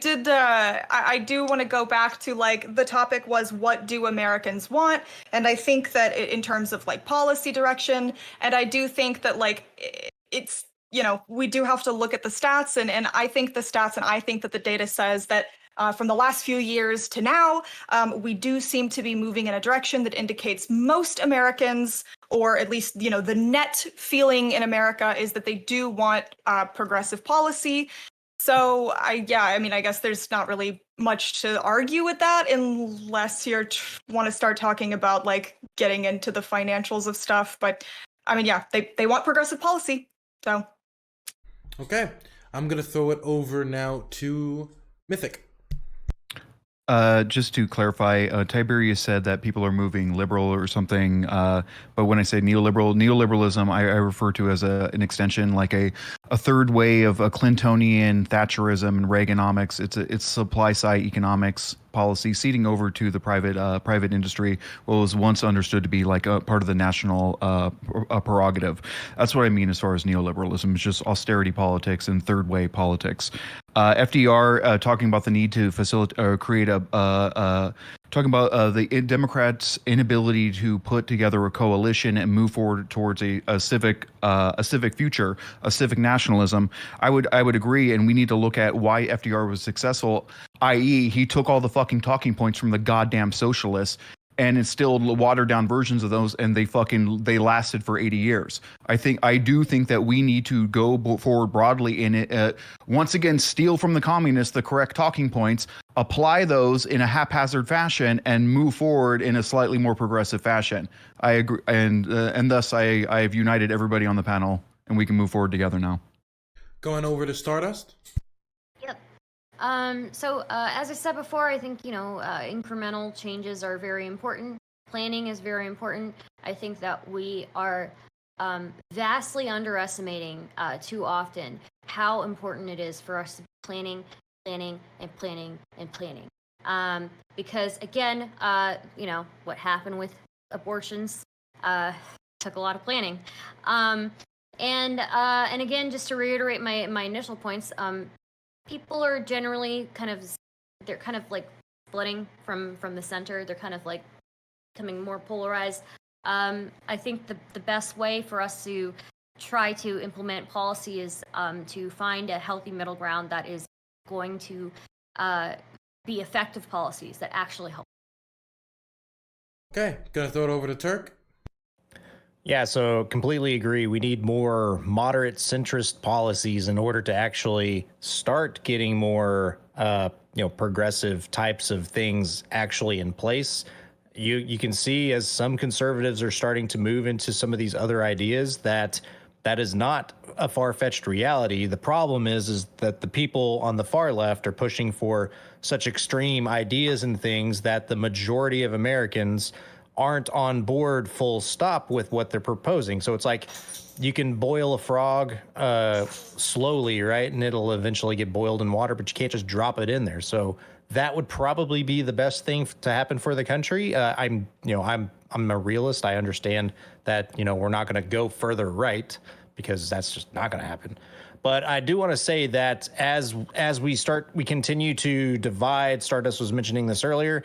do want to go back to like the topic was what do Americans want? And I think that in terms of like policy direction, and I do think that like it's, you know, we do have to look at the stats and I think the stats and I think that the data says that from the last few years to now, we do seem to be moving in a direction that indicates most Americans, or at least, you know, the net feeling in America is that they do want progressive policy. So I guess there's not really much to argue with that unless you want to start talking about like getting into the financials of stuff. But I mean, yeah, they want progressive policy. So. Okay, I'm going to throw it over now to Mythic. Just to clarify, Tiberius said that people are moving liberal or something. But when I say neoliberalism, I refer to as an extension, like a third way of a Clintonian Thatcherism and Reaganomics. It's supply side economics policy seeding over to the private industry, what was once understood to be like a part of the national prerogative. That's what I mean as far as neoliberalism. It's just austerity politics and third way politics. FDR talking about the need to facilitate or create talking about the Democrats' inability to put together a coalition and move forward towards a civic future, a civic nationalism. I would agree, and we need to look at why FDR was successful, i.e., he took all the fucking talking points from the goddamn socialists and instilled watered down versions of those, and they lasted for 80 years. I do think that we need to go forward broadly in it. Once again, steal from the communists the correct talking points, apply those in a haphazard fashion, and move forward in a slightly more progressive fashion. I agree, and thus I have united everybody on the panel, and we can move forward together now. Going over to Stardust. Yep. As I said before, I think, incremental changes are very important. Planning is very important. I think that we are vastly underestimating too often how important it is for us to be planning. Because again, what happened with abortions took a lot of planning. And again, just to reiterate my initial points, people are generally kind of like splitting from the center. They're kind of like becoming more polarized. I think the best way for us to try to implement policy is to find a healthy middle ground that is going to be effective policies that actually help. Okay, gonna throw it over to Turk. Yeah, so completely agree. We need more moderate centrist policies in order to actually start getting more, progressive types of things actually in place. You can see as some conservatives are starting to move into some of these other ideas that is not a far-fetched reality. The problem is that the people on the far left are pushing for such extreme ideas and things that the majority of Americans aren't on board full stop with what they're proposing. So it's like you can boil a frog slowly, right? And it'll eventually get boiled in water, but you can't just drop it in there. So that would probably be the best thing to happen for the country. I'm a realist. I understand that, we're not going to go further right because that's just not going to happen. But I do want to say that as we continue to divide. Stardust was mentioning this earlier.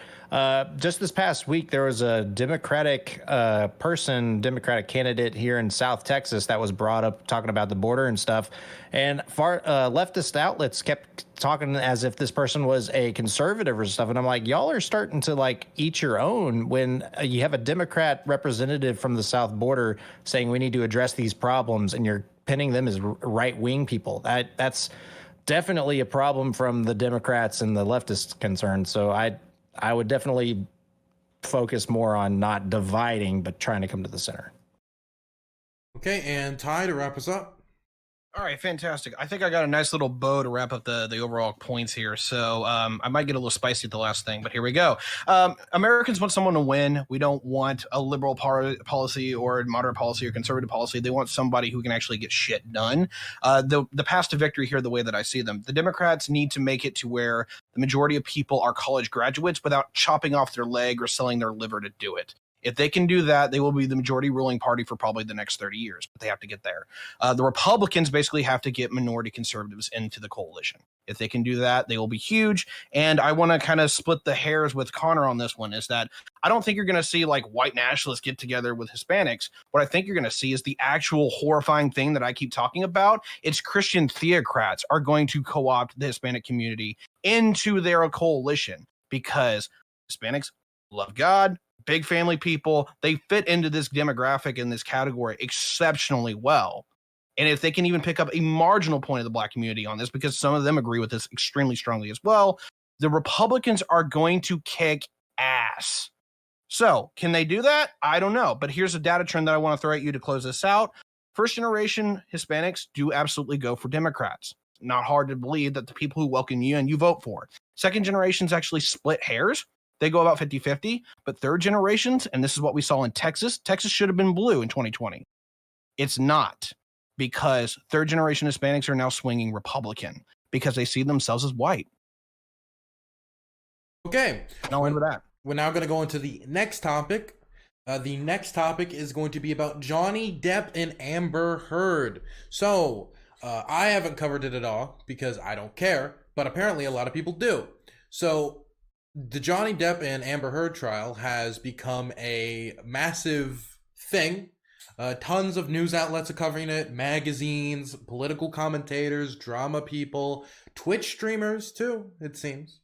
Just this past week, there was a Democratic Democratic candidate here in South Texas that was brought up talking about the border and stuff. And leftist outlets kept talking as if this person was a conservative or stuff. And I'm like, y'all are starting to like eat your own when you have a Democrat representative from the South border saying we need to address these problems, and you're pinning them as right-wing people. That's definitely a problem from the Democrats and the leftist concerns. So I would definitely focus more on not dividing, but trying to come to the center. Okay, and Ty, to wrap us up. All right, fantastic. I think I got a nice little bow to wrap up the overall points here. So I might get a little spicy at the last thing, but here we go. Americans want someone to win. We don't want a liberal policy or moderate policy or conservative policy. They want somebody who can actually get shit done. The path to victory here, the way that I see them, the Democrats need to make it to where the majority of people are college graduates without chopping off their leg or selling their liver to do it. If they can do that, they will be the majority ruling party for probably the next 30 years, but they have to get there. The Republicans basically have to get minority conservatives into the coalition. If they can do that, they will be huge. And I want to kind of split the hairs with Connor on this one, is that I don't think you're going to see like white nationalists get together with Hispanics. What I think you're going to see is the actual horrifying thing that I keep talking about. It's Christian theocrats are going to co-opt the Hispanic community into their coalition because Hispanics love God, big family people. They fit into this demographic in this category exceptionally well. And if they can even pick up a marginal point of the black community on this, because some of them agree with this extremely strongly as well, the Republicans are going to kick ass. So can they do that? I don't know. But here's a data trend that I want to throw at you to close this out. First generation Hispanics do absolutely go for Democrats. Not hard to believe that the people who welcome you and you vote for. Second generations actually split hairs. They go about 50-50, but third generations, and this is what we saw in Texas should have been blue in 2020. It's not, because third generation Hispanics are now swinging Republican because they see themselves as white. Okay. And I'll end with that. We're now going to go into the next topic. The next topic is going to be about Johnny Depp and Amber Heard. So, I haven't covered it at all because I don't care, but apparently a lot of people do. So, the Johnny Depp and Amber Heard trial has become a massive thing. Tons of news outlets are covering it, magazines, political commentators, drama people, Twitch streamers too, it seems.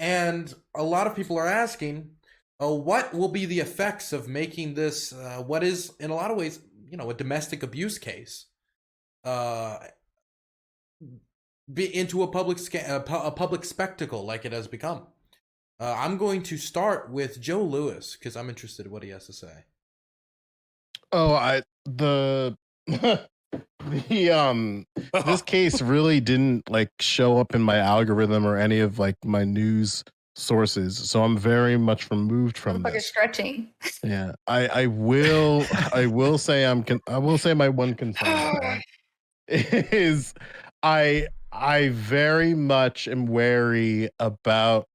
And a lot of people are asking, what will be the effects of making this, what is in a lot of ways, a domestic abuse case, be into a public spectacle like it has become? I'm going to start with Joe Lewis because I'm interested in what he has to say. This case really didn't like show up in my algorithm or any of like my news sources, so I'm very much removed from Like a stretching. Yeah, I will say I will say my one concern is I very much am wary about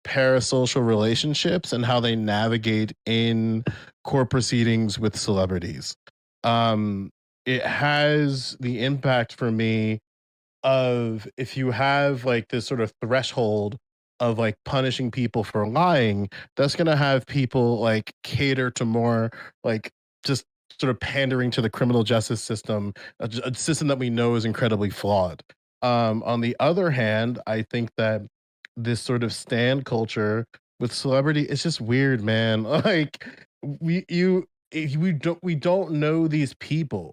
parasocial relationships and how they navigate in court proceedings with celebrities. It has the impact for me of if you have like this sort of threshold of like punishing people for lying, that's going to have people like cater to more like just sort of pandering to the criminal justice system, a system that we know is incredibly flawed. On the other hand, I think that this sort of stand culture with celebrity is just weird, man. Like we don't know these people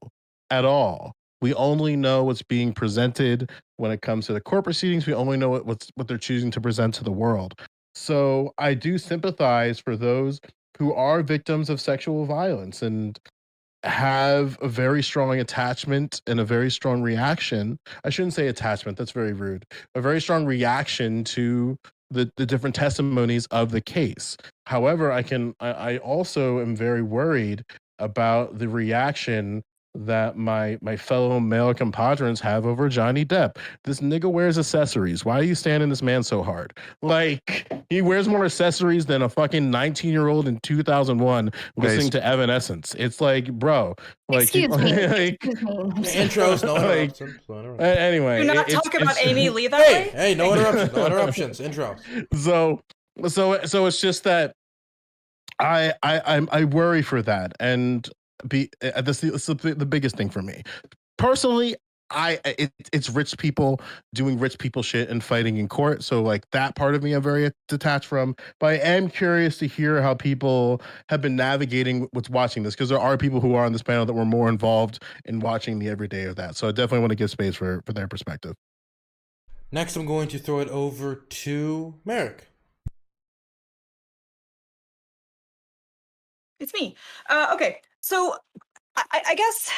at all. We only know what's being presented when it comes to the court proceedings. We only know what they're choosing to present to the world. So I do sympathize for those who are victims of sexual violence and have a very strong attachment and a very strong reaction. I shouldn't say attachment, that's very rude. A very strong reaction to the different testimonies of the case. However, I also am very worried about the reaction that my fellow male compadres have over Johnny Depp. This nigga wears accessories. Why are you standing this man so hard? Like, He wears more accessories than a fucking 19-year-old in 2001 listening Guys. to Evanescence. It's like, bro, like, Excuse me. like, Excuse me. Intros, no Like, interruptions. No interruptions. anyway, Do not it's- talk about it's- Amy Lee that Hey, way. hey, no interruptions. No interruptions. Intros. So it's just that I worry for that, and this is the biggest thing for me personally. It's rich people doing rich people shit and fighting in court. So like that part of me I'm very detached from. But I am curious to hear how people have been navigating what's watching this, because there are people who are on this panel that were more involved in watching the everyday of that. So I definitely want to give space for their perspective. Next, I'm going to throw it over to Merrick. It's me. Okay, so I guess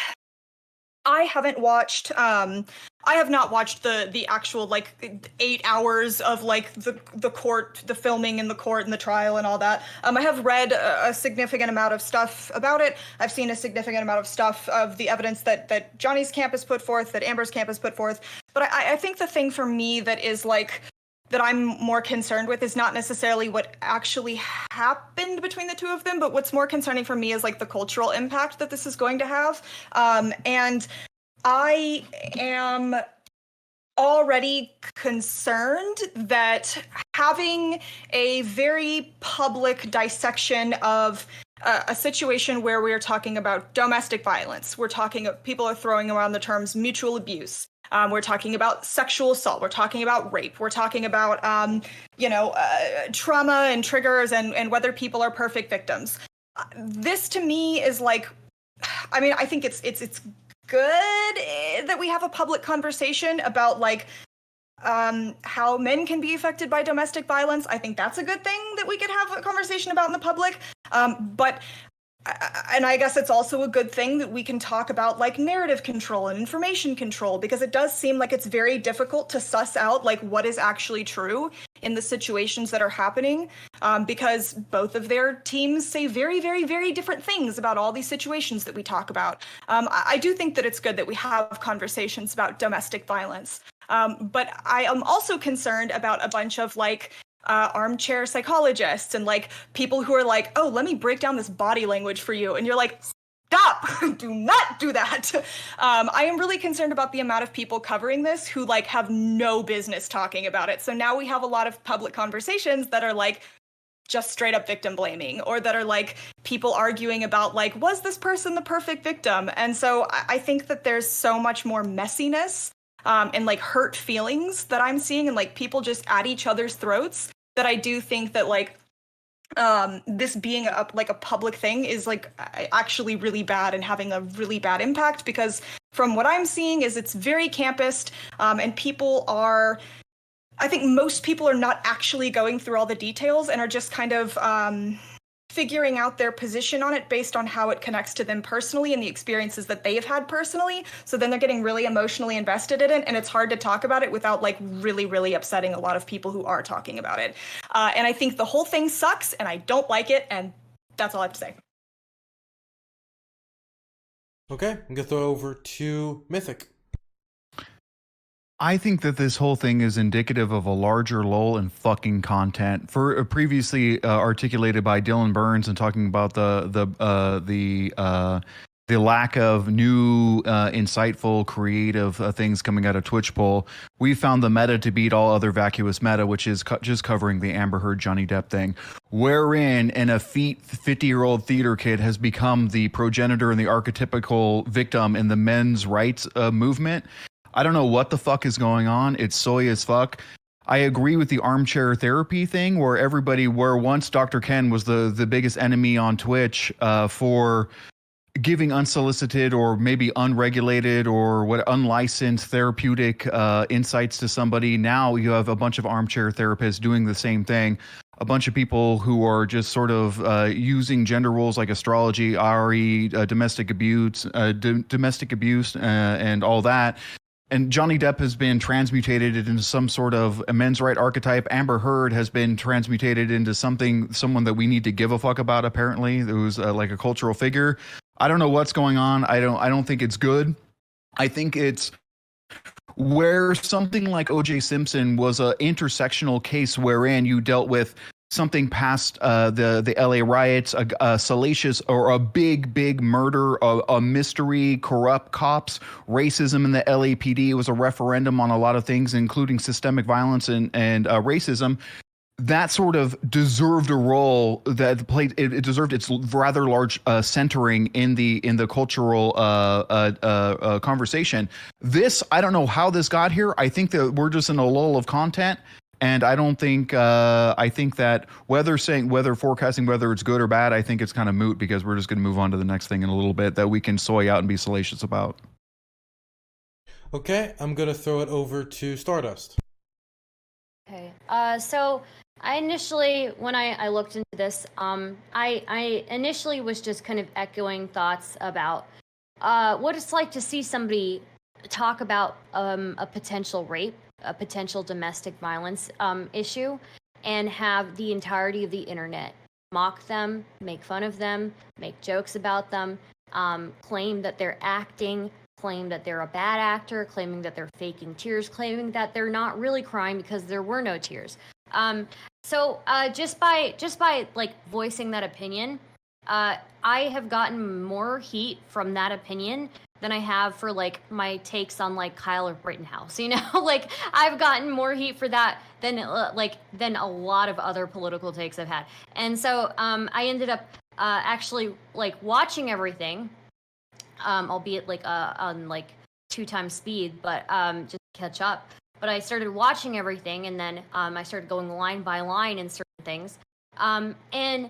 I haven't watched. I have not watched the actual like 8 hours of like the court, the filming in the court and the trial and all that. I have read a significant amount of stuff about it. I've seen a significant amount of stuff of the evidence that Johnny's camp has put forth, that Amber's camp has put forth. But I think the thing for me that is like, that I'm more concerned with is not necessarily what actually happened between the two of them, but what's more concerning for me is like the cultural impact that this is going to have. And I am already concerned that having a very public dissection of a situation where we are talking about domestic violence, we're talking, people are throwing around the terms mutual abuse. We're talking about sexual assault. We're talking about rape. We're talking about, trauma and triggers and whether people are perfect victims. This to me is like, I mean, I think it's good that we have a public conversation about like how men can be affected by domestic violence. I think that's a good thing that we could have a conversation about in the public. And I guess it's also a good thing that we can talk about like narrative control and information control, because it does seem like it's very difficult to suss out like what is actually true in the situations that are happening, because both of their teams say very, very, very different things about all these situations that we talk about. I do think that it's good that we have conversations about domestic violence, but I am also concerned about a bunch of like armchair psychologists and like people who are like, oh, let me break down this body language for you, and you're like, stop, do not do that. I am really concerned about the amount of people covering this who like have no business talking about it. So now we have a lot of public conversations that are like just straight up victim blaming, or that are like people arguing about like, was this person the perfect victim? And so I think that there's so much more messiness and like hurt feelings that I'm seeing, and like people just at each other's throats, that I do think that like this being a public thing is like actually really bad and having a really bad impact, because from what I'm seeing is it's very campused, and people are, I think most people are not actually going through all the details and are just kind of figuring out their position on it based on how it connects to them personally and the experiences that they've had personally. So then they're getting really emotionally invested in it, and it's hard to talk about it without like really, really upsetting a lot of people who are talking about it. And I think the whole thing sucks, and I don't like it, and that's all I have to say. Okay, I'm gonna throw it over to Mythic. I think that this whole thing is indicative of a larger lull in fucking content. For previously articulated by Dylan Burns and talking about the lack of new, insightful, creative things coming out of Twitch poll, we found the meta to beat all other vacuous meta, which is just covering the Amber Heard Johnny Depp thing, wherein an effete 50-year-old theater kid has become the progenitor and the archetypical victim in the men's rights movement. I don't know what the fuck is going on. It's soy as fuck. I agree with the armchair therapy thing, where once Dr. Ken was the biggest enemy on Twitch for giving unsolicited or maybe unregulated or unlicensed therapeutic insights to somebody. Now you have a bunch of armchair therapists doing the same thing. A bunch of people who are just sort of using gender roles like astrology, RE, domestic abuse, and all that. And Johnny Depp has been transmutated into some sort of a men's right archetype. Amber Heard has been transmutated into someone that we need to give a fuck about, apparently, who's like a cultural figure. I don't know what's going on. I don't think it's good. I think it's where something like O.J. Simpson was a intersectional case wherein you dealt with something past the L.A. riots, a salacious or a big murder, a mystery, corrupt cops, racism in the LAPD. It was a referendum on a lot of things, including systemic violence and racism. That sort of deserved a role that played. It deserved its rather large centering in the cultural conversation. This, I don't know how this got here. I think that we're just in a lull of content. And I don't think I think that whether forecasting whether it's good or bad, I think it's kind of moot because we're just going to move on to the next thing in a little bit that we can soy out and be salacious about. Okay, I'm gonna throw it over to Stardust. Okay. So I initially, when I looked into this, I initially was just kind of echoing thoughts about what it's like to see somebody talk about a potential rape, a potential domestic violence issue, and have the entirety of the internet mock them, make fun of them, make jokes about them, claim that they're acting, claim that they're a bad actor, claiming that they're faking tears, claiming that they're not really crying because there were no tears. So just by like voicing that opinion, I have gotten more heat from that opinion than I have for like my takes on like Kyle of Rittenhouse. You know, like I've gotten more heat for that than a lot of other political takes I've had. And so I ended up actually like watching everything, albeit like on like 2x speed, but just to catch up. But I started watching everything, and then I started going line by line in certain things. And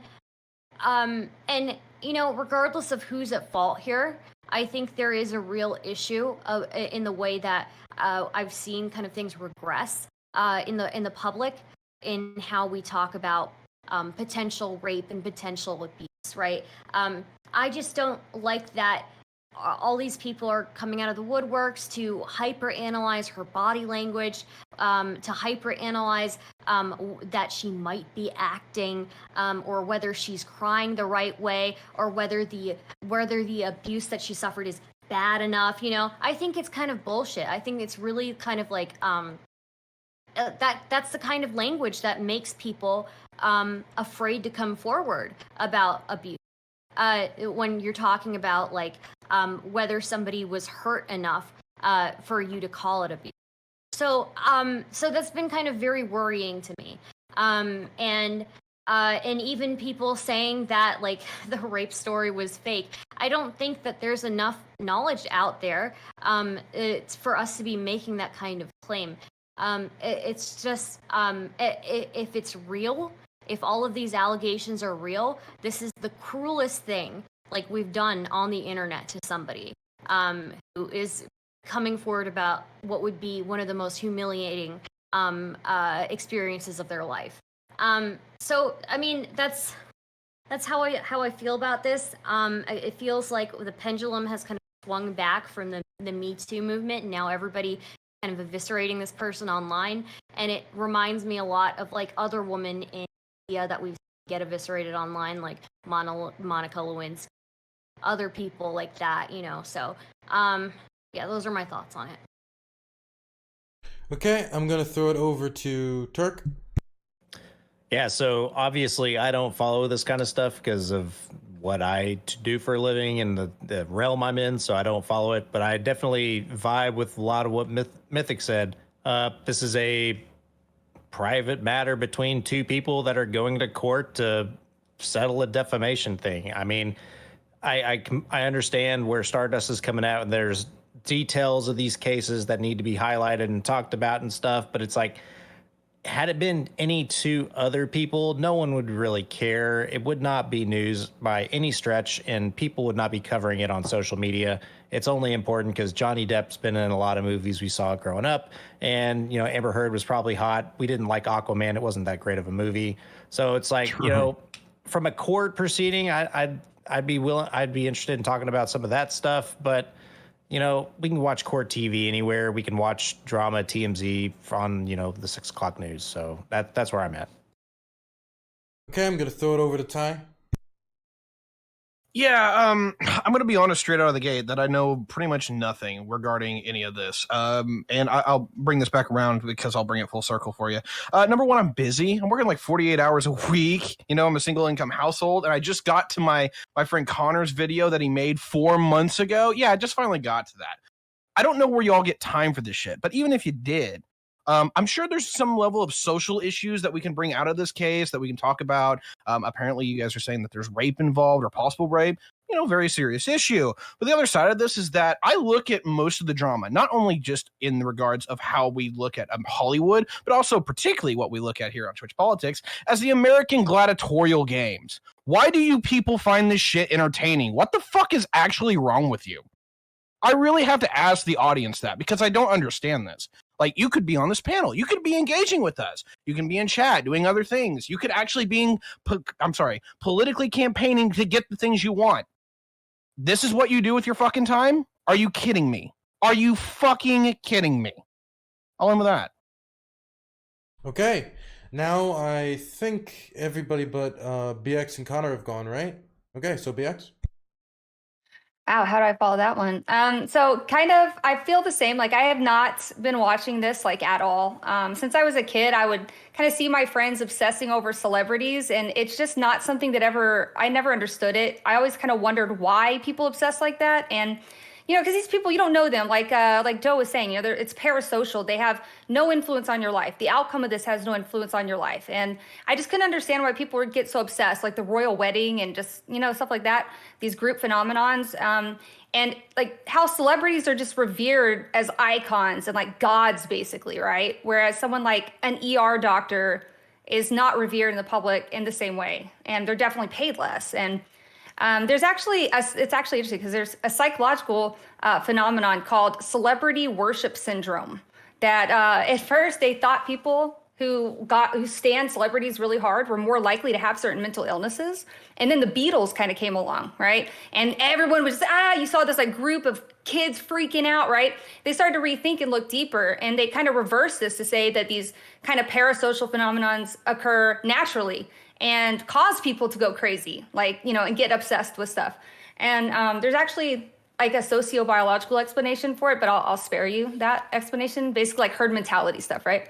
you know, regardless of who's at fault here, I think there is a real issue in the way that I've seen kind of things regress in the public in how we talk about potential rape and potential abuse, right? I just don't like that all these people are coming out of the woodworks to hyper-analyze her body language, to hyper-analyze that she might be acting, or whether she's crying the right way, or whether the abuse that she suffered is bad enough. You know, I think it's kind of bullshit. I think it's really kind of like that's the kind of language that makes people afraid to come forward about abuse. When you're talking about like whether somebody was hurt enough for you to call it abuse. So that's been kind of very worrying to me. And even people saying that like the rape story was fake. I don't think that there's enough knowledge out there it's for us to be making that kind of claim. It's just if it's real, if all of these allegations are real, this is the cruelest thing like we've done on the internet to somebody who is coming forward about what would be one of the most humiliating experiences of their life. So I mean that's how I feel about this. It feels like the pendulum has kind of swung back from the Me Too movement, and now everybody kind of eviscerating this person online, and it reminds me a lot of like other women in media that we've get eviscerated online, like Monica Lewinsky, other people like that, you know. So yeah, those are my thoughts on it. Okay, I'm gonna throw it over to Turk. Yeah, so obviously I don't follow this kind of stuff because of what I do for a living and the realm I'm in, so I don't follow it. But I definitely vibe with a lot of what Mythic said. This is a private matter between two people that are going to court to settle a defamation thing. I mean, I understand where Stardust is coming out, and there's details of these cases that need to be highlighted and talked about and stuff, but it's like, had it been any two other people, no one would really care. It would not be news by any stretch, and people would not be covering it on social media. It's only important because Johnny Depp's been in a lot of movies we saw growing up, and, you know, Amber Heard was probably hot. We didn't like Aquaman. It wasn't that great of a movie. So it's like, you know, from a court proceeding, I'd be interested in talking about some of that stuff, but you know, we can watch court TV anywhere. We can watch drama TMZ on, you know, the 6 o'clock news. So that's where I'm at. Okay, I'm gonna throw it over to Ty. Yeah, I'm gonna be honest straight out of the gate that I know pretty much nothing regarding any of this. And I'll bring this back around because I'll bring it full circle for you. Number one, I'm busy. I'm working like 48 hours a week. You know, I'm a single income household, and I just got to my friend Connor's video that he made 4 months ago. Yeah, I just finally got to that. I don't know where you all get time for this shit, but even if you did, I'm sure there's some level of social issues that we can bring out of this case that we can talk about. Apparently, you guys are saying that there's rape involved or possible rape. You know, very serious issue. But the other side of this is that I look at most of the drama, not only just in the regards of how we look at Hollywood, but also particularly what we look at here on Twitch Politics as the American gladiatorial games. Why do you people find this shit entertaining? What the fuck is actually wrong with you? I really have to ask the audience that because I don't understand this. Like, you could be on this panel. You could be engaging with us. You can be in chat doing other things. You could actually be, politically campaigning to get the things you want. This is what you do with your fucking time? Are you kidding me? Are you fucking kidding me? I'll end with that. Okay. Now I think everybody but BX and Connor have gone, right? Okay, so BX? Wow, how do I follow that one? So kind of, I feel the same. Like I have not been watching this like at all. Since I was a kid, I would kind of see my friends obsessing over celebrities, and it's just not something that I never understood it. I always kind of wondered why people obsess like that, and you know, because these people, you don't know them. Like Joe was saying, you know, it's parasocial. They have no influence on your life. The outcome of this has no influence on your life. And I just couldn't understand why people would get so obsessed, like the royal wedding and just, you know, stuff like that, these group phenomenons. And like how celebrities are just revered as icons and like gods, basically, right? Whereas someone like an ER doctor is not revered in the public in the same way. And they're definitely paid less. And it's actually interesting because there's a psychological phenomenon called celebrity worship syndrome that at first they thought people who stand celebrities really hard were more likely to have certain mental illnesses. And then the Beatles kind of came along, right? And everyone was just, you saw this like group of kids freaking out, right? They started to rethink and look deeper, and they kind of reversed this to say that these kind of parasocial phenomenons occur naturally and cause people to go crazy, like, you know, and get obsessed with stuff. And there's actually like a sociobiological explanation for it, but I'll spare you that explanation. Basically like herd mentality stuff, right?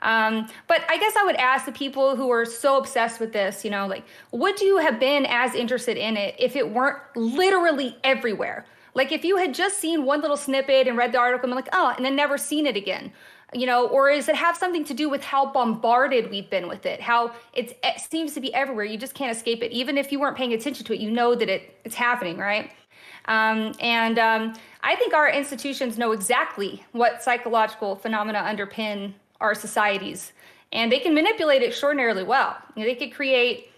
But I guess I would ask the people who are so obsessed with this, you know, like, would you have been as interested in it if it weren't literally everywhere? Like if you had just seen one little snippet and read the article and been like, oh, and then never seen it again. You know, or does it have something to do with how bombarded we've been with it? How it seems to be everywhere. You just can't escape it. Even if you weren't paying attention to it, you know that it's happening, right? I think our institutions know exactly what psychological phenomena underpin our societies, and they can manipulate it extraordinarily well. You know, they could create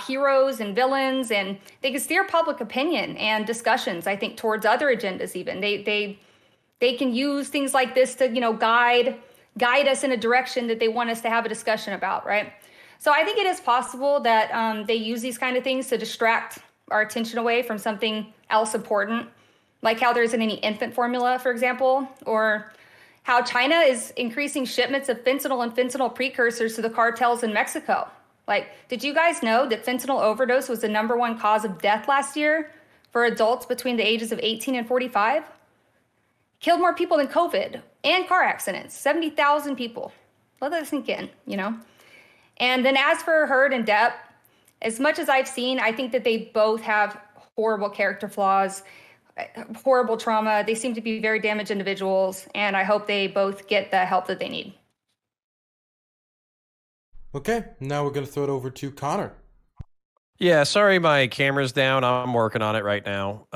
heroes and villains, and they can steer public opinion and discussions, I think, towards other agendas even. They can use things like this to, you know, guide us in a direction that they want us to have a discussion about, right? So I think it is possible that they use these kind of things to distract our attention away from something else important, like how there isn't any infant formula, for example, or how China is increasing shipments of fentanyl and fentanyl precursors to the cartels in Mexico. Like, did you guys know that fentanyl overdose was the #1 cause of death last year for adults between the ages of 18 and 45? Killed more people than COVID and car accidents, 70,000 people. Let that sink in, you know? And then as for Heard and Depp, as much as I've seen, I think that they both have horrible character flaws, horrible trauma. They seem to be very damaged individuals, and I hope they both get the help that they need. Okay, now we're going to throw it over to Connor. Yeah, sorry my camera's down. I'm working on it right now.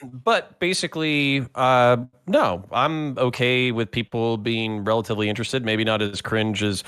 But basically, no, I'm okay with people being relatively interested. Maybe not as cringe as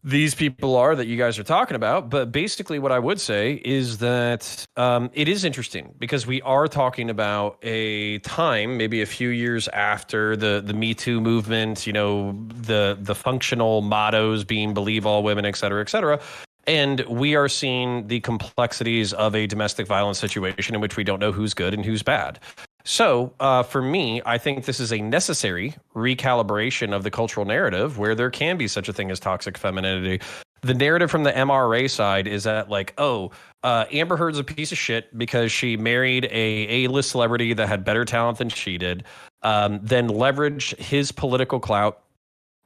these people are that you guys are talking about. But basically what I would say is that it is interesting because we are talking about a time, maybe a few years after the Me Too movement, you know, the functional mottos being believe all women, et cetera, et cetera. And we are seeing the complexities of a domestic violence situation in which we don't know who's good and who's bad. So for me, I think this is a necessary recalibration of the cultural narrative where there can be such a thing as toxic femininity. the narrative from the MRA side is that like, oh, Amber Heard's a piece of shit because she married a A-list celebrity that had better talent than she did, then leveraged his political clout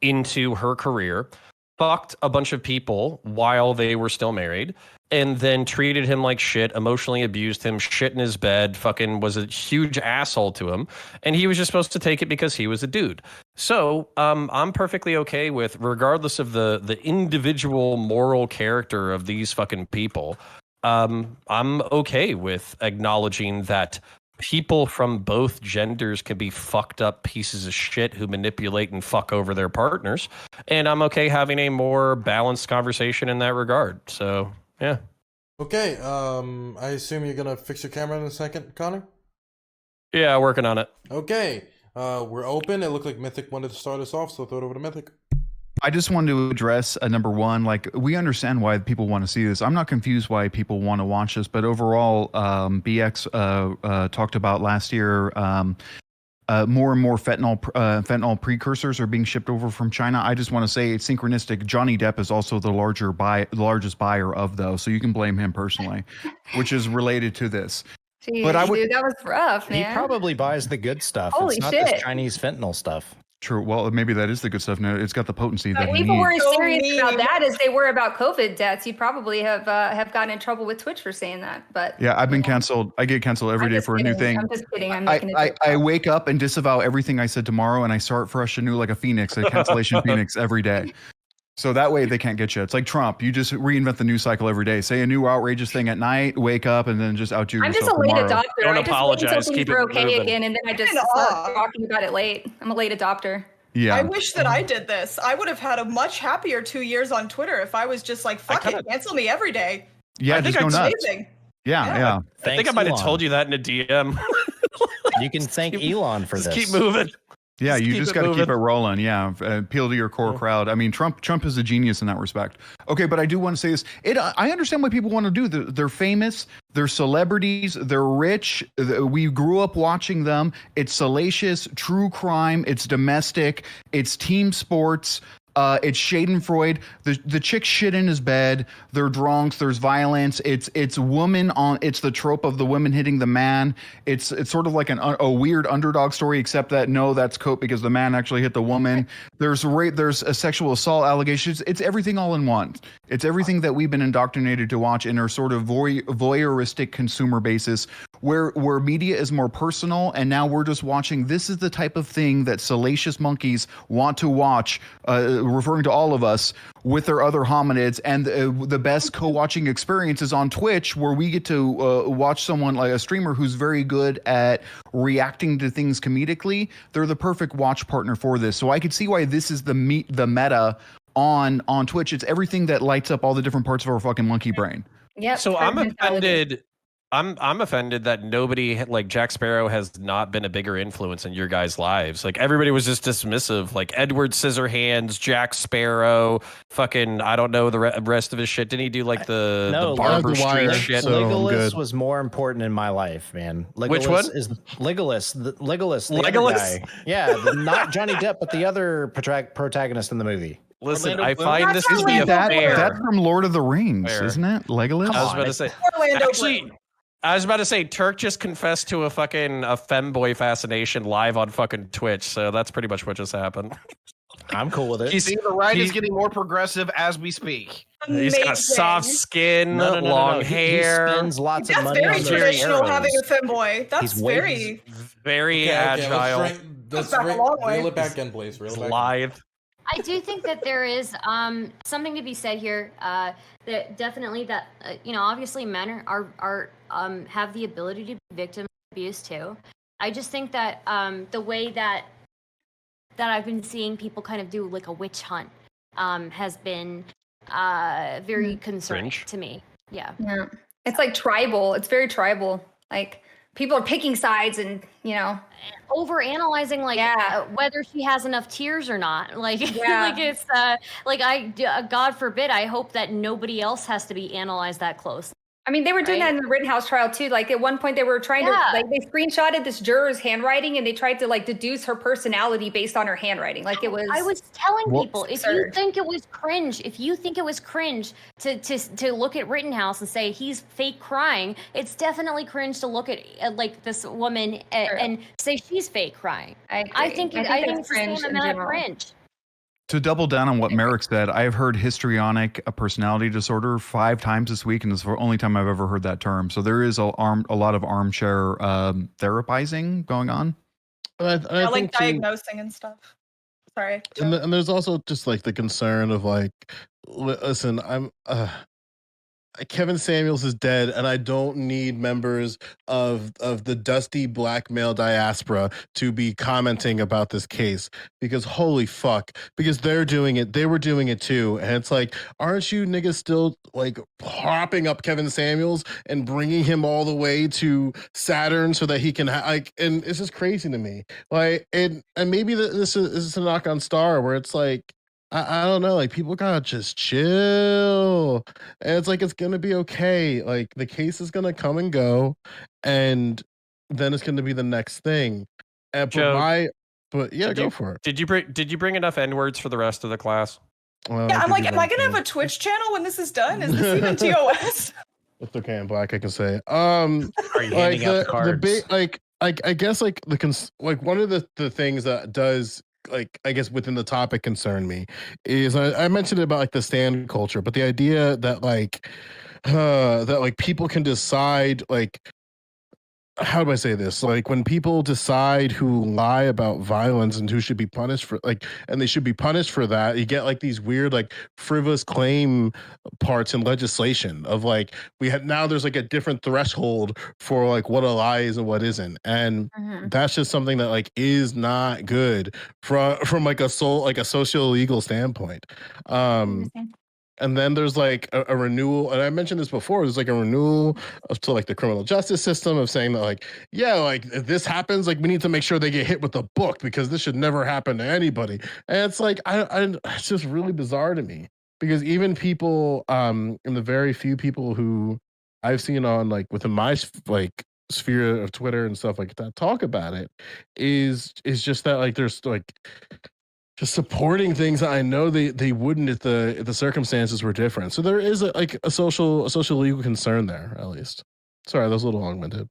into her career, fucked a bunch of people while they were still married, and then treated him like shit, emotionally abused him, shit in his bed, fucking was a huge asshole to him. And he was just supposed to take it because he was a dude. So I'm perfectly okay with, regardless of the individual moral character of these fucking people, I'm okay with acknowledging that people from both genders can be fucked up pieces of shit who manipulate and fuck over their partners. And I'm okay having a more balanced conversation in that regard. So, yeah. Okay, I assume you're gonna fix your camera in a second, Connor? Yeah, working on it. Okay, we're open. It looked like Mythic wanted to start us off, so throw it over to Mythic. I just wanted to address number one, like we understand why people want to see this. I'm not confused why people want to watch this, but overall, BX talked about last year, more and more fentanyl precursors are being shipped over from China. I just want to say it's synchronistic. Johnny Depp is also the largest buyer of those, so you can blame him personally, which is related to this. Jeez, But I would- dude, that was rough, man. He probably buys the good stuff. Holy it's not shit. this Chinese fentanyl stuff. True. Well, maybe that is the good stuff. No, it's got the potency that he People needs. were as So serious about mean. that as they were about COVID deaths. You probably have gotten in trouble with Twitch for saying that. But Yeah, I've been canceled. I get canceled every I'm day just for a new kidding. thing. I'm just kidding. I'm making a joke. I wake up and disavow everything I said tomorrow, and I start fresh anew like a phoenix, a cancellation phoenix every day. So that way they can't get you. It's like Trump. You just reinvent the news cycle every day. Say a new outrageous thing at night, wake up, and then just outdo I'm yourself just a late tomorrow. adopter. Don't I just apologize. wait until Keep things are it okay moving. again, and then I just In start awe. talking about it late. I'm a late adopter. Yeah. I wish that I did this. I would have had a much happier 2 years on Twitter if I was just like, fuck it, cancel me every day. Yeah, I think just go I'd nuts. Amazing. Yeah. I think I might have told you that in a DM. You can thank Elon for Just this. keep moving. Yeah, Just you keep just it got to keep moving. it rolling. Yeah, appeal to your core crowd. I mean, Trump is a genius in that respect. Okay, but I do want to say this. I understand what people want to do. They're famous. They're celebrities. They're rich. We grew up watching them. It's salacious, true crime. It's domestic. It's team sports. It's Schadenfreude. The chick shit in his bed. They're drunks. There's violence. It's woman on. It's the trope of the women hitting the man. It's sort of like a weird underdog story, except that no, that's cope because the man actually hit the woman. There's rape. There's a sexual assault allegations. It's everything all in one. It's everything that we've been indoctrinated to watch in our sort of voyeuristic consumer basis, where media is more personal, and now we're just watching. This is the type of thing that salacious monkeys want to watch. Referring to all of us with their other hominids, and the best co-watching experience is on Twitch, where we get to watch someone like a streamer who's very good at reacting to things comedically. They're the perfect watch partner for this. So I could see why this is the meta on Twitch. It's everything that lights up all the different parts of our fucking monkey brain. Yep. So herd I'm mentality. offended. I'm offended that nobody like Jack Sparrow has not been a bigger influence in your guys' lives. Like everybody was just dismissive. Like Edward Scissorhands, Jack Sparrow, fucking I don't know the rest of his shit. Didn't he do like the Barber The Wire, Street shit? so- I'm Legolas good. was more important in my life, man. Legolas Which one? is Legolas. Legolas. The other Legolas? guy. Yeah, not Johnny Depp, but the other protagonist in the movie. Listen, Orlando I Bloom? find this to be Orlando a Bloom. fair. That's from Lord of the Rings, Fair. isn't it? Legolas. I was about to say. Orlando Actually, Bloom. I was about to say Turk just confessed to a femboy fascination live on fucking Twitch. So that's pretty much what just happened. I'm cool with it. He's See, the right is he's- getting more progressive as we speak. He's got Amazing. soft skin, No. long He hair. spends lots of That's money very on those traditional arrows. having a femboy. That's He's way- very. Very Let's agile, let's back a long way. reel it back in, please. Reel it back in. lithe. I do think that there is something to be said here. That definitely that obviously men are have the ability to be victim of abuse too. I just think that the way that I've been seeing people kind of do like a witch hunt has been very concerning Cringe. to me. Yeah. Yeah. It's like tribal. It's very tribal. Like people are picking sides and, Over analyzing whether she has enough tears or not. Like Yeah. like it's God forbid, I hope that nobody else has to be analyzed that close. I mean, they were doing that in the Rittenhouse trial too. Like at one point, they were trying to they screenshotted this juror's handwriting and they tried to like deduce her personality based on her handwriting. Like it was. I was telling people, if you absurd. think it was cringe, to look at Rittenhouse and say he's fake crying, it's definitely cringe to look at like this woman and say she's fake crying. I think it's the same amount of cringe. To double down on what Merrick said, I have heard histrionic personality disorder 5 times this week, and it's the only time I've ever heard that term. So there is a lot of armchair therapizing going on. I like diagnosing and stuff. Sorry. And there's also just like the concern of like, listen, Kevin Samuels is dead, and I don't need members of the dusty black male diaspora to be commenting about this case, because holy fuck, because they were doing it too, and it's like, aren't you niggas still like propping up Kevin Samuels and bringing him all the way to Saturn so that he can and it's just crazy to me. Like, and maybe this is a knock on Star, where it's like, I don't know, like people gotta just chill. And it's like, it's gonna be okay. Like the case is gonna come and go, and then it's gonna be the next thing. And Joe, go for it. Did you bring enough N-words for the rest of the class? Yeah, I'm like, am I gonna have a Twitch channel when this is done? Is this even TOS? It's okay, I'm black, I can say. Are you handing out the cards? The big, I guess like one of the things that does, like, I guess within the topic concern me is I mentioned about like the stand culture, but the idea that that people can decide, like, how do I say this? Like when people decide who lie about violence and who should be punished for, like, and they should be punished for that, you get like these weird, like frivolous claim parts in legislation of like, there's like a different threshold for like what a lie is and what isn't. And that's just something that like is not good from like a socio-legal standpoint. And then there's like a renewal, and I mentioned this before, there's like a renewal to like the criminal justice system of saying that like, yeah, like if this happens, like we need to make sure they get hit with the book because this should never happen to anybody. And it's like, it's just really bizarre to me, because even people, in the very few people who I've seen on like within my like sphere of Twitter and stuff like that talk about it, is just that like there's like just supporting things that I know they wouldn't if the circumstances were different. So there is a social legal concern there, at least. Sorry, that was a little long-winded.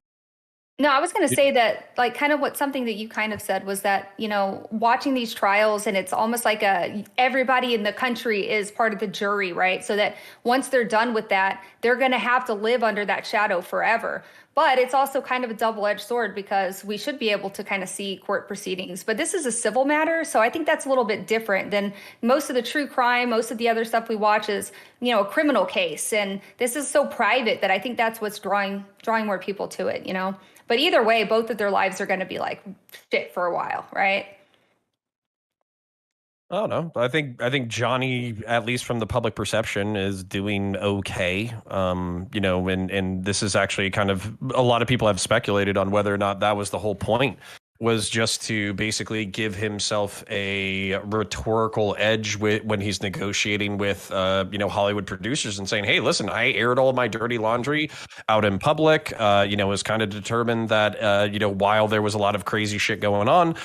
No, I was going to say that, like, kind of something that you kind of said was that, watching these trials, and it's almost like everybody in the country is part of the jury, right? So that once they're done with that, they're going to have to live under that shadow forever. But it's also kind of a double-edged sword, because we should be able to kind of see court proceedings. But this is a civil matter, so I think that's a little bit different than most of the true crime. Most of the other stuff we watch is, a criminal case. And this is so private that I think that's what's drawing more people to it, But either way, both of their lives are going to be like shit for a while, right? I don't know. I think Johnny, at least from the public perception, is doing okay. And this is actually kind of, a lot of people have speculated on whether or not that was the whole point, was just to basically give himself a rhetorical edge when he's negotiating with Hollywood producers and saying, hey, listen, I aired all my dirty laundry out in public, was kind of determined that while there was a lot of crazy shit going on,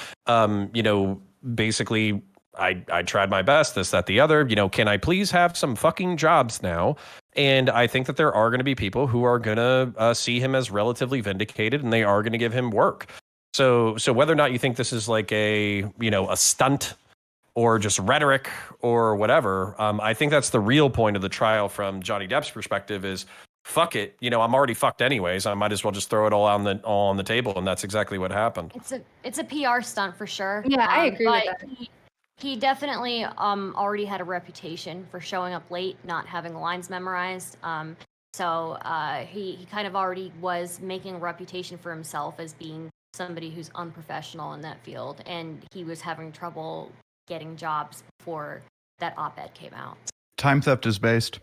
basically I tried my best, this, that, the other, can I please have some fucking jobs now? And I think that there are going to be people who are going to see him as relatively vindicated, and they are going to give him work. So whether or not you think this is like a stunt or just rhetoric or whatever, I think that's the real point of the trial from Johnny Depp's perspective is, fuck it, I'm already fucked anyways. I might as well just throw it all on the table, and that's exactly what happened. It's a PR stunt for sure. Yeah, I agree with that. He definitely already had a reputation for showing up late, not having lines memorized. So he kind of already was making a reputation for himself as being somebody who's unprofessional in that field, and he was having trouble getting jobs before that op-ed came out. Time theft is based.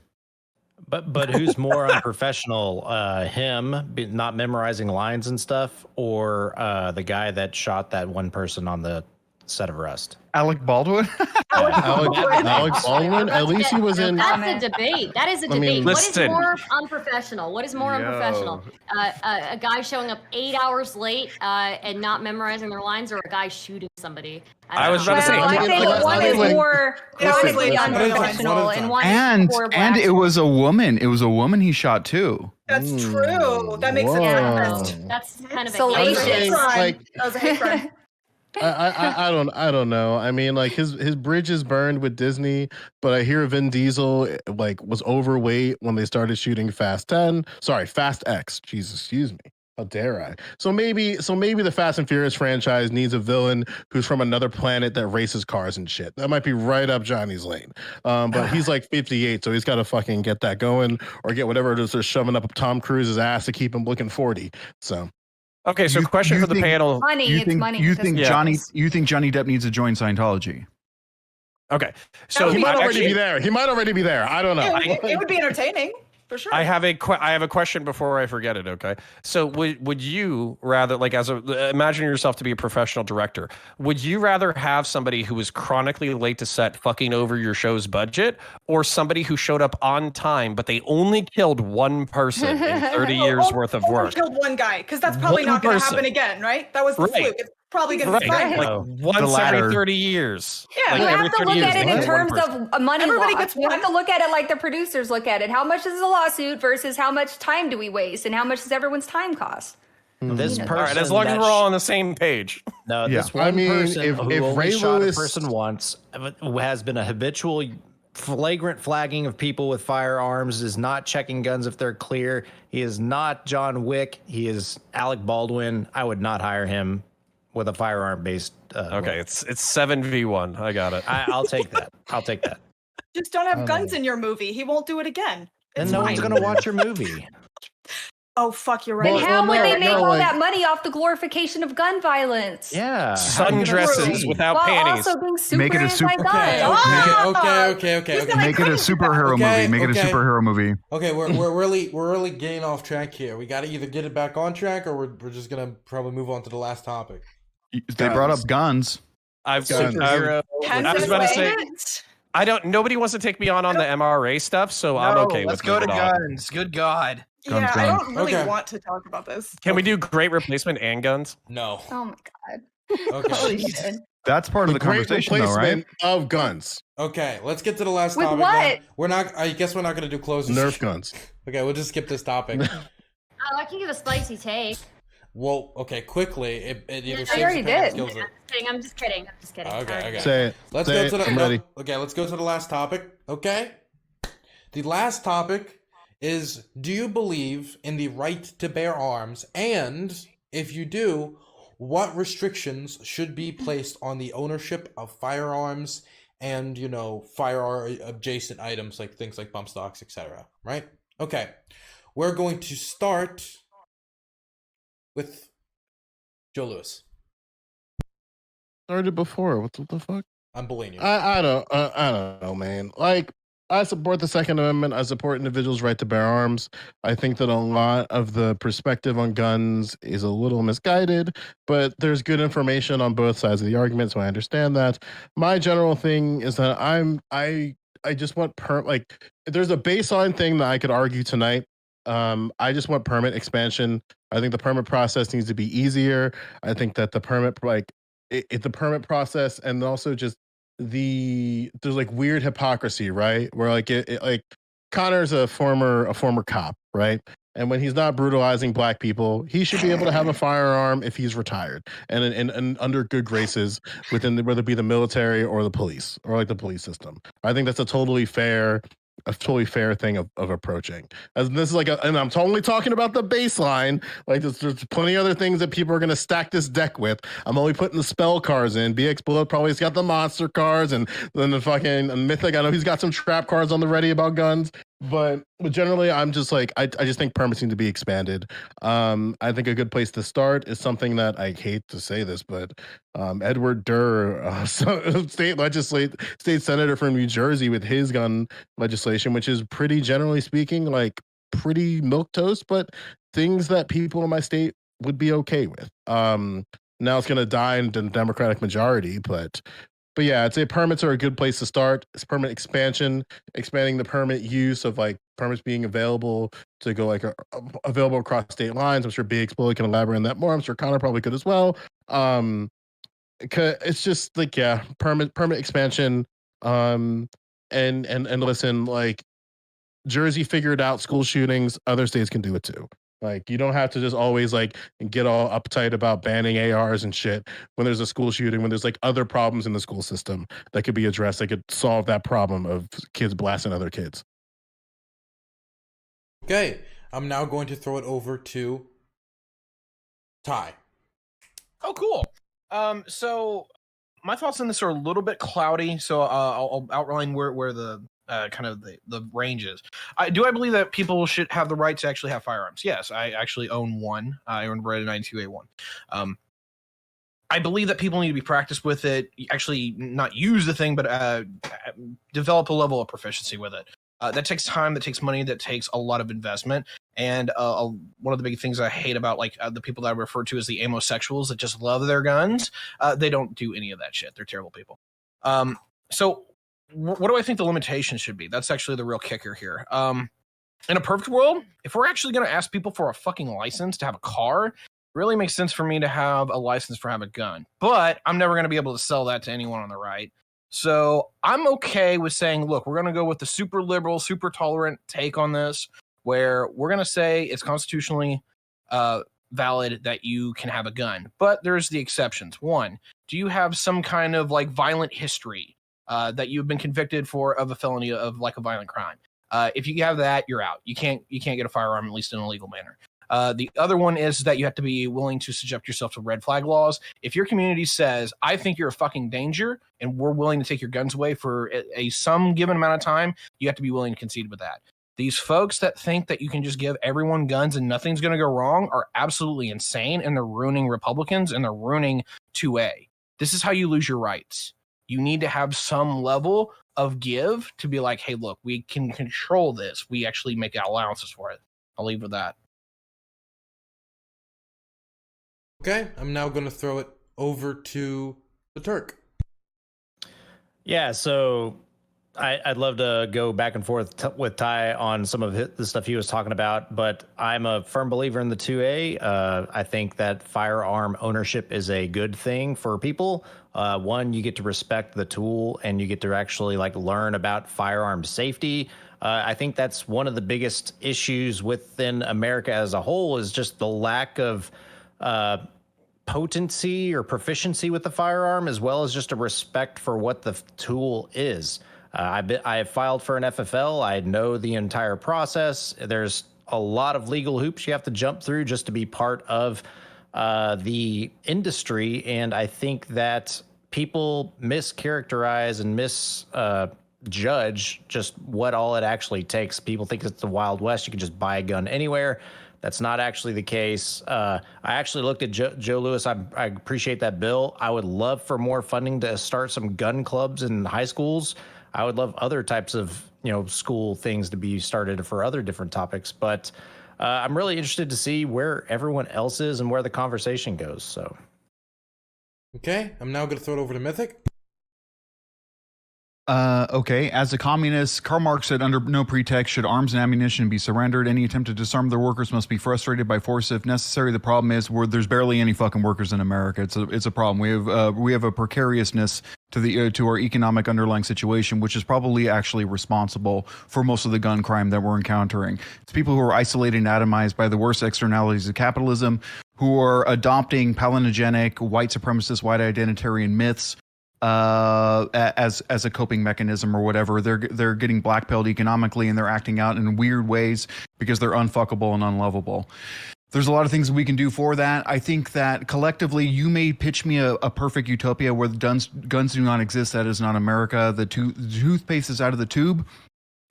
But who's more unprofessional, him not memorizing lines and stuff, or the guy that shot that one person on the set of rust. Alec Baldwin. Alec Baldwin. At least he was in. That's a debate. That is a I mean, debate. What is listen. more unprofessional? What is more unprofessional? A guy showing up 8 hours late and not memorizing their lines, or a guy shooting somebody? I was about to say, Well, I think one is more chronically unprofessional, and one is more And it was a woman. It was a woman he shot too. That's true. That makes it racist. That's kind of Salacious. a Like, That was a hate crime. I don't know. I mean, like his bridge is burned with Disney, but I hear Vin Diesel like was overweight when they started shooting Fast X. Jesus, excuse me. How dare I? So maybe the Fast and Furious franchise needs a villain who's from another planet that races cars and shit. That might be right up Johnny's lane. But he's like 58, so he's got to fucking get that going, or get whatever it is they're shoving up Tom Cruise's ass to keep him looking 40. So. okay, so question for the panel. money. It's money. You think Yeah. Johnny Depp needs to join Scientology? Okay, so He might already actually- be there. He might already be there. I don't know. It would be entertaining for sure. I have a question before I forget it. Okay, so would you rather, like, imagine yourself to be a professional director? Would you rather have somebody who was chronically late to set, fucking over your show's budget, or somebody who showed up on time but they only killed one person in 30 years worth of work? Killed one guy, because that's probably One not going to person. happen again, right? That was the Right. fluke. It's probably going to be Right, fine. like Oh. once The latter. every 30 years. Yeah. Like You every have to 30 look years, at it they in have one terms person. of money Everybody loss. gets You have one. to look at it like the producers look at it. How much is the lawsuit versus how much time do we waste, and how much does everyone's time cost? This All person. All right, as long as that we're all on the same page. No, Yeah. this one I mean, person if who only Ray shot Lewis- a person once has been a habitual flagrant flagging of people with firearms, is not checking guns if they're clear. He is not John Wick. He is Alec Baldwin. I would not hire him with a firearm based. Okay, it's 7v1. I got it. I'll take that. I'll take that. Just don't have guns in your movie. He won't do it again. Then It's no fine. one's gonna watch your movie. Oh, fuck, you're And right. how would they no, make no, all like- that money off the glorification of gun violence? Yeah. Sundresses without While panties. also being super Make it a super- Okay. Okay. Make it a superhero Okay, movie. Make it a okay. superhero movie. Okay, we're really getting off track here. We got to either get it back on track, or we're just gonna probably move on to the last topic. They brought up guns. Superhero. I was about to say, nobody wants to take me on the MRA stuff, so I'm okay let's with go to moving on. guns. Good God. Yeah, I don't really Okay. want to talk about this. Can we do great replacement and guns? No. Oh my god. Okay. Holy shit. That's part of the Great conversation, though, right? replacement of guns. Okay, let's get to the last With topic. what? then. We're not. I guess we're not gonna do closing. Nerf guns. Okay, we'll just skip this topic. Oh, I can give a spicy take. Well, okay, quickly. It either I saves already the pan or did. kills it. I'm just kidding. Okay. Say it. Let's Say go it. to the. I'm ready. Okay, let's go to the last topic. Okay. The last topic is: do you believe in the right to bear arms? And if you do, what restrictions should be placed on the ownership of firearms and firearm adjacent items like things like bump stocks, etc. Right? Okay. We're going to start with Joe Lewis. Started before. What the fuck? I'm bullying you. I don't know, man. Like, I support the Second Amendment. I support individuals' right to bear arms. I think that a lot of the perspective on guns is a little misguided, but there's good information on both sides of the argument, so I understand that. My general thing is that I just want there's a baseline thing that I could argue tonight. I just want permit expansion. I think the permit process needs to be easier. I think that the permit the permit process, and also just there's like weird hypocrisy, right? Where like Connor's a former cop, right? And when he's not brutalizing black people, he should be able to have a firearm if he's retired and under good graces within whether it be the military or the police or like the police system. I think that's a totally fair thing of approaching. As this is and I'm only talking about the baseline. Like there's plenty of other things that people are going to stack this deck with. I'm only putting the spell cards in. BX Bullet probably has got the monster cards, and then the fucking Mythic. I know he's got some trap cards on the ready about guns. But generally, I'm just like, I just think permits need to be expanded. I think a good place to start is something that I hate to say this, but Edward Durr, state senator from New Jersey, with his gun legislation, which is pretty generally speaking, like pretty milquetoast, but things that people in my state would be okay with. Now it's going to die in the Democratic majority, but yeah, I'd say permits are a good place to start. It's permit expansion, expanding the permit use of like permits being available to go like available across state lines. I'm sure Big Exploit can elaborate on that more. I'm sure Connor probably could as well. It's just like, yeah, permit expansion. And listen, like Jersey figured out school shootings. Other states can do it too. Like, you don't have to just always like get all uptight about banning ARs and shit when there's a school shooting, when there's like other problems in the school system that could be addressed, that could solve that problem of kids blasting other kids. Okay, I'm now going to throw it over to Ty. Oh, cool. So my thoughts on this are a little bit cloudy, so I'll outline where the kind of the range is. I believe that people should have the right to actually have firearms. Yes, I actually own one. I own a 92A1. I believe that people need to be practiced with it. Actually, not use the thing, but develop a level of proficiency with it. That takes time. That takes money. That takes a lot of investment. And one of the big things I hate about like the people that I refer to as the amosexuals that just love their guns, they don't do any of that shit. They're terrible people. So what do I think the limitations should be? That's actually the real kicker here. In a perfect world, if we're actually going to ask people for a fucking license to have a car, it really makes sense for me to have a license for having a gun. But I'm never going to be able to sell that to anyone on the right. So I'm okay with saying, look, we're going to go with the super liberal, super tolerant take on this, where we're going to say it's constitutionally valid that you can have a gun. But there's the exceptions. One, do you have some kind of like violent history that you've been convicted for of a felony of like a violent crime? If you have that, you're out. You can't get a firearm, at least in a legal manner. The other one is that you have to be willing to subject yourself to red flag laws. If your community says, I think you're a fucking danger and we're willing to take your guns away for some given amount of time, you have to be willing to concede with that. These folks that think that you can just give everyone guns and nothing's going to go wrong are absolutely insane, and they're ruining Republicans and they're ruining 2A. This is how you lose your rights. You need to have some level of give to be like, hey, look, we can control this. We actually make allowances for it. I'll leave with that. Okay, I'm now going to throw it over to the Turk. Yeah, so I'd love to go back and forth with Ty on some of the stuff he was talking about, but I'm a firm believer in the 2A. I think that firearm ownership is a good thing for people. One, you get to respect the tool and you get to actually like learn about firearm safety. I think that's one of the biggest issues within America as a whole, is just the lack of potency or proficiency with the firearm, as well as just a respect for what the tool is. I have filed for an FFL. I know the entire process. There's a lot of legal hoops you have to jump through just to be part of the industry. And I think that people mischaracterize and misjudge just what all it actually takes. People think it's the Wild West. You can just buy a gun anywhere. That's not actually the case. I actually looked at Joe Lewis. I appreciate that bill. I would love for more funding to start some gun clubs in high schools. I would love other types of, school things to be started for other different topics. But I'm really interested to see where everyone else is and where the conversation goes. So, okay, I'm now going to throw it over to Mythic. Okay. As a communist, Karl Marx said, under no pretext should arms and ammunition be surrendered. Any attempt to disarm their workers must be frustrated by force if necessary. The problem is there's barely any fucking workers in America. It's a problem. We have a precariousness to our economic underlying situation, which is probably actually responsible for most of the gun crime that we're encountering. It's people who are isolated and atomized by the worst externalities of capitalism, who are adopting palinogenic, white supremacist, white identitarian myths as a coping mechanism or whatever. They're getting blackpilled economically, and they're acting out in weird ways because they're unfuckable and unlovable. There's a lot of things we can do for that. I think that collectively, you may pitch me a perfect utopia where guns do not exist. That is not America. The toothpaste is out of the tube,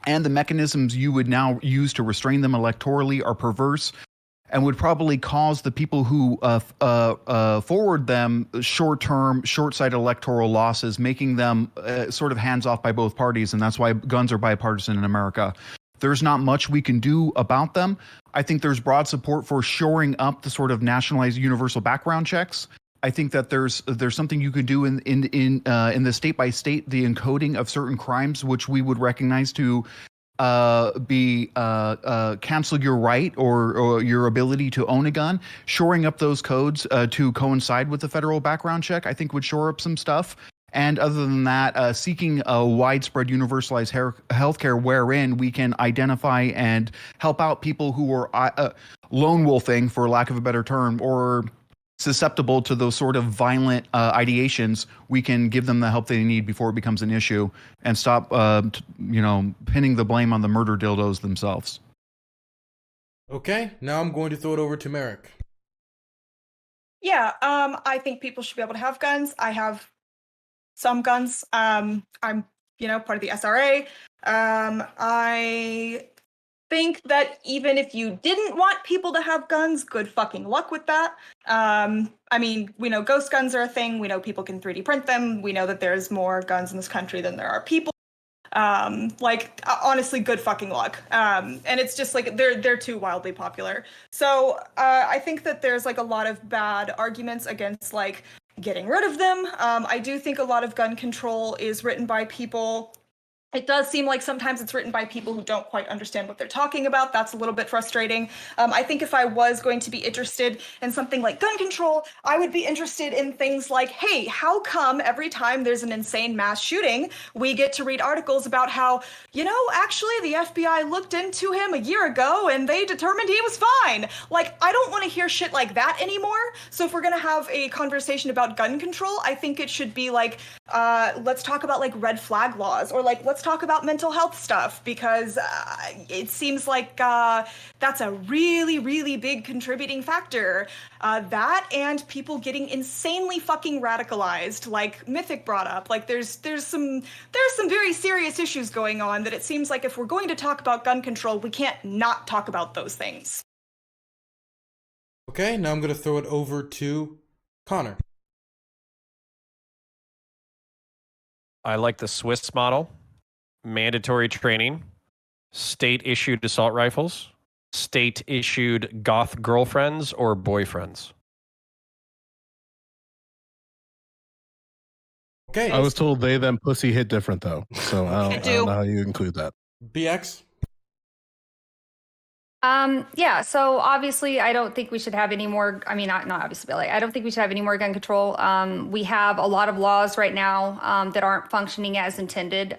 and the mechanisms you would now use to restrain them electorally are perverse and would probably cause the people who forward them short-term, short-sighted electoral losses, making them sort of hands-off by both parties, and that's why guns are bipartisan in America. There's not much we can do about them. I think there's broad support for shoring up the sort of nationalized universal background checks I think that there's something you can do in the state by state, the encoding of certain crimes, which we would recognize to cancel your right or your ability to own a gun. Shoring up those codes to coincide with the federal background check, I think would shore up some stuff. And other than that, seeking a widespread universalized healthcare wherein we can identify and help out people who are lone wolfing, for lack of a better term, or susceptible to those sort of violent ideations. We can give them the help they need before it becomes an issue, and stop, pinning the blame on the murder dildos themselves. Okay, now I'm going to throw it over to Merrick. Yeah, I think people should be able to have guns. I have some guns. I'm, part of the SRA. I think that even if you didn't want people to have guns, good fucking luck with that. We know ghost guns are a thing. We know people can 3D print them. We know that there's more guns in this country than there are people. Honestly, good fucking luck. And it's just like they're too wildly popular. So I think that there's like a lot of bad arguments against like getting rid of them. I do think a lot of gun control is written by people. It does seem like sometimes it's written by people who don't quite understand what they're talking about. That's a little bit frustrating. I think if I was going to be interested in something like gun control, I would be interested in things like, hey, how come every time there's an insane mass shooting, we get to read articles about how, actually the FBI looked into him a year ago and they determined he was fine. Like, I don't want to hear shit like that anymore. So if we're going to have a conversation about gun control, I think it should be like, let's talk about like red flag laws, or like, let's talk about mental health stuff, because it seems like that's a really, really big contributing factor. That and people getting insanely fucking radicalized, like Mythic brought up. Like there's some very serious issues going on that it seems like if we're going to talk about gun control, we can't not talk about those things. Okay, now I'm going to throw it over to Connor. I like the Swiss model. Mandatory training, state-issued assault rifles, state-issued goth girlfriends or boyfriends. Okay. I was told they, them, pussy hit different, though. So I don't know how you include that. BX? So obviously I don't think we should have any more, not obviously, but I don't think we should have any more gun control. We have a lot of laws right now that aren't functioning as intended.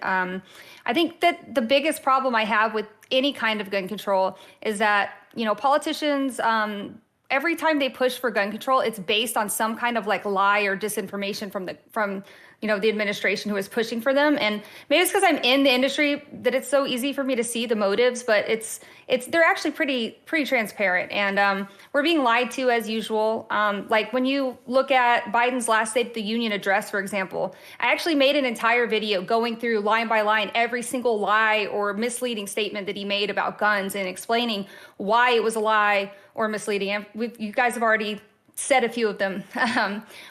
I think that the biggest problem I have with any kind of gun control is that, politicians, every time they push for gun control, it's based on some kind of like lie or disinformation from the administration who is pushing for them. And maybe it's because I'm in the industry that it's so easy for me to see the motives, but they're actually pretty transparent. And we're being lied to as usual. Like when you look at Biden's last State of the Union address, for example, I actually made an entire video going through line by line every single lie or misleading statement that he made about guns and explaining why it was a lie or misleading. And you guys have already said a few of them.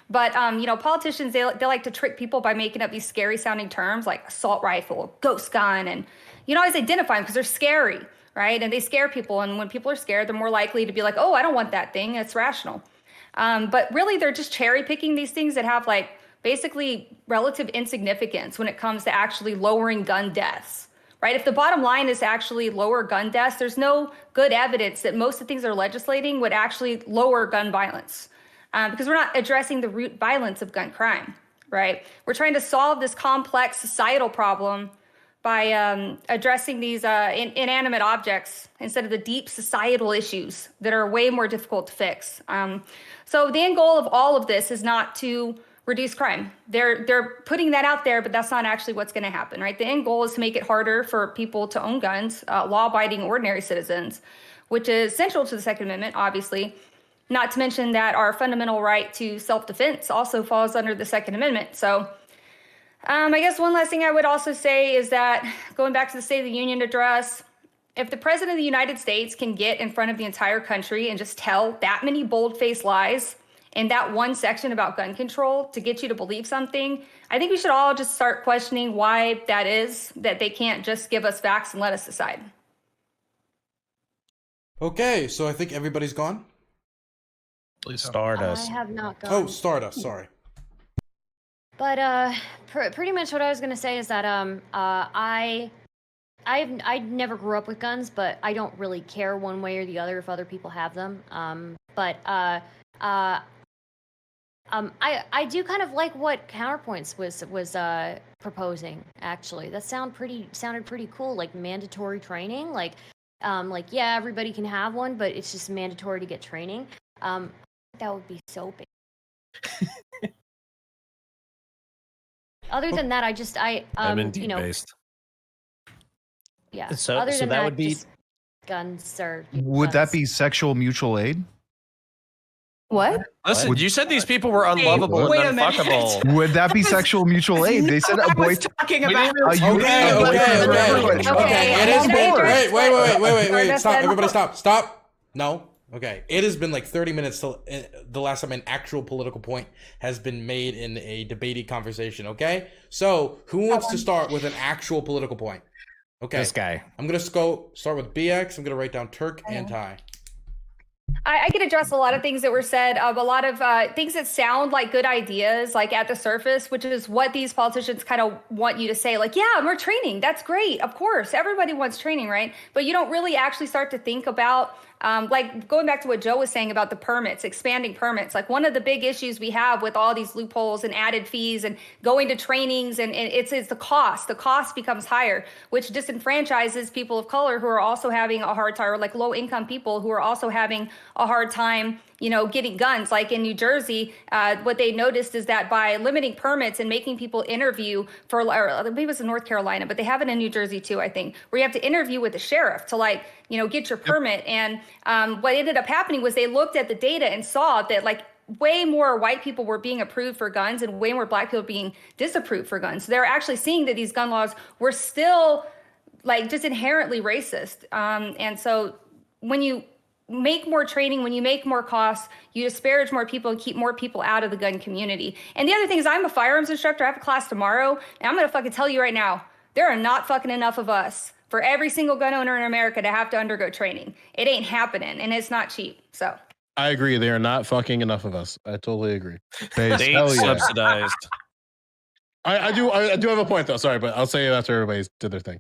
But politicians, they like to trick people by making up these scary sounding terms like assault rifle, ghost gun, and you always identify them because they're scary, right? And they scare people. And when people are scared, they're more likely to be like, oh, I don't want that thing. It's rational. But really, they're just cherry picking these things that have like basically relative insignificance when it comes to actually lowering gun deaths. Right? If the bottom line is actually lower gun deaths, there's no good evidence that most of the things they're legislating would actually lower gun violence, because we're not addressing the root violence of gun crime, right? We're trying to solve this complex societal problem by addressing these inanimate objects instead of the deep societal issues that are way more difficult to fix. So the end goal of all of this is not to reduce crime. They're putting that out there, but that's not actually what's going to happen, right? The end goal is to make it harder for people to own guns, law-abiding ordinary citizens, which is central to the Second Amendment, obviously. Not to mention that our fundamental right to self-defense also falls under the Second Amendment. So I guess one last thing I would also say is that going back to the State of the Union address, if the President of the United States can get in front of the entire country and just tell that many bold-faced lies in that one section about gun control to get you to believe something, I think we should all just start questioning why that is, that they can't just give us facts and let us decide. Okay, so I think everybody's gone. Please help. Stardust. I have not gone. Oh, Stardust. Sorry. But pretty much what I was gonna say is that I never grew up with guns, but I don't really care one way or the other if other people have them. I do kind of like what Counterpoints was proposing. Actually, that sounded pretty cool. Like mandatory training. Like yeah, everybody can have one, but it's just mandatory to get training. That would be so big. Other than that, I'm indeed you know, based. yeah. So- Other so than that would be- just guns or Would that guns. be sexual mutual aid? What? Listen, Would- you said these people were unlovable wait a and minute. unfuckable. Would that be sexual mutual aid? They said a boy. talking a about. unit Okay, of boyfriend and okay. girlfriend. Okay, it I'm has been. bored. Wait. Stop. Stardust Everybody said- stop. No. Okay. It has been like 30 minutes till the last time an actual political point has been made in a debating conversation. Okay. So who wants to start with an actual political point? Okay. This guy. I'm going to go start with BX. I'm going to write down Turk and Ty. I can address a lot of things that were said, a lot of things that sound like good ideas, like at the surface, which is what these politicians kind of want you to say, like, yeah, more training. That's great. Of course, everybody wants training, right? But you don't really actually start to think about, like going back to what Joe was saying about the permits, expanding permits. Like one of the big issues we have with all these loopholes and added fees and going to trainings, and it's the cost. The cost becomes higher, which disenfranchises people of color who are also having a hard time, or like low income people who are also having a hard time, you know, getting guns. Like in New Jersey, what they noticed is that by limiting permits and making people interview for, or maybe it was in North Carolina, but they have it in New Jersey too, I think, where you have to interview with the sheriff to, like, you know, get your permit. And what ended up happening was they looked at the data and saw that like way more white people were being approved for guns and way more black people being disapproved for guns. So they're actually seeing that these gun laws were still like just inherently racist. And so when you make more training, when you make more costs, you disparage more people and keep more people out of the gun community. And the other thing is, I'm a firearms instructor. I have a class tomorrow, and I'm going to fucking tell you right now, there are not fucking enough of us for every single gun owner in America to have to undergo training. It ain't happening, and it's not cheap. So I agree. They are not fucking enough of us. I totally agree. State Hell yeah. subsidized. I do have a point though. Sorry, but I'll say it after everybody's did their thing.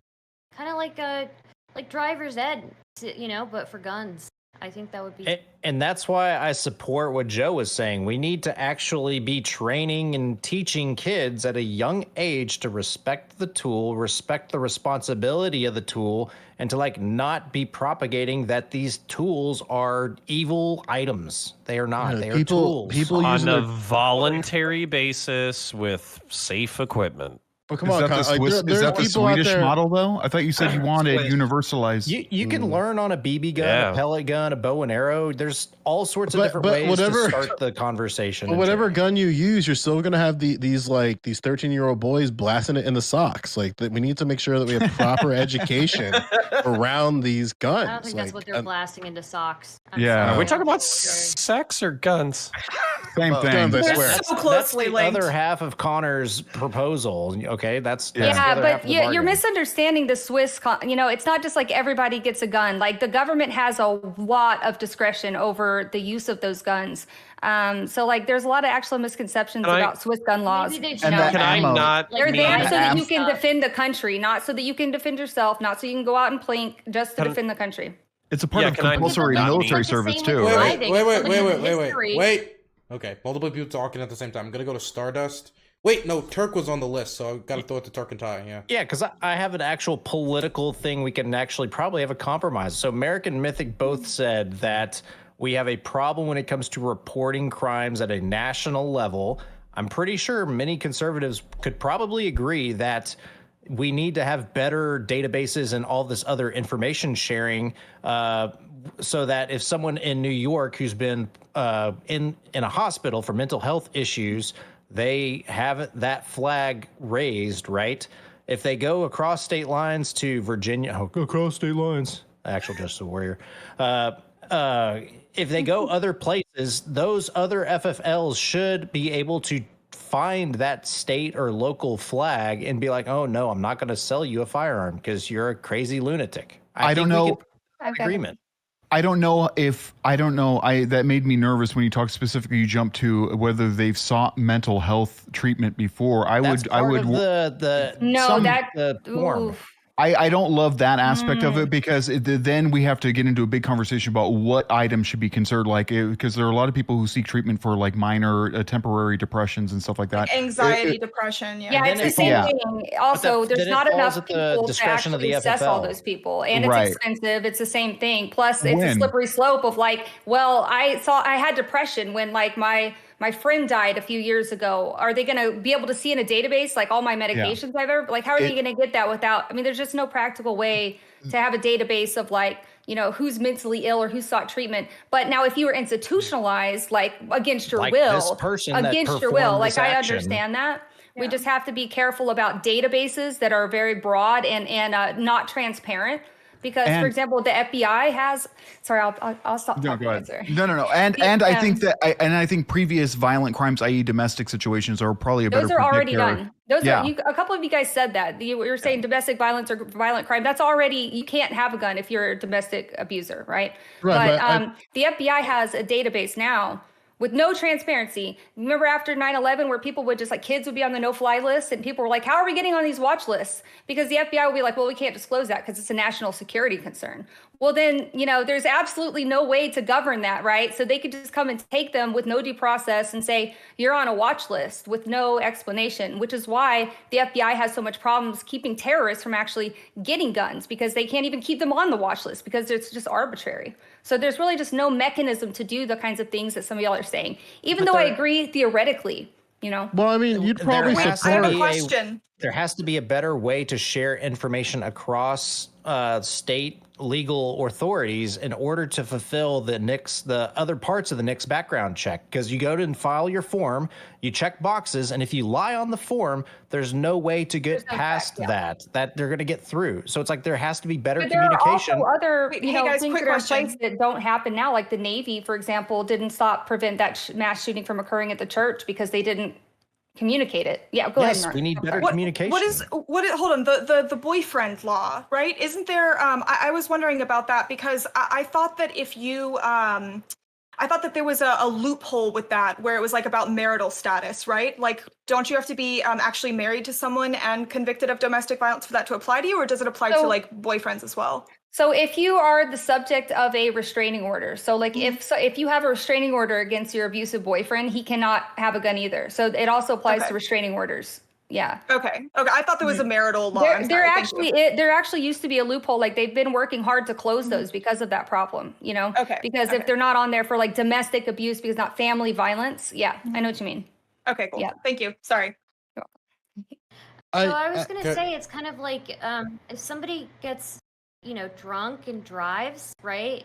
Kind of like driver's ed, you know, but for guns. I think that would be. And that's why I support what Joe was saying. We need to actually be training and teaching kids at a young age to respect the tool, respect the responsibility of the tool, and to like not be propagating that these tools are evil items. They are not. They are tools. People On use a voluntary basis with safe equipment. But come Is on, that the, like, Swiss, there is are that the people out Swedish there- model, though? I thought you said you wanted universalized. You can learn on a BB gun, Yeah. a pellet gun, a bow and arrow. There's all sorts of But- different but ways whatever- to start the conversation. But and whatever training. gun you use, you're still gonna have these 13-year-old boys blasting it in the socks. Like we need to make sure that we have proper education around these guns. I don't think that's what they're blasting into socks. Yeah. Are we sorry. talking about Sorry. sex or guns? Same thing. guns, I They're swear. so closely That's the linked. other half of Connor's proposal. Okay, that's Yeah. the yeah, other half but of the you're bargain. misunderstanding the Swiss. You know, it's not just like everybody gets a gun. Like the government has a lot of discretion over the use of those guns. So like, there's a lot of actual misconceptions Can I- about Swiss gun laws. Maybe they And should. that Can I ammo. not? They're there mean- so that you Am- can defend the country, not so that you can defend yourself, not so you can go out and plink, just to Can- defend the country. It's a part Yeah, of can I compulsory not military be- service, Same too, with right? driving. It's something in history. Wait. Okay, multiple people talking at the same time. I'm gonna go to Stardust. Wait, no, Turk was on the list, so I gotta throw it to Turk and Ty. Yeah. Yeah, because I have an actual political thing we can actually probably have a compromise. So American Mythic both said that we have a problem when it comes to reporting crimes at a national level. I'm pretty sure many conservatives could probably agree that we need to have better databases and all this other information sharing, so that if someone in New York who's been in a hospital for mental health issues, they have that flag raised, right? If they go across state lines to Virginia, go across state lines, actual Justice Warrior. If they go other places, those other FFLs should be able to find that state or local flag and be like, oh no, I'm not going to sell you a firearm because you're a crazy lunatic. I don't think we know. can have an agreement. I don't know. That made me nervous when you talked specifically. You jumped to whether they've sought mental health treatment before. I That's would. part of the No, the form. oof. I don't love that aspect of it because then we have to get into a big conversation about what items should be considered because there are a lot of people who seek treatment for like minor temporary depressions and stuff like that. Anxiety, depression. Yeah, then it's the it same falls- thing. Also, then there's it not falls enough at the people to discretion of actually the assess all FFL. those people, and it's Right. expensive. It's the same thing. Plus, it's a When? slippery slope of like, well, I had depression when like my friend died a few years ago. Are they going to be able to see in a database like all my medications I've ever like? How are they going to get that without? I mean, there's just no practical way to have a database of like, you know, who's mentally ill or who sought treatment. But now if you were institutionalized, like against your Like will, this person that against your will, performed like this I action. understand that. We just have to be careful about databases that are very broad and not transparent. Because, for And- example, the FBI has. Sorry, I'll stop No, talking. go ahead. Sorry. No. And I think I think previous violent crimes, i.e., domestic situations, are probably a better. Those are already predictor. done. Those Yeah. are a couple of you guys said that. You're saying domestic violence or violent crime. That's already, you can't have a gun if you're a domestic abuser, right? Right, But the FBI has a database now with no transparency. Remember after 9/11 where people would just like kids would be on the no-fly list and people were like, how are we getting on these watch lists? Because the FBI would be like, well, we can't disclose that because it's a national security concern. Well, then, you know, there's absolutely no way to govern that, right? So they could just come and take them with no due process and say, you're on a watch list with no explanation, which is why the FBI has so much problems keeping terrorists from actually getting guns because they can't even keep them on the watch list because it's just arbitrary. So there's really just no mechanism to do the kinds of things that some of y'all are saying, even though I agree theoretically, you know. Well, I mean, you'd probably There has to I have support. a question. There has to be a better way to share information across state legal authorities in order to fulfill the other parts of the NICS background check. Because you go to and file your form, you check boxes, and if you lie on the form, there's no way to get no past check, yeah. that they're going to get through. So it's like there has to be better But there are communication. also other, Wait, you hey know, guys, things quick that are in question. place that don't happen now. Like the Navy, for example, didn't prevent that mass shooting from occurring at the church because they didn't communicate it. Yeah, go ahead, Yes, Mark. we need better What- communication. hold on, the boyfriend law, right? Isn't there I was wondering about that because I thought that if you I thought that there was a loophole with that where it was like about marital status, right? Like, don't you have to be actually married to someone and convicted of domestic violence for that to apply to you, or does it apply to So- like boyfriends as well? So if you are the subject of a restraining order, so like if you have a restraining order against your abusive boyfriend, he cannot have a gun either. So it also applies Okay. to restraining orders. Yeah. Okay. I thought there was a marital law. There, I'm there sorry, thank you. there actually used to be a loophole. Like they've been working hard to close those because of that problem, you know? Okay, Because okay. if they're not on there for like domestic abuse, because not family violence. Yeah, I know what you mean. Okay, cool. Yeah. Thank you. Sorry. So I was gonna say it's kind of like if somebody gets, you know, drunk and drives, right?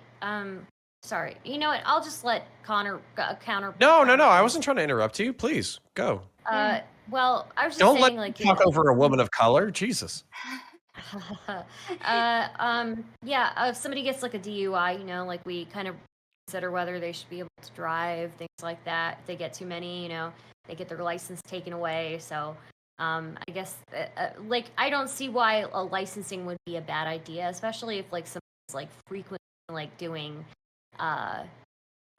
Sorry, you know what? I'll just let Connor counter. No. I wasn't trying to interrupt you. Please go. Well, I was just Don't let saying, me like, talk over a woman of color. Jesus. yeah, if somebody gets like a DUI, you know, like we kind of consider whether they should be able to drive, things like that. If they get too many, you know, they get their license taken away. So, I guess, like, I don't see why a licensing would be a bad idea, especially if like someone's like frequently like doing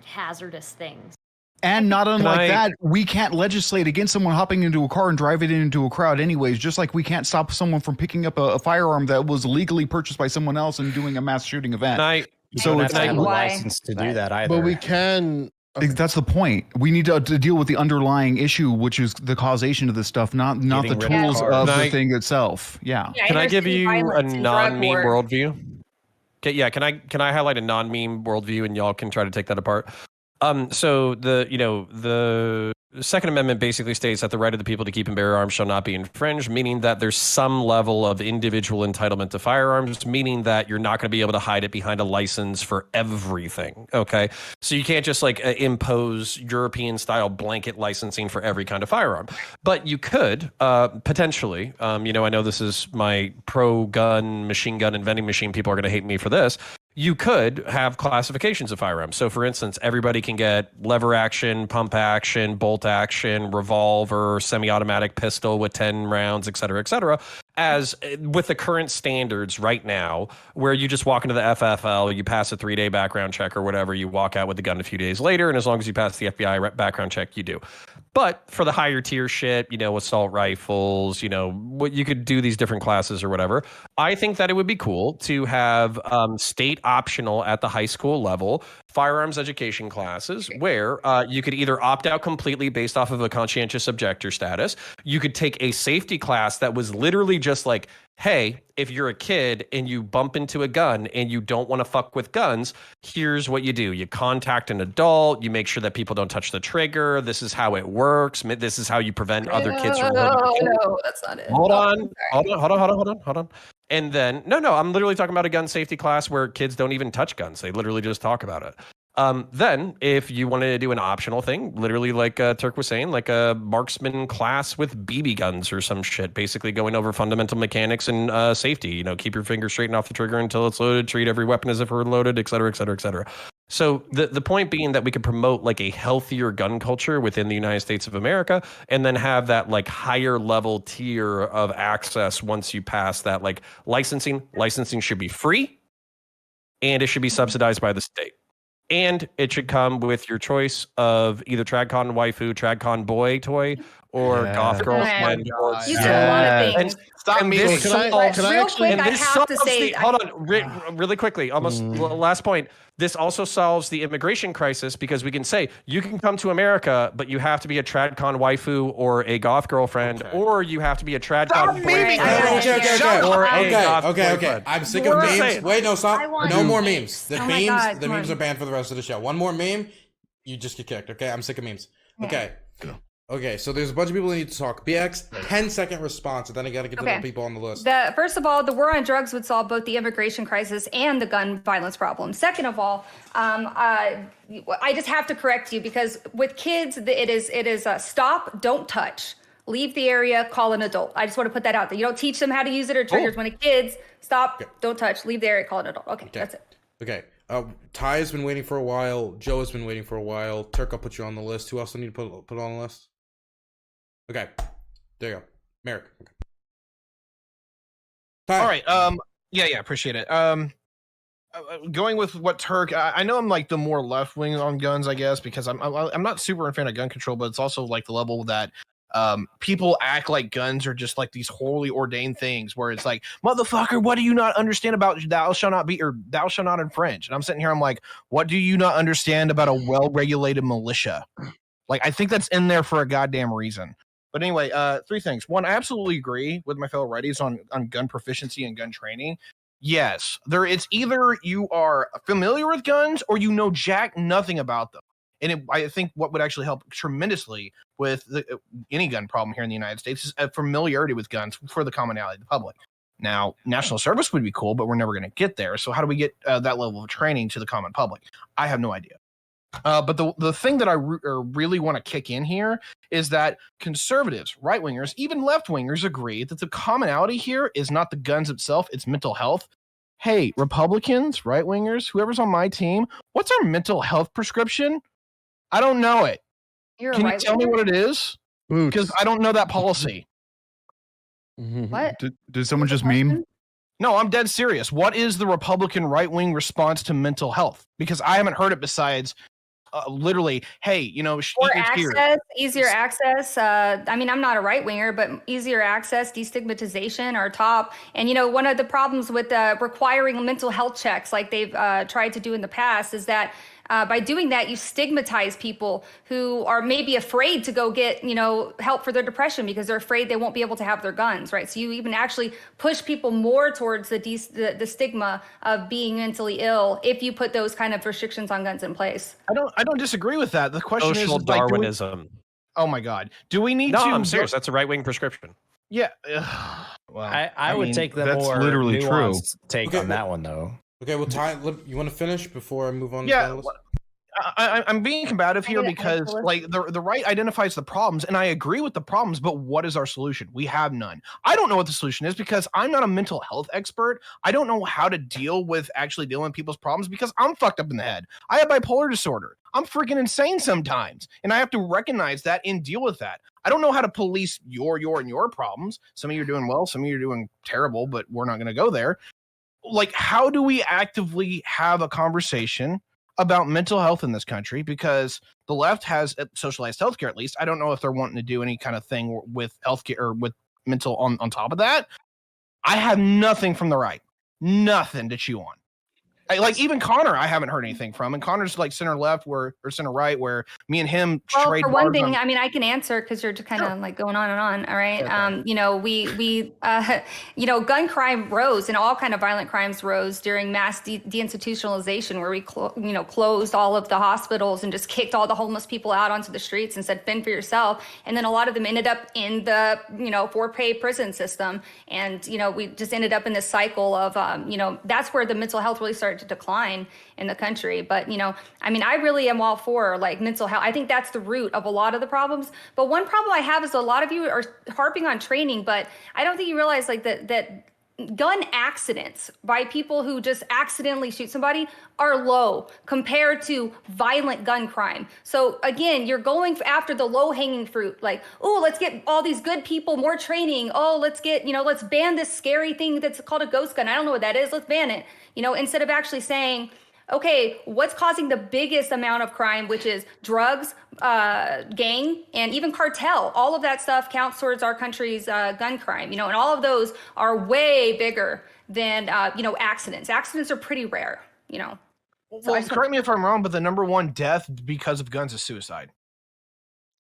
hazardous things. And not unlike I- that, we can't legislate against someone hopping into a car and driving it into a crowd anyways, just like we can't stop someone from picking up a firearm that was legally purchased by someone else and doing a mass shooting event. And I, You So don't it's have to have a why- license to do that either. But we can. That's the point. We need to deal with the underlying issue, which is the causation of this stuff, not the Getting rid of tools cars. of Can the I- thing itself. Yeah. Yeah, can I give inner-city you a violence and drug non-meme war. worldview? Okay, yeah. Can I highlight a non-meme worldview, and y'all can try to take that apart? So the Second Amendment basically states that the right of the people to keep and bear arms shall not be infringed, meaning that there's some level of individual entitlement to firearms, meaning that you're not going to be able to hide it behind a license for everything. Okay, so you can't just like impose European-style blanket licensing for every kind of firearm, but you could potentially. I know this is my pro-gun machine gun and vending machine. People are going to hate me for this. You could have classifications of firearms. So, for instance, everybody can get lever action, pump action, bolt action, revolver, semi-automatic pistol with 10 rounds, et cetera, as with the current standards right now, where you just walk into the FFL, you pass a 3-day background check or whatever, you walk out with the gun a few days later, and as long as you pass the FBI background check, you do. But for the higher tier shit, assault rifles, what you could do these different classes or whatever. I think that it would be cool to have state optional at the high school level firearms education classes where you could either opt out completely based off of a conscientious objector status. You could take a safety class that was literally just like, hey, if you're a kid and you bump into a gun and you don't want to fuck with guns, here's what you do. You contact an adult. You make sure that people don't touch the trigger. This is how it works. This is how you prevent other kids from. No, that's not it. Hold on. And then, no, I'm literally talking about a gun safety class where kids don't even touch guns. They literally just talk about it. Then if you wanted to do an optional thing, literally like Turk was saying, like a marksman class with BB guns or some shit, basically going over fundamental mechanics and safety, keep your finger straight and off the trigger until it's loaded, treat every weapon as if it were loaded, et cetera, et cetera, et cetera. So the point being that we could promote like a healthier gun culture within the United States of America, and then have that like higher level tier of access once you pass that like licensing. Licensing should be free, and it should be subsidized by the state. And it should come with your choice of either TradCon waifu, TradCon boy toy, or goth girlfriend. You said a lot of things. Stop And me. this Can I Real actually? quick, I have to say, hold on, really quickly, almost last point. This also solves the immigration crisis because we can say you can come to America, but you have to be a TradCon waifu or a goth girlfriend, or you have to be a TradCon boyfriend or a goth boyfriend. I'm sick of memes. saying. Wait, no, I stop. want No more memes. memes. The Oh my memes, God, the come memes on. are banned for the rest of the show. One more meme, you just get kicked. Okay, I'm sick of memes. Okay. Okay, so there's a bunch of people that need to talk. BX, 10-second response, and then I got to get to the people on the list. First of all, the war on drugs would solve both the immigration crisis and the gun violence problem. Second of all, I just have to correct you because with kids, it is stop, don't touch. Leave the area, call an adult. I just want to put that out there. You don't teach them how to use it or triggers. When a kid's stop, don't touch, leave the area, call an adult. Okay, that's it. Okay. Ty has been waiting for a while. Joe has been waiting for a while. Turk, I'll put you on the list. Who else do I need to put on the list? Okay. There you go. Merrick. Okay. Ty. All right. Yeah, appreciate it. Going with what Turk, I know I'm like the more left wing on guns, I guess, because I'm not super a fan of gun control, but it's also like the level that people act like guns are just like these holy ordained things where it's like, motherfucker, what do you not understand about thou shall not be or thou shall not infringe? And I'm sitting here, I'm like, what do you not understand about a well-regulated militia? Like, I think that's in there for a goddamn reason. But anyway, 3 things. One, I absolutely agree with my fellow righties on gun proficiency and gun training. Yes, it's either you are familiar with guns or you know nothing about them. And I think what would actually help tremendously with any gun problem here in the United States is a familiarity with guns for the commonality of the public. Now, national service would be cool, but we're never going to get there. So how do we get that level of training to the common public? I have no idea. But the thing that I really want to kick in here is that conservatives, right-wingers, even left-wingers agree that the commonality here is not the guns itself, it's mental health. Hey, Republicans, right-wingers, whoever's on my team, what's our mental health prescription? I don't know it. Can you tell me what it is? Because I don't know that policy. What? Did someone just meme? No, I'm dead serious. What is the Republican right-wing response to mental health? Because I haven't heard it besides literally, hey, More access, easier access. I mean, I'm not a right winger, but easier access, destigmatization are top. And, one of the problems with requiring mental health checks like they've tried to do in the past is that by doing that, you stigmatize people who are maybe afraid to go get, help for their depression because they're afraid they won't be able to have their guns, right? So you even actually push people more towards the stigma of being mentally ill if you put those kind of restrictions on guns in place. I don't disagree with that. The question Social is Darwinism. Oh my God. Do we need No, to? I'm serious. That's a right-wing prescription. Yeah. Well, I would take the that's more literally true. take on that one, though. Okay, well, Ty, you want to finish before I move on? Yeah. To the list? I'm being combative here Okay, because like the right identifies the problems and I agree with the problems, but what is our solution? We have none. I don't know what the solution is because I'm not a mental health expert. I don't know how to deal with actually dealing with people's problems because I'm fucked up in the head. I have bipolar disorder. I'm freaking insane sometimes and I have to recognize that and deal with that. I don't know how to police your problems. Some of you are doing well, some of you are doing terrible, but we're not going to go there. Like, how do we actively have a conversation about mental health in this country? Because the left has socialized healthcare, at least. I don't know if they're wanting to do any kind of thing with healthcare or with mental on top of that. I have nothing from the right, nothing to chew on. Like even Connor, I haven't heard anything from, and Connor's like center left or center right, where me and him Well, trade. for one thing, I mean, I can answer because you're just kind of like going on and on. All right. Okay. You know, you know, gun crime rose and all kind of violent crimes rose during mass deinstitutionalization, where we, closed all of the hospitals and just kicked all the homeless people out onto the streets and said, fend for yourself. And then a lot of them ended up in the, for pay prison system. And, we just ended up in this cycle of, that's where the mental health really started to decline in the country. But, I mean, I really am all for like mental health. I think that's the root of a lot of the problems. But one problem I have is a lot of you are harping on training, but I don't think you realize like that gun accidents by people who just accidentally shoot somebody are low compared to violent gun crime. So again, you're going after the low hanging fruit. Like, oh, let's get all these good people more training. Oh, let's get, let's ban this scary thing that's called a ghost gun. I don't know what that is. Let's ban it. Instead of actually saying, okay, what's causing the biggest amount of crime, which is drugs, gang, and even cartel. All of that stuff counts towards our country's gun crime, and all of those are way bigger than, accidents. Accidents are pretty rare, Well, correct me if I'm wrong, but the number one death because of guns is suicide.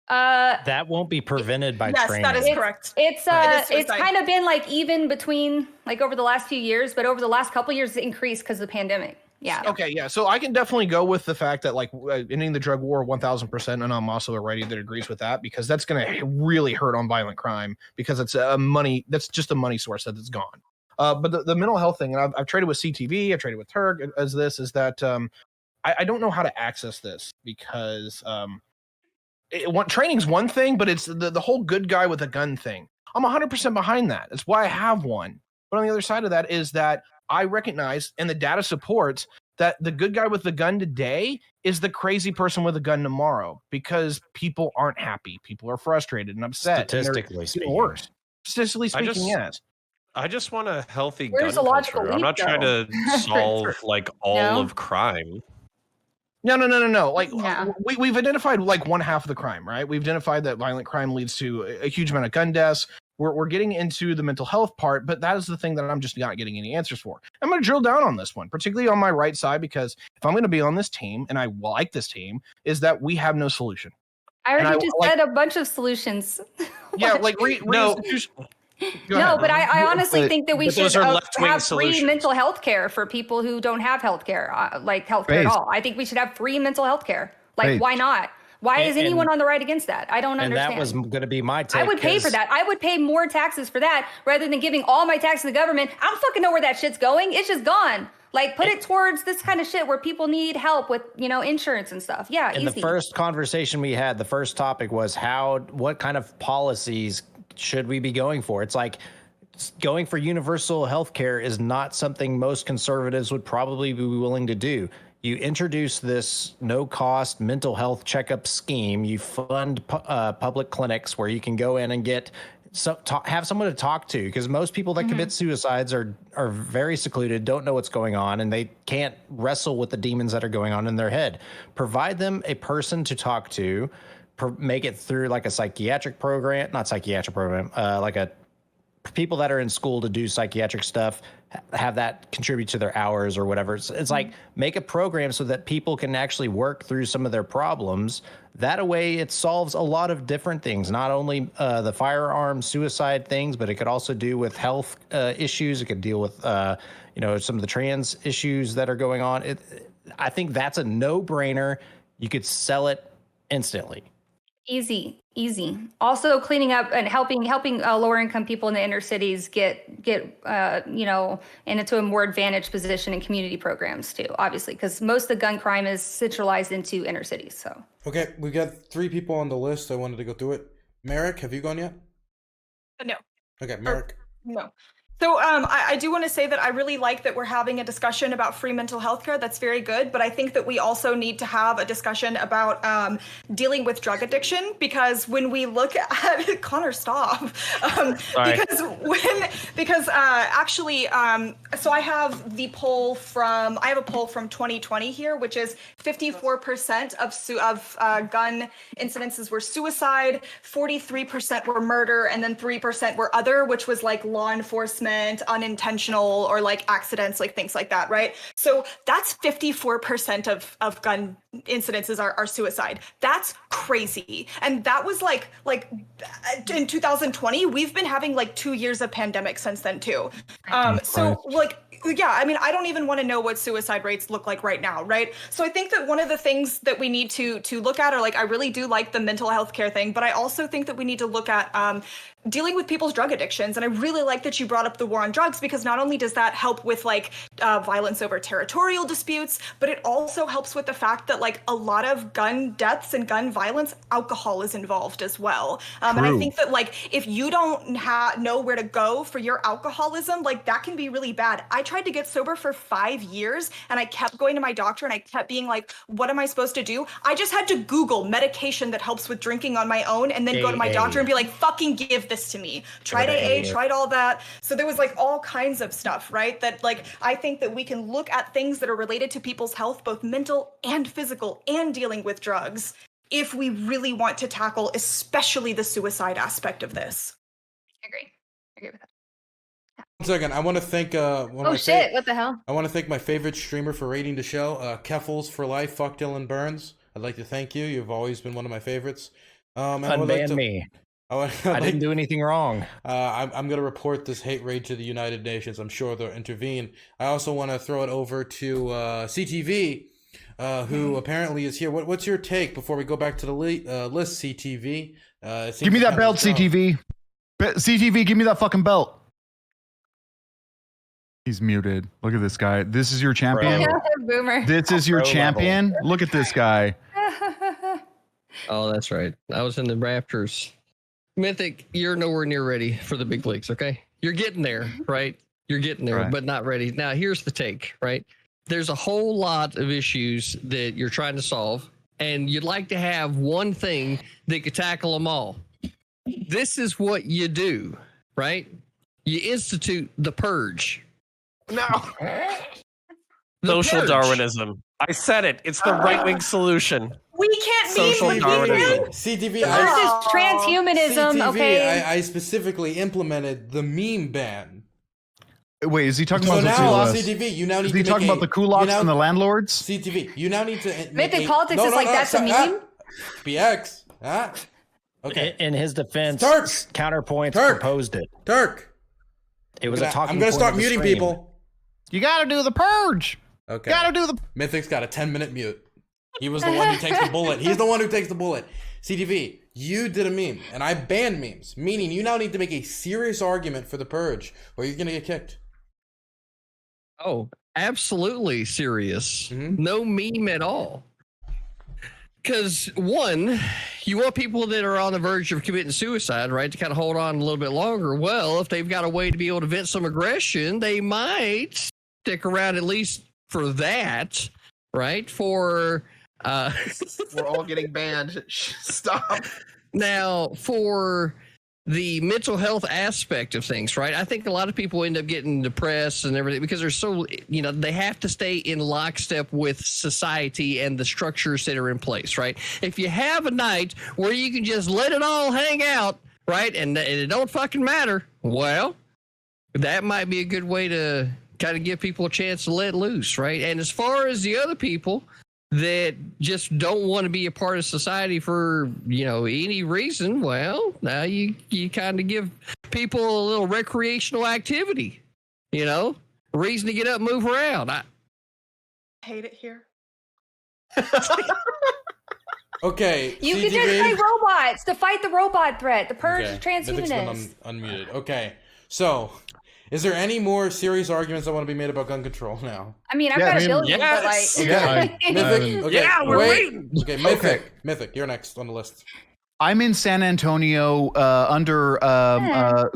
That won't be prevented by training. Yes, that is correct. It's kind of been like even between like over the last few years, but over the last couple of years, it increased because of the pandemic. Yeah. Okay. Yeah. So I can definitely go with the fact that like ending the drug war 1000%. And I'm also a righty that agrees with that, because that's going to really hurt on violent crime, because it's that's just a money source that's gone. But the mental health thing, and I've traded with CTV, I've traded with Turk is that I don't know how to access this, because training's one thing, but it's the whole good guy with a gun thing. I'm 100% behind that. That's why I have one. But on the other side of that is that I recognize, and the data supports, that the good guy with the gun today is the crazy person with a gun tomorrow, because people aren't happy. People are frustrated and upset. Statistically speaking. Worse. Statistically speaking, yes. I just want a healthy Where's gun the logical culture. I'm leap, not trying though? to solve like all No? of crime. No. Like Yeah. we've identified like one half of the crime, right? We've identified that violent crime leads to a huge amount of gun deaths. We're getting into the mental health part, but that is the thing that I'm just not getting any answers for. I'm going to drill down on this one, particularly on my right side, because if I'm going to be on this team, and I like this team, is that we have no solution. I already And just said a bunch of solutions. Yeah, like No. No, but I honestly think that we But should those are left-wing have free solutions. mental health care for people who don't have health care, like health care at Based. all. I think we should have free mental health care. Like, Based. why not? Why is And- anyone on the right against that? I don't And understand. that was going to be my take. I would pay for 'cause- that. I would pay more taxes for that rather than giving all my tax to the government. I don't fucking know where that shit's going. It's just gone. Like, put it towards this kind of shit where people need help with, insurance and stuff. Yeah, In easy. the first conversation we had, the first topic was what kind of policies should we be going for? It's like going for universal health care is not something most conservatives would probably be willing to do. You introduce this no-cost mental health checkup scheme. You fund public clinics where you can go in and get have someone to talk to, because most people that commit suicides are very secluded, don't know what's going on, and they can't wrestle with the demons that are going on in their head. Provide them a person to talk to, make it through like a psychiatric program, not psychiatric program, like a people that are in school to do psychiatric stuff, have that contribute to their hours or whatever. It's like make a program so that people can actually work through some of their problems. That way it solves a lot of different things, not only the firearm suicide things, but it could also do with health issues. It could deal with, some of the trans issues that are going on. I think that's a no-brainer. You could sell it instantly. Easy. Also, cleaning up and helping lower income people in the inner cities get into a more advantaged position in community programs too. Obviously, because most of the gun crime is centralized into inner cities. So Okay, we got 3 people on the list. I wanted to go through it. Merrick, have you gone yet? No. Okay, Merrick. No. So I do want to say that I really like that we're having a discussion about free mental health care. That's very good. But I think that we also need to have a discussion about dealing with drug addiction, because when we look at Connor, stop. Because actually, so I have a poll from 2020 here, which is 54% of gun incidences were suicide, 43% were murder, and then 3% were other, which was like law enforcement, unintentional, or like accidents, like things like that, right? So that's 54% of gun incidences are suicide. That's crazy. And that was like in 2020. We've been having like 2 years of pandemic since then too. So like, yeah, I mean, I don't even want to know what suicide rates look like right now, right? So I think that one of the things that we need to look at are like, I really do like the mental health care thing, but I also think that we need to look at dealing with people's drug addictions. And I really like that you brought up the war on drugs, because not only does that help with like violence over territorial disputes, but it also helps with the fact that like a lot of gun deaths and gun violence, alcohol is involved as well. And I think that like, if you don't know where to go for your alcoholism, like that can be really bad. I tried to get sober for 5 years and I kept going to my doctor and I kept being like, what am I supposed to do? I just had to Google medication that helps with drinking on my own, and then go to my doctor and be like, fucking give this to me. Tried AA, tried all that. So there was like all kinds of stuff, right? That like, I think that we can look at things that are related to people's health, both mental and physical, and dealing with drugs, if we really want to tackle especially the suicide aspect of this. I agree with that. 1 second, I want to thank what the hell? I want to thank my favorite streamer for rating the show, Keffels for life. Fuck Dylan Burns. I'd like to thank you. You've always been one of my favorites. Unban me. I didn't do anything wrong. I'm going to report this hate raid to the United Nations. I'm sure they'll intervene. I also want to throw it over to CTV, who apparently is here. What's your take before we go back to the list, CTV? Give me that belt, CTV. CTV, give me that fucking belt. He's muted. Look at this guy. This is your champion. Yeah, boomer. This is your champion. Level. Look at this guy. Oh, that's right. I was in the Raptors. Mythic, you're nowhere near ready for the big leagues, okay? You're getting there, right? You're getting there, but not ready. Now, here's the take, right? There's a whole lot of issues that you're trying to solve, and you'd like to have one thing that could tackle them all. This is what you do, right? You institute the purge. No. Social purge. Darwinism. I said it. It's the right-wing solution. We can't Social meme Darwinism. CTV. This is transhumanism, CTV, okay? I specifically implemented the meme ban. Wait, is he talking So about the now, kulaks? CTV, you now need Is to he make talking about the kulaks and the landlords? CTV, you now need to Mythic politics is like, that's a meme? BX. Okay. In his defense, Turk! Counterpoints Turk! proposed it. Turk. It was a talking I'm going to point start of the muting stream. people. You gotta do the purge. Okay. Gotta do the. Mythic's got a 10-minute mute. He was the one who takes the bullet. He's the one who takes the bullet. CTV, you did a meme, and I banned memes, meaning you now need to make a serious argument for the purge, or you're going to get kicked. Oh, absolutely serious. No meme at all. Because one, you want people that are on the verge of committing suicide, right, to kind of hold on a little bit longer. Well, if they've got a way to be able to vent some aggression, they might stick around at least for that, right? For We're all getting banned. Stop. now for the mental health aspect of things, right? I think a lot of people end up getting depressed and everything because they're so, they have to stay in lockstep with society and the structures that are in place, right? If you have a night where you can just let it all hang out, right, and it don't fucking matter, well, that might be a good way to kind of give people a chance to let loose, right? And as far as the other people that just don't want to be a part of society for, any reason, well, now you kind of give people a little recreational activity, reason to get up and move around. I hate it here. Okay. You CTV. can just play robots to fight the robot threat. The purge is Mythic's been transhumanists. unmuted. Okay. So, is there any more serious arguments that want to be made about gun control now? I mean, I've got a billion, but like... Mythic. Okay, Yeah, we're waiting. Okay, Mythic. Mythic, you're next on the list. I'm in San Antonio under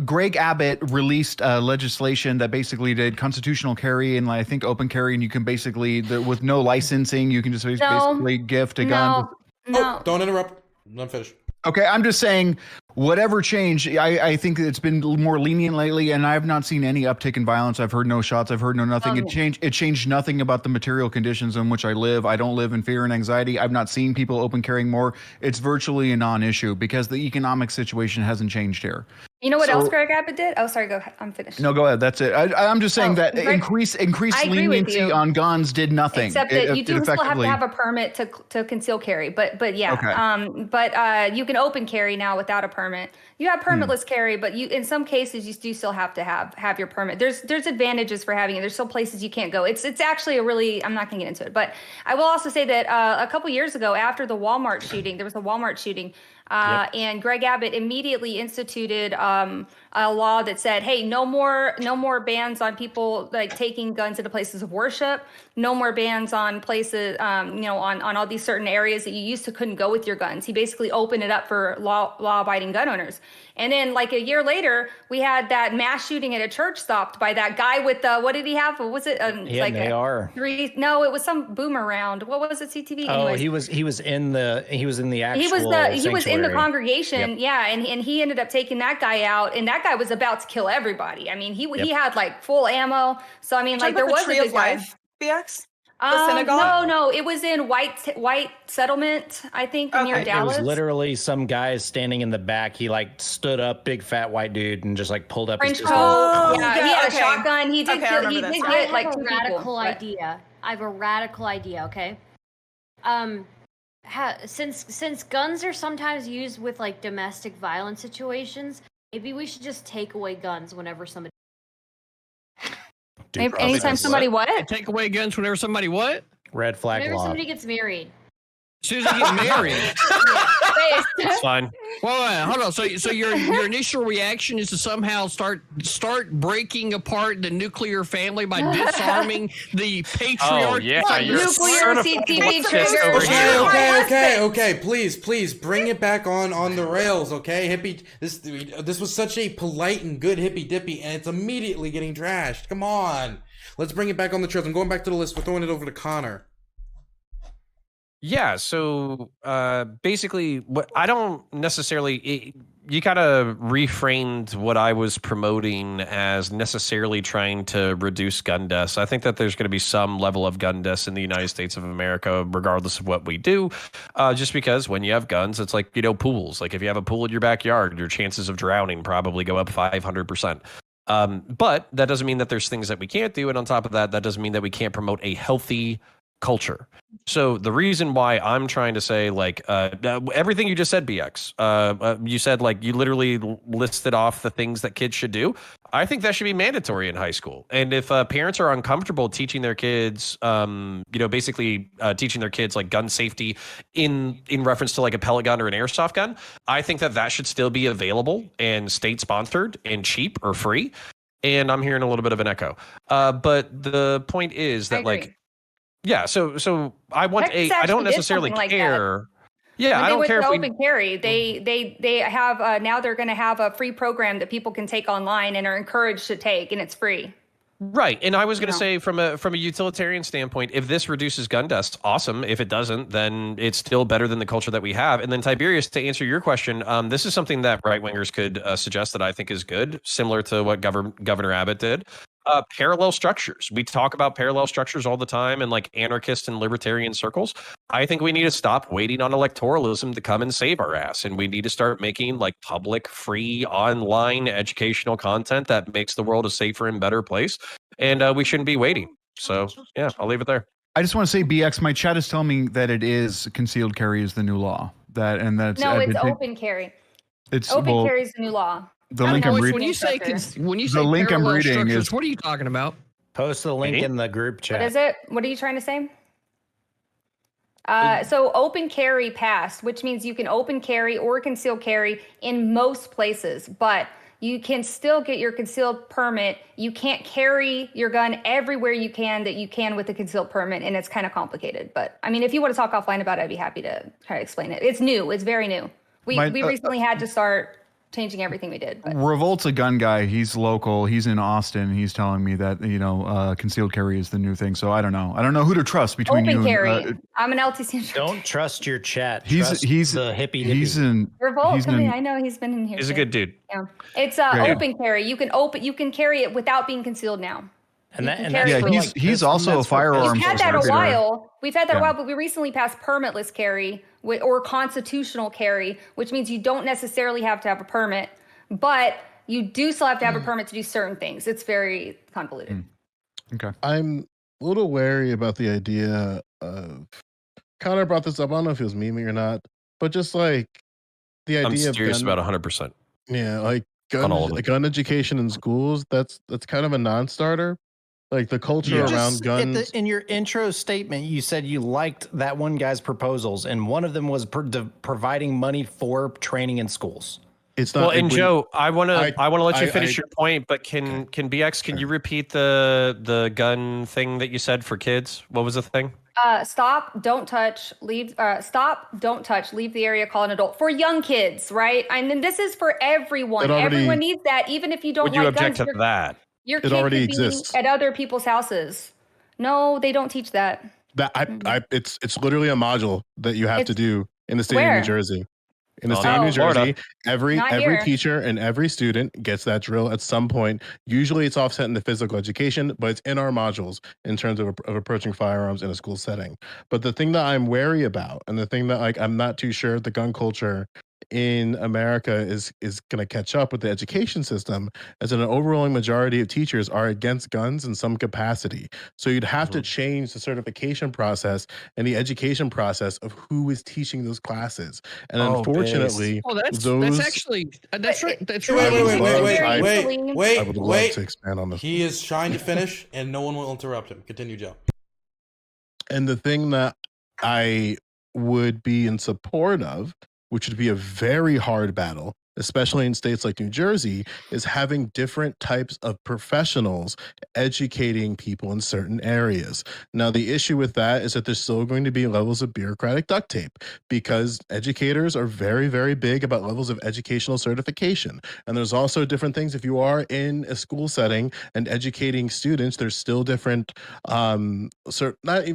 Greg Abbott released legislation that basically did constitutional carry and I think open carry, and you can basically with no licensing, you can just basically gift a gun. No. Oh, don't interrupt. Let me finish. Okay, I'm just saying, whatever change, I think it's been more lenient lately, and I have not seen any uptick in violence. I've heard no shots. I've heard no nothing. It changed nothing about the material conditions in which I live. I don't live in fear and anxiety. I've not seen people open carrying more. It's virtually a non-issue because the economic situation hasn't changed here. You know what else Greg Abbott did? Oh, sorry. Go ahead. I'm finished. No, go ahead. That's it. I'm just saying that Greg, increased leniency on guns did nothing. Except that you do still have to have a permit to conceal carry. But yeah. Okay. But you can open carry now without a permit. You have permitless carry, but you in some cases you do still have to have your permit. There's advantages for having it. There's still places you can't go. It's actually a really, I'm not gonna get into it, but I will also say that a couple years ago after the Walmart shooting, there was a Walmart shooting. And Greg Abbott immediately instituted a law that said, hey, no more bans on people like taking guns into places of worship. No more bans on places, on all these certain areas that you used to couldn't go with your guns. He basically opened it up for law-abiding gun owners. And then like a year later, we had that mass shooting at a church stopped by that guy with what did he have? What was it? He had an AR. No, it was some boomer round. What was it? CTV. Oh, Anyways. he was in the actual. He was in the congregation. Yep. Yeah, and he ended up taking that guy out, and that guy was about to kill everybody. I mean, he had like full ammo. So I mean, like there was a good guy. BX? The synagogue? No, it was in White Settlement, I think, near Dallas. It was literally some guy standing in the back. He like stood up, big fat white dude, and just like pulled up his pistol. Yeah, he had a shotgun. He did kill. He did get like two radical idea. I have a radical idea. Okay. Since guns are sometimes used with like domestic violence situations, maybe we should just take away guns whenever somebody. Anytime somebody what? Take away guns whenever somebody what? Red flag whenever law. somebody gets married. As soon as they get married. It's fine. Well, hold on. So your initial reaction is to somehow start breaking apart the nuclear family by disarming the patriarchy. Oh yeah, you're nuclear CTV trigger. Okay. Please bring it back on the rails. Okay, Hippy. This was such a polite and good Hippy Dippy, and it's immediately getting trashed. Come on, let's bring it back on the trails. I'm going back to the list. We're throwing it over to Connor. Yeah, so basically, what I don't necessarily, you kind of reframed what I was promoting as necessarily trying to reduce gun deaths. I think that there's going to be some level of gun deaths in the United States of America, regardless of what we do, just because when you have guns, it's like, pools. Like if you have a pool in your backyard, your chances of drowning probably go up 500%. But that doesn't mean that there's things that we can't do. And on top of that, that doesn't mean that we can't promote a healthy culture. So the reason why I'm trying to say everything you just said, BX, you said you literally listed off the things that kids should do. I think that should be mandatory in high school. And if parents are uncomfortable teaching their kids, basically teaching their kids like gun safety in reference to like a pellet gun or an airsoft gun, I think that should still be available and state sponsored and cheap or free. And I'm hearing a little bit of an echo. But the point is that yeah, so I want I don't necessarily care. Yeah, I don't care if open carry. They have now they're going to have a free program that people can take online and are encouraged to take, and it's free. Right, and I was going to say from a utilitarian standpoint, if this reduces gun deaths, awesome. If it doesn't, then it's still better than the culture that we have. And then Tiberius, to answer your question, this is something that right wingers could suggest that I think is good, similar to what Governor Abbott did. Parallel structures. We talk about parallel structures all the time in like anarchist and libertarian circles. I think we need to stop waiting on electoralism to come and save our ass. And we need to start making like public, free, online educational content that makes the world a safer and better place. And we shouldn't be waiting. So yeah, I'll leave it there. I just want to say, BX, my chat is telling me that it is concealed carry is the new law. It's open carry. Carry is the new law. The link I'm reading. When you say the link I'm reading is what are you talking about? Post the link in the group chat. What is it? What are you trying to say? So open carry passed, which means you can open carry or conceal carry in most places, but you can still get your concealed permit. You can't carry your gun everywhere you can with a concealed permit, and it's kind of complicated. But I mean, if you want to talk offline about it, I'd be happy to try to explain it. It's new. It's very new. We recently had to start changing everything we did. But. Revolt's a gun guy. He's local. He's in Austin. He's telling me that concealed carry is the new thing. So I don't know. I don't know who to trust between open you. Carry. I'm an LTC. Don't trust your chat. He's the hippie. He's in Revolt. I know he's been in here. He's a good dude. Yeah, it's open carry. You can carry it without being concealed now. He's also a firearms. We've had that a while. We've had that a while, but we recently passed permitless carry or constitutional carry, which means you don't necessarily have to have a permit, but you do still have to have a permit to do certain things. It's very convoluted. Okay. I'm a little wary about the idea of, Connor brought this up, I don't know if it was me or not, but just like the idea I'm serious of about 100%. Yeah, like gun education in schools, that's kind of a non-starter. Like the culture around guns. In your intro statement, you said you liked that one guy's proposals, and one of them was providing money for training in schools. It's not. Well, and Joe, I want to let you finish your point, but can BX, can you repeat the gun thing that you said for kids? What was the thing? Stop, don't touch, leave. Stop, don't touch, leave the area, call an adult. For young kids, right? And then this is for everyone. Everyone needs that, even if you don't like guns. Would you object to that? Your kid already exists at other people's houses. No, they don't teach that. It's literally a module that you have to do in the state of New Jersey. In the state of New Jersey, every teacher and every student gets that drill at some point. Usually it's offset into physical education, but it's in our modules in terms of approaching firearms in a school setting. But the thing that I'm wary about, and the thing that I'm not too sure the gun culture in America is going to catch up with the education system, as an overwhelming majority of teachers are against guns in some capacity. So you'd have to change the certification process and the education process of who is teaching those classes. And unfortunately, that's actually that's right. That's right. Wait. I would love to expand on this. He is trying to finish, and no one will interrupt him. Continue, Joe. And the thing that I would be in support of, which would be a very hard battle, especially in states like New Jersey, is having different types of professionals educating people in certain areas. Now, the issue with that is that there's still going to be levels of bureaucratic duct tape, because educators are very, very big about levels of educational certification. And there's also different things. If you are in a school setting and educating students, there's still different, not even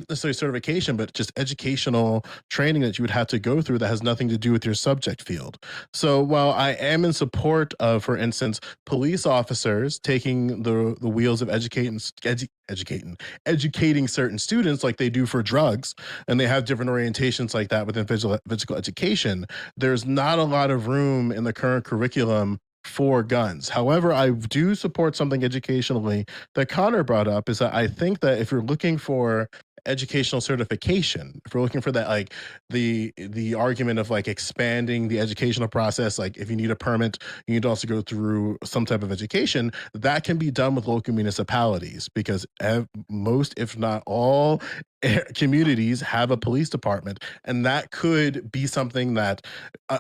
necessarily certification, but just educational training that you would have to go through that has nothing to do with your subject field. So while I am in support of, for instance, police officers taking the wheels of educating certain students like they do for drugs, and they have different orientations like that within physical education, there's not a lot of room in the current curriculum for guns. However, I do support something educationally that Connor brought up, is that I think that if you're looking for educational certification, if we're looking for that, like the argument of like expanding the educational process, like if you need a permit, you need to also go through some type of education, that can be done with local municipalities, because most, if not all, communities have a police department, and that could be something that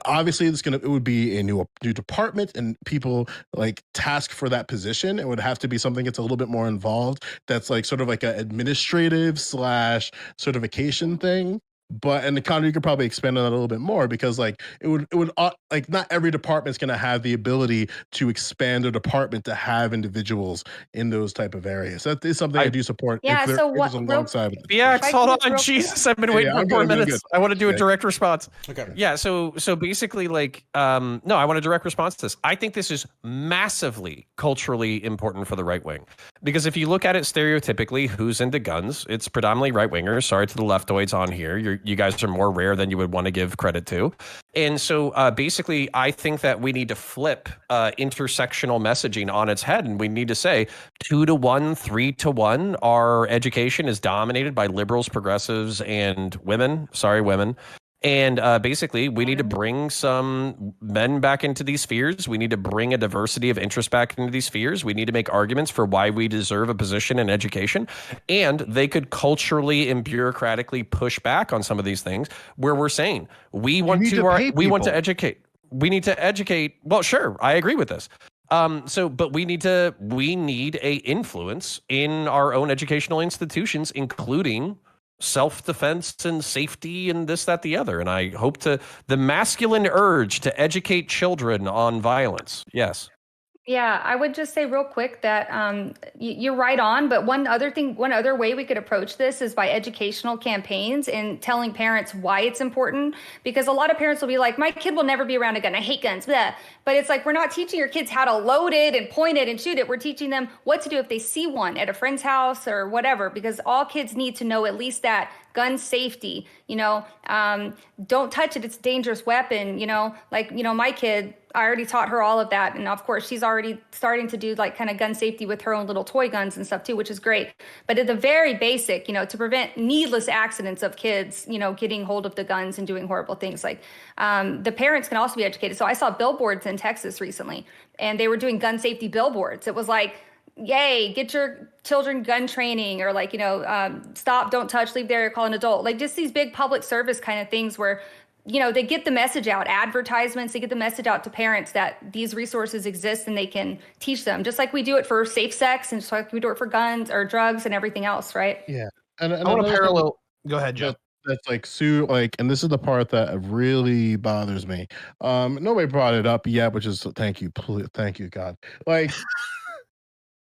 obviously it would be a new department and people like tasked for that position. It would have to be something that's a little bit more involved, that's like sort of like an administrative / certification thing. But, and Connor, you could probably expand on that a little bit more, because like it would like, not every department is going to have the ability to expand a department to have individuals in those type of areas. That is something I do support. Yeah. So what? Alongside hold on, Jesus! I've been waiting for 4 minutes. I want to do a direct response. Okay. Yeah. So basically, like, no, I want a direct response to this. I think this is massively culturally important for the right wing, because if you look at it stereotypically, who's into guns? It's predominantly right wingers. Sorry to the leftoids on here. You guys are more rare than you would want to give credit to. And so basically, I think that we need to flip intersectional messaging on its head. And we need to say 2-to-1, 3-to-1, our education is dominated by liberals, progressives, and women. Sorry, women. And basically, we need to bring some men back into these spheres. We need to bring a diversity of interest back into these spheres. We need to make arguments for why we deserve a position in education. And they could culturally and bureaucratically push back on some of these things, where we're saying we want to educate. We need to educate. Well, sure, I agree with this. But we need a influence in our own educational institutions, including self-defense and safety and this, that, the other. And I hope the masculine urge to educate children on violence. Yes. Yeah, I would just say real quick that you're right on. But one other way we could approach this is by educational campaigns and telling parents why it's important. Because a lot of parents will be like, my kid will never be around a gun. I hate guns. Blah. But it's like, we're not teaching your kids how to load it and point it and shoot it. We're teaching them what to do if they see one at a friend's house or whatever, because all kids need to know at least that gun safety, don't touch it. It's a dangerous weapon, my kid, I already taught her all of that. And of course, she's already starting to do like kind of gun safety with her own little toy guns and stuff too, which is great. But at the very basic, to prevent needless accidents of kids, getting hold of the guns and doing horrible things, like the parents can also be educated. So I saw billboards in Texas recently, and they were doing gun safety billboards. It was like, yay, get your children gun training, or like, stop, don't touch, leave there, call an adult. Like just these big public service kind of things where, they get the message out, advertisements, they get the message out to parents that these resources exist and they can teach them, just like we do it for safe sex and just like we do it for guns or drugs and everything else, right? Yeah. And I want to parallel. Go ahead, Joe. That's like and this is the part that really bothers me. Nobody brought it up yet, which is thank you God. Like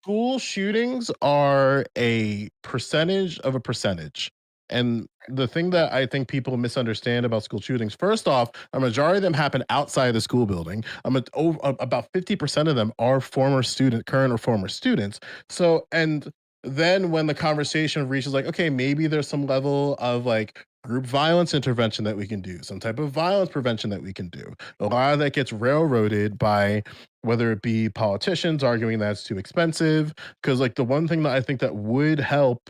school shootings are a percentage of a percentage. And the thing that I think people misunderstand about school shootings, first off, a majority of them happen outside the school building. About 50% of them are current or former students. So, and then when the conversation reaches like, okay, maybe there's some level of like group violence intervention that we can do, some type of violence prevention that we can do. A lot of that gets railroaded by whether it be politicians arguing that it's too expensive. Because like the one thing that I think that would help,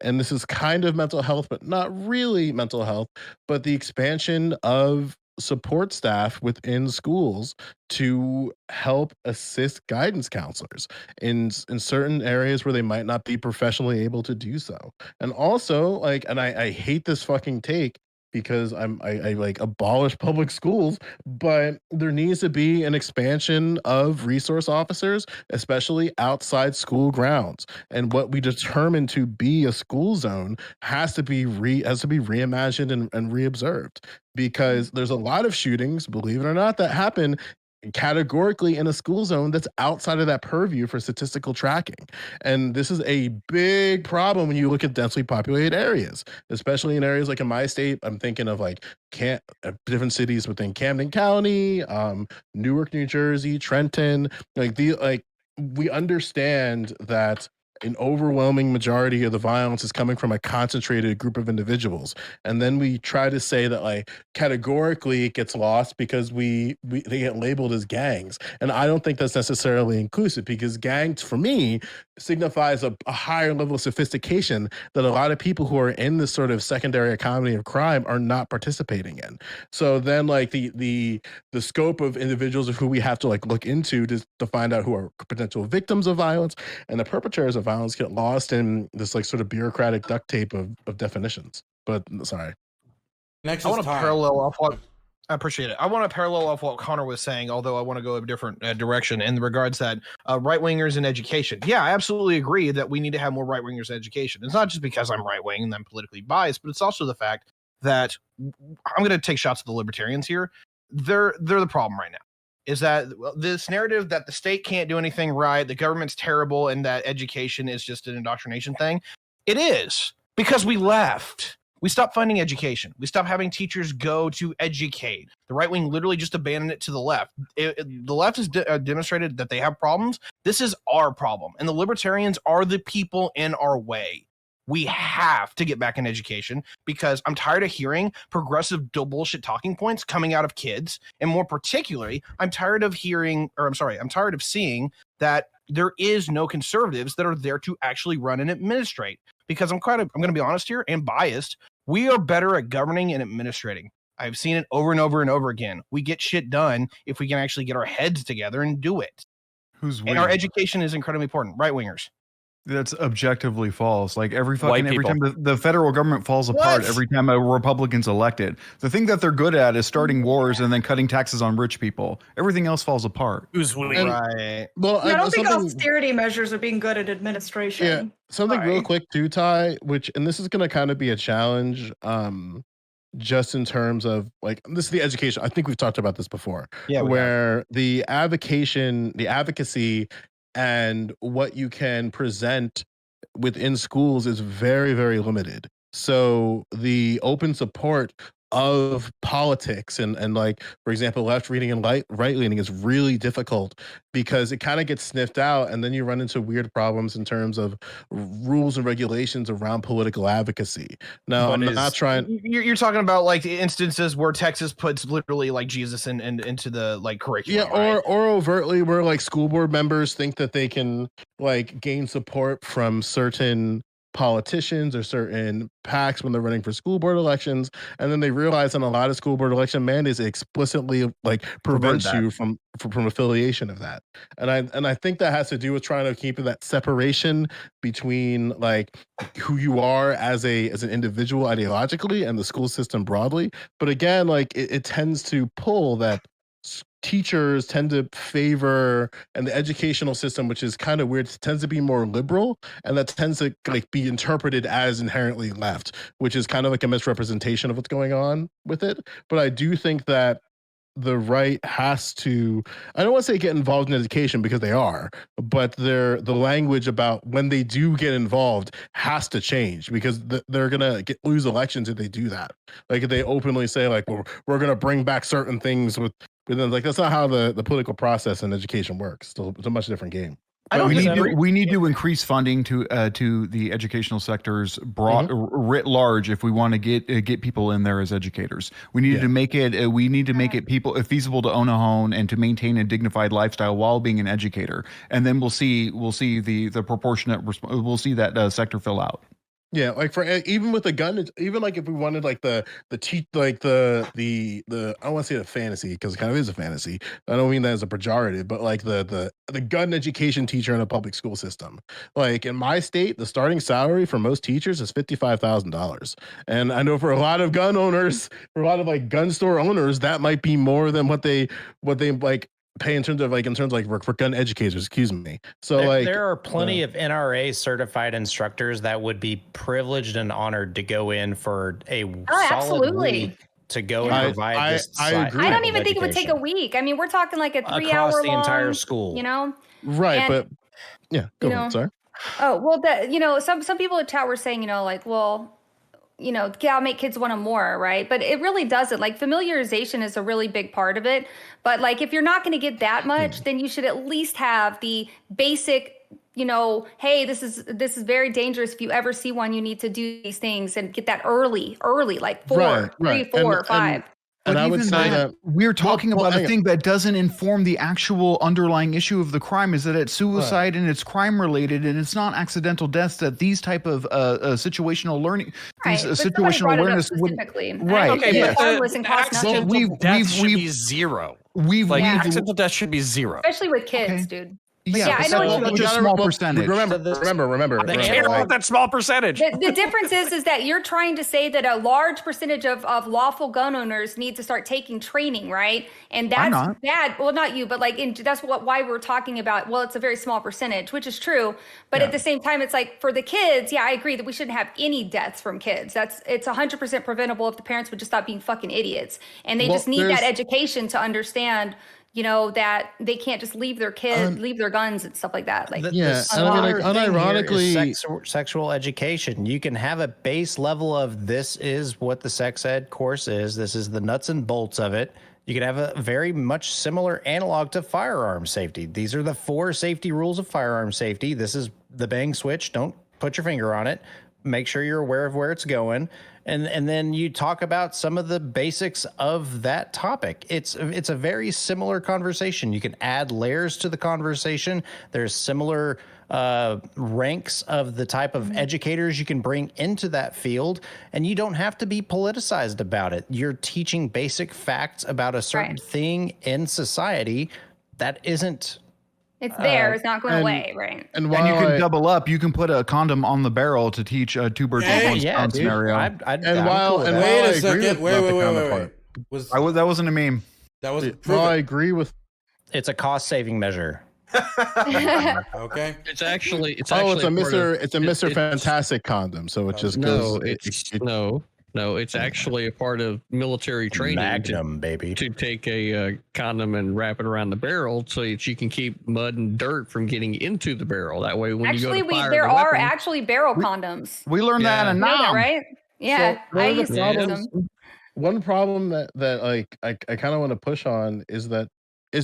and this is kind of mental health, but not really mental health, but the expansion of support staff within schools to help assist guidance counselors in certain areas where they might not be professionally able to do so. And also, like, and I hate this fucking take because I like abolish public schools, but there needs to be an expansion of resource officers, especially outside school grounds. And what we determine to be a school zone has to be reimagined and reobserved, because there's a lot of shootings, believe it or not, that happen categorically in a school zone that's outside of that purview for statistical tracking. And this is a big problem when you look at densely populated areas, especially in areas like in my state. I'm thinking of like different cities within Camden County, Newark, New Jersey, Trenton. We understand that an overwhelming majority of the violence is coming from a concentrated group of individuals. And then we try to say that like categorically it gets lost because they get labeled as gangs. And I don't think that's necessarily inclusive, because gangs for me signifies a higher level of sophistication that a lot of people who are in this sort of secondary economy of crime are not participating in. So then like the scope of individuals of who we have to like look into to find out who are potential victims of violence and the perpetrators of violence get lost in this like sort of bureaucratic duct tape of definitions. But sorry. Next I is want to time. parallel off what I appreciate it. I want to parallel off what Connor was saying, although I want to go a different direction in regards that right wingers in education. Yeah, I absolutely agree that we need to have more right wingers in education. It's not just because I'm right wing and I'm politically biased, but it's also the fact that I'm going to take shots at the libertarians here. They're the problem right now. Is that this narrative that the state can't do anything right, the government's terrible, and that education is just an indoctrination thing? It is, because we left. We stopped funding education. We stopped having teachers go to educate. The right wing literally just abandoned it to the left. The left has demonstrated that they have problems. This is our problem. And the libertarians are the people in our way. We have to get back in education, because I'm tired of hearing progressive bullshit talking points coming out of kids. And more particularly, I'm tired of seeing that there is no conservatives that are there to actually run and administrate. Because I'm going to be honest here and biased. We are better at governing and administrating. I've seen it over and over and over again. We get shit done if we can actually get our heads together and do it. Who's and our education is incredibly important. Right wingers. That's objectively false. Like every White time people. the federal government falls apart, What? every time a Republican's elected. The thing that they're good at is starting wars and then cutting taxes on rich people. Everything else falls apart. Who's we? And- Right. Well, I don't think something- austerity measures are being good at administration. Yeah, something real Sorry. quick too, Ty, and this is going to kind of be a challenge, just in terms of like this is the education. I think we've talked about this before, Yeah, we where the advocacy, and what you can present within schools is very, very limited. So the open support of politics and like, for example, left leaning and right leaning is really difficult because it kind of gets sniffed out, and then you run into weird problems in terms of rules and regulations around political advocacy. Now, But I'm is- not trying. You're talking about like instances where Texas puts literally like Jesus into the like curriculum. Yeah, right? or overtly where like school board members think that they can like gain support from certain politicians or certain PACs when they're running for school board elections, and then they realize on a lot of school board election mandates it explicitly like prevents that. you from affiliation of that. And I think that has to do with trying to keep that separation between like who you are as an individual ideologically and the school system broadly. But again, like it tends to pull that teachers tend to favor, and the educational system, which is kind of weird, tends to be more liberal, and that tends to like be interpreted as inherently left, which is kind of like a misrepresentation of what's going on with it. But I do think that the right has to, I don't want to say get involved in education because they are, but the language about when they do get involved has to change, because they're gonna lose elections if they do that. Like if they openly say like we're gonna bring back certain things within, like that's not how the political process in education works. It's a much different game. We need to increase funding to the educational sectors writ large if we want to get people in there as educators. We need to make it feasible to own a home and to maintain a dignified lifestyle while being an educator, and then we'll see the proportionate we'll see that sector fill out. Yeah, like for even with the gun, even like if we wanted like the I don't want to say the fantasy because it kind of is a fantasy. I don't mean that as a pejorative, but like the gun education teacher in a public school system. Like in my state, the starting salary for most teachers is $55,000, and I know for a lot of gun owners, for a lot of like gun store owners, that might be more than what they like pay in terms of like for gun educators, excuse me. So there are plenty of NRA certified instructors that would be privileged and honored to go in for a solid absolutely. week to go and provide this. I agree. I don't even think it would take a week. I mean, we're talking like a 3 hour across the long, entire school. You know, right? And- but yeah, go ahead. Sorry. Oh well, some people in chat were saying, like, well, I'll make kids want to more, right? But it really doesn't. Like familiarization is a really big part of it. But like if you're not going to get that much, then you should at least have the basic, hey, this is very dangerous. If you ever see one, you need to do these things and get that early, like 3, 4, 5. And I would even say that we're talking about hang a thing that doesn't inform the actual underlying issue of the crime, is that it's suicide and it's crime related and it's not accidental deaths, that these type of situational learning, these situational awareness specifically. right. Okay, Yes. but harmless and cost accidental nothing. death should be zero. Accidental death should be zero. Especially with kids, dude. Yeah, I know what you but mean. such a small percentage. Remember. I care about that small percentage. The difference is that you're trying to say that a large percentage of lawful gun owners need to start taking training, right? And that's bad. Well, not you, but that's why we're talking about. Well, it's a very small percentage, which is true. But at the same time, it's like for the kids, yeah, I agree that we shouldn't have any deaths from kids. It's 100% preventable if the parents would just stop being fucking idiots, and they just need that education to understand. That they can't just leave their kids, leave their guns and stuff like that. Unironically, sexual education. You can have a base level of this is what the sex ed course is. This is the nuts and bolts of it. You can have a very much similar analog to firearm safety. These are the 4 safety rules of firearm safety. This is the bang switch. Don't put your finger on it. Make sure you're aware of where it's going. And then you talk about some of the basics of that topic. It's a very similar conversation. You can add layers to the conversation. There's similar ranks of the type of educators you can bring into that field, and you don't have to be politicized about it. You're teaching basic facts about a certain thing in society that isn't It's there. It's not going away, right? And And you while can I, double up. You can put a condom on the barrel to teach a two birds with Hey, one yeah, stone dude. scenario. and while and Wait while I a agree with second. Wait, about wait, the wait, condom wait, part, wait. That wasn't a meme. That was while I proven. agree with It's a cost-saving measure. Okay. It's actually it's part a of- Mr. it- Fantastic condom, so it just No, goes. no. It's actually a part of military training Magnum, baby. to take a condom and wrap it around the barrel so that you can keep mud and dirt from getting into the barrel. That way, when Actually, you go to fire there the are weapon, actually barrel condoms. We learned that in You know that, NOM. right? Yeah, So, I one of the used to use problems- them. One problem that like I kind of want to push on is that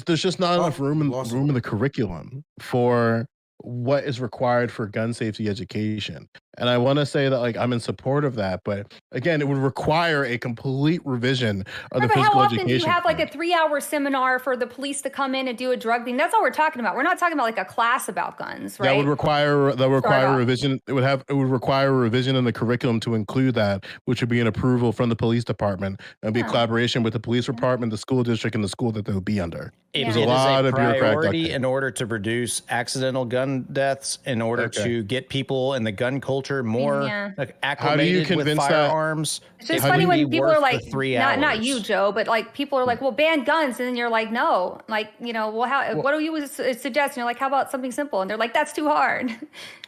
there's just not enough room in the curriculum for what is required for gun safety education. And I want to say that like I'm in support of that, but again, it would require a complete revision of the But how physical often education. do you have like a course. 3-hour seminar for the police to come in and do a drug thing? That's all we're talking about. We're not talking about like a class about guns, right? That would require off. a revision. It would require a revision in the curriculum to include that, which would be an approval from the police department and be a Yeah. collaboration with the police department, the school district, and the school that they'll be under. It, Yeah. There's it a is lot a of bureaucratic duct priority tape. in order to reduce accidental gun deaths, in order Okay. to get people in the gun culture more Yeah. like, How do you acclimated with convince that- firearms. It's just How do funny you when be people are worth like, the 3 not hours? you, Joe, but like people are like, well, ban guns, and then you're like, no, like well, what do you suggest? And you're like, how about something simple? And they're like, that's too hard.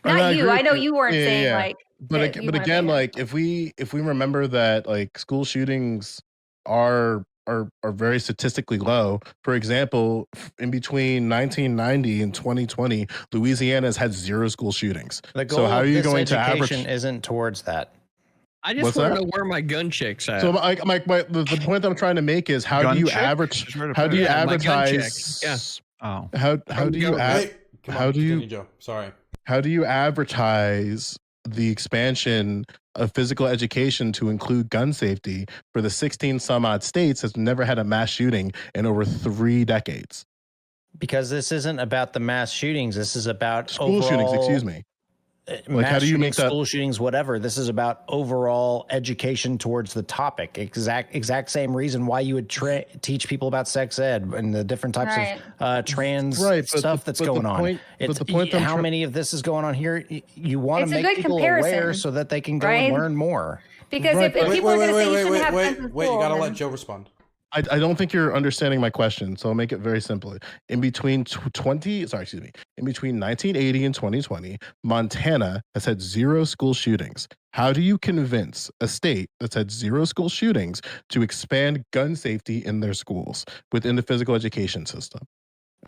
I Not you. agree I with know you. you weren't Yeah, saying yeah. like, But that you but wanna again, ban it. like if we remember that like school shootings are very statistically low. For example, in between 1990 and 2020, Louisiana has had 0 school shootings. The goal So how of are you this going to education average? isn't towards that. I just What's want that? to know where my gun checks at. So the point that I'm trying to make is how Gun do you check? average? Just heard of How do you Yeah, my gun check. advertise? Oh. How do you Wait, come how on, do you- continue, Joe? Sorry. how do you advertise the expansion of physical education to include gun safety for the 16 some odd states that's never had a mass shooting in over 3 decades? Because this isn't about the mass shootings. This is about School shootings, excuse me. Mass how do you make shootings, that- school shootings, whatever. This is about overall education towards the topic. Exact same reason why you would teach people about sex ed and the different types Right. of trans Right, but stuff the- that's but the going on. point- but It's the point I'm how try- many of this is going on here. You want It's to a make good people aware comparison, so that they can go right? and learn more. Because Right, if but- people are going to say you shouldn't have guns in wait. You school, gotta then- let Joe respond. I don't think you're understanding my question, so I'll make it very simple. In between 1980 and 2020, Montana has had 0 school shootings. How do you convince a state that's had 0 school shootings to expand gun safety in their schools within the physical education system?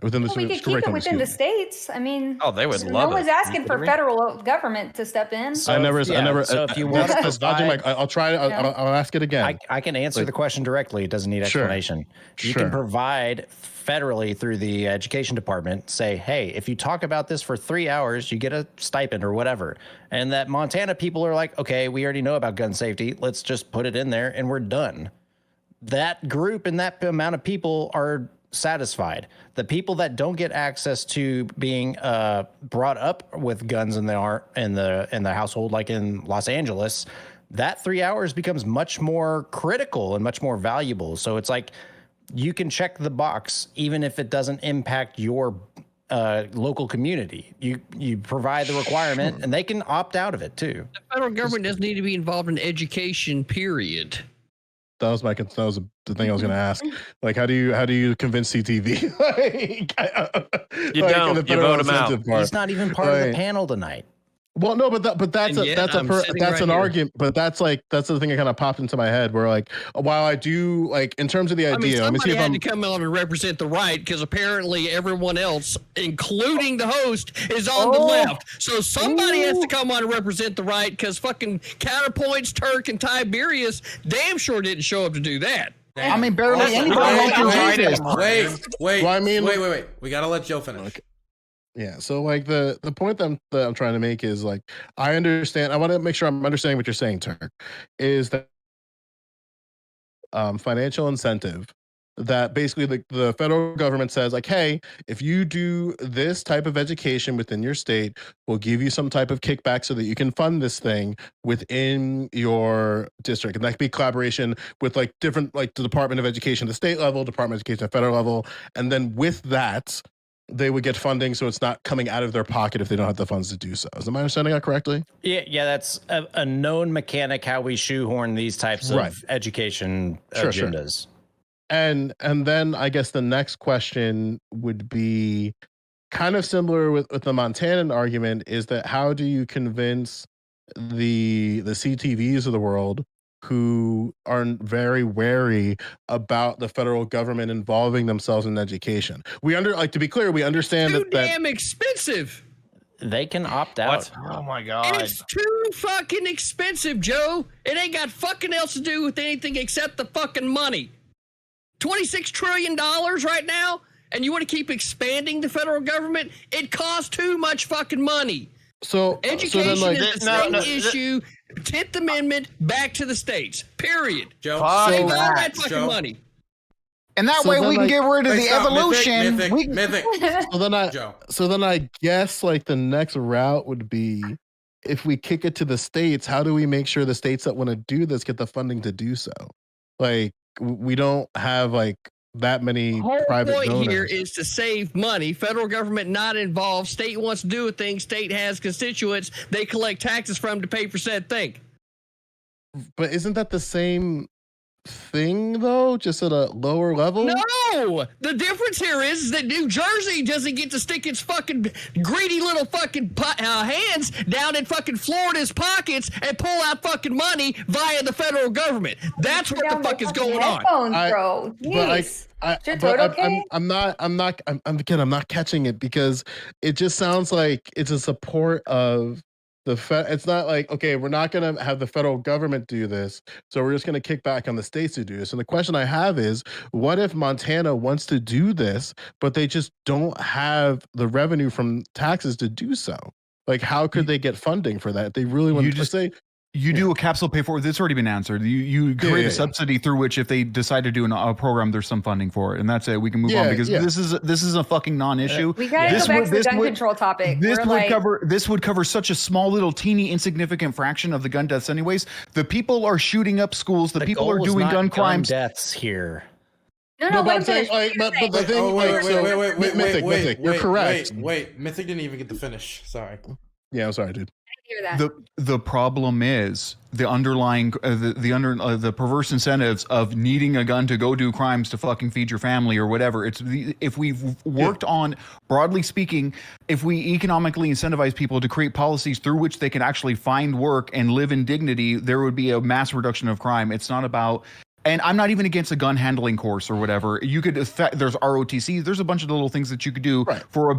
Within the Well, we could keep it curriculum, within the excuse me. states. I mean, Oh, they would no love one's it. asking You for kidding me? federal government to step in. So I never. yeah, so if you want to that's dodging my. I'll try. Yeah. I'll ask it again. I can answer Like- the question directly. It doesn't need Sure. explanation. You Sure. can provide federally through the education department, say, hey, if you talk about this for 3 hours, you get a stipend or whatever. And that Montana people are like, okay, we already know about gun safety. Let's just put it in there and we're done. That group and that amount of people are satisfied. The people that don't get access to being brought up with guns in the household, like in Los Angeles, that 3 hours becomes much more critical and much more valuable. So it's like you can check the box even if it doesn't impact your local community. You provide the requirement, and they can opt out of it too. The federal government doesn't need to be involved in education, period. That was the thing I was going to ask. Like, how do you convince CTV? You don't. the You vote him incentive out. part. He's not even part of the Right. panel tonight. Well, no, but that's And yet I'm sitting that's right an here. argument. But that's the thing that kind of popped into my head. Where like, while I do like in terms of the I mean, idea, let me see somebody if had I'm. to come on and represent the right because apparently everyone else, including the host, is on the left. So somebody has to come on and represent the right because fucking Counterpoints, Turk, and Tiberius damn sure didn't show up to do that. I mean, barely Also, anybody wait, can wait, do this. wait. Well, I mean- wait. We gotta let Joe finish. Okay. Yeah. So like the point that I'm trying to make is like I understand. I want to make sure I'm understanding what you're saying, Turk. Is that financial incentive that basically the federal government says like, hey, if you do this type of education within your state, we'll give you some type of kickback so that you can fund this thing within your district. And that could be collaboration with like different, like the Department of Education, the state level, Department of Education, the federal level. And then with that, they would get funding, so it's not coming out of their pocket if they don't have the funds to do so. Is my understanding that correctly? Yeah, that's a known mechanic how we shoehorn these types of education agendas. And then I guess the next question would be kind of similar with the Montanan argument, is that how do you convince the CTVs of the world who are very wary about the federal government involving themselves in education? To be clear, we understand Too that damn expensive. They can opt out. Oh my And god. it's too fucking expensive, Joe. It ain't got fucking else to do with anything except the fucking money. $26 trillion right now, and you want to keep expanding the federal government? It costs too much fucking money. so Education then, like, is the same issue. 10th Amendment, back to the states. Period. Joe, Save all that, that fucking Joe. money. And that So way then, we can like- get rid of Hey, the stop. evolution. Mythic. so Joe. then I guess like the next route would be, if we kick it to the states, how do we make sure the states that want to do this get the funding to do so? Like, we don't have like that many Whole private point donors. here is to save money. Federal government not involved. State wants to do a thing. State has constituents they collect taxes from to pay for said thing. But isn't that the same thing though, just at a lower level? No, the difference here is that New Jersey doesn't get to stick its fucking greedy little fucking hands down in fucking Florida's pockets and pull out fucking money via the federal government. That's what the fuck is going on. Headphones, bro. Jeez. Is your throat okay? I'm not catching it, because it just sounds like it's a support of the it's not like, okay, we're not going to have the federal government do this, so we're just going to kick back on the states to do this. And the question I have is, what if Montana wants to do this, but they just don't have the revenue from taxes to do so? Like, how could they get funding for that? If they really want to say, You do a capsule pay for it. That's already been answered. You create a subsidy through which, if they decide to do a program, there's some funding for it, and that's it. We can move on, because this is a fucking non-issue. We gotta go back to the gun control topic. This would cover such a small, little, teeny, insignificant fraction of the gun deaths, anyways. The people are shooting up schools. The people are goal is doing not gun crimes. Deaths here. No, but wait a minute. the thing, Mythic, you're correct. Wait, Mythic didn't even get to finish. Sorry. Yeah, I'm sorry, dude. The problem is the underlying the perverse incentives of needing a gun to go do crimes to fucking feed your family or whatever. If we've worked on, broadly speaking, if we economically incentivize people to create policies through which they can actually find work and live in dignity, there would be a mass reduction of crime. It's not about. And I'm not even against a gun handling course or whatever. You could there's ROTC. There's a bunch of little things that you could do for a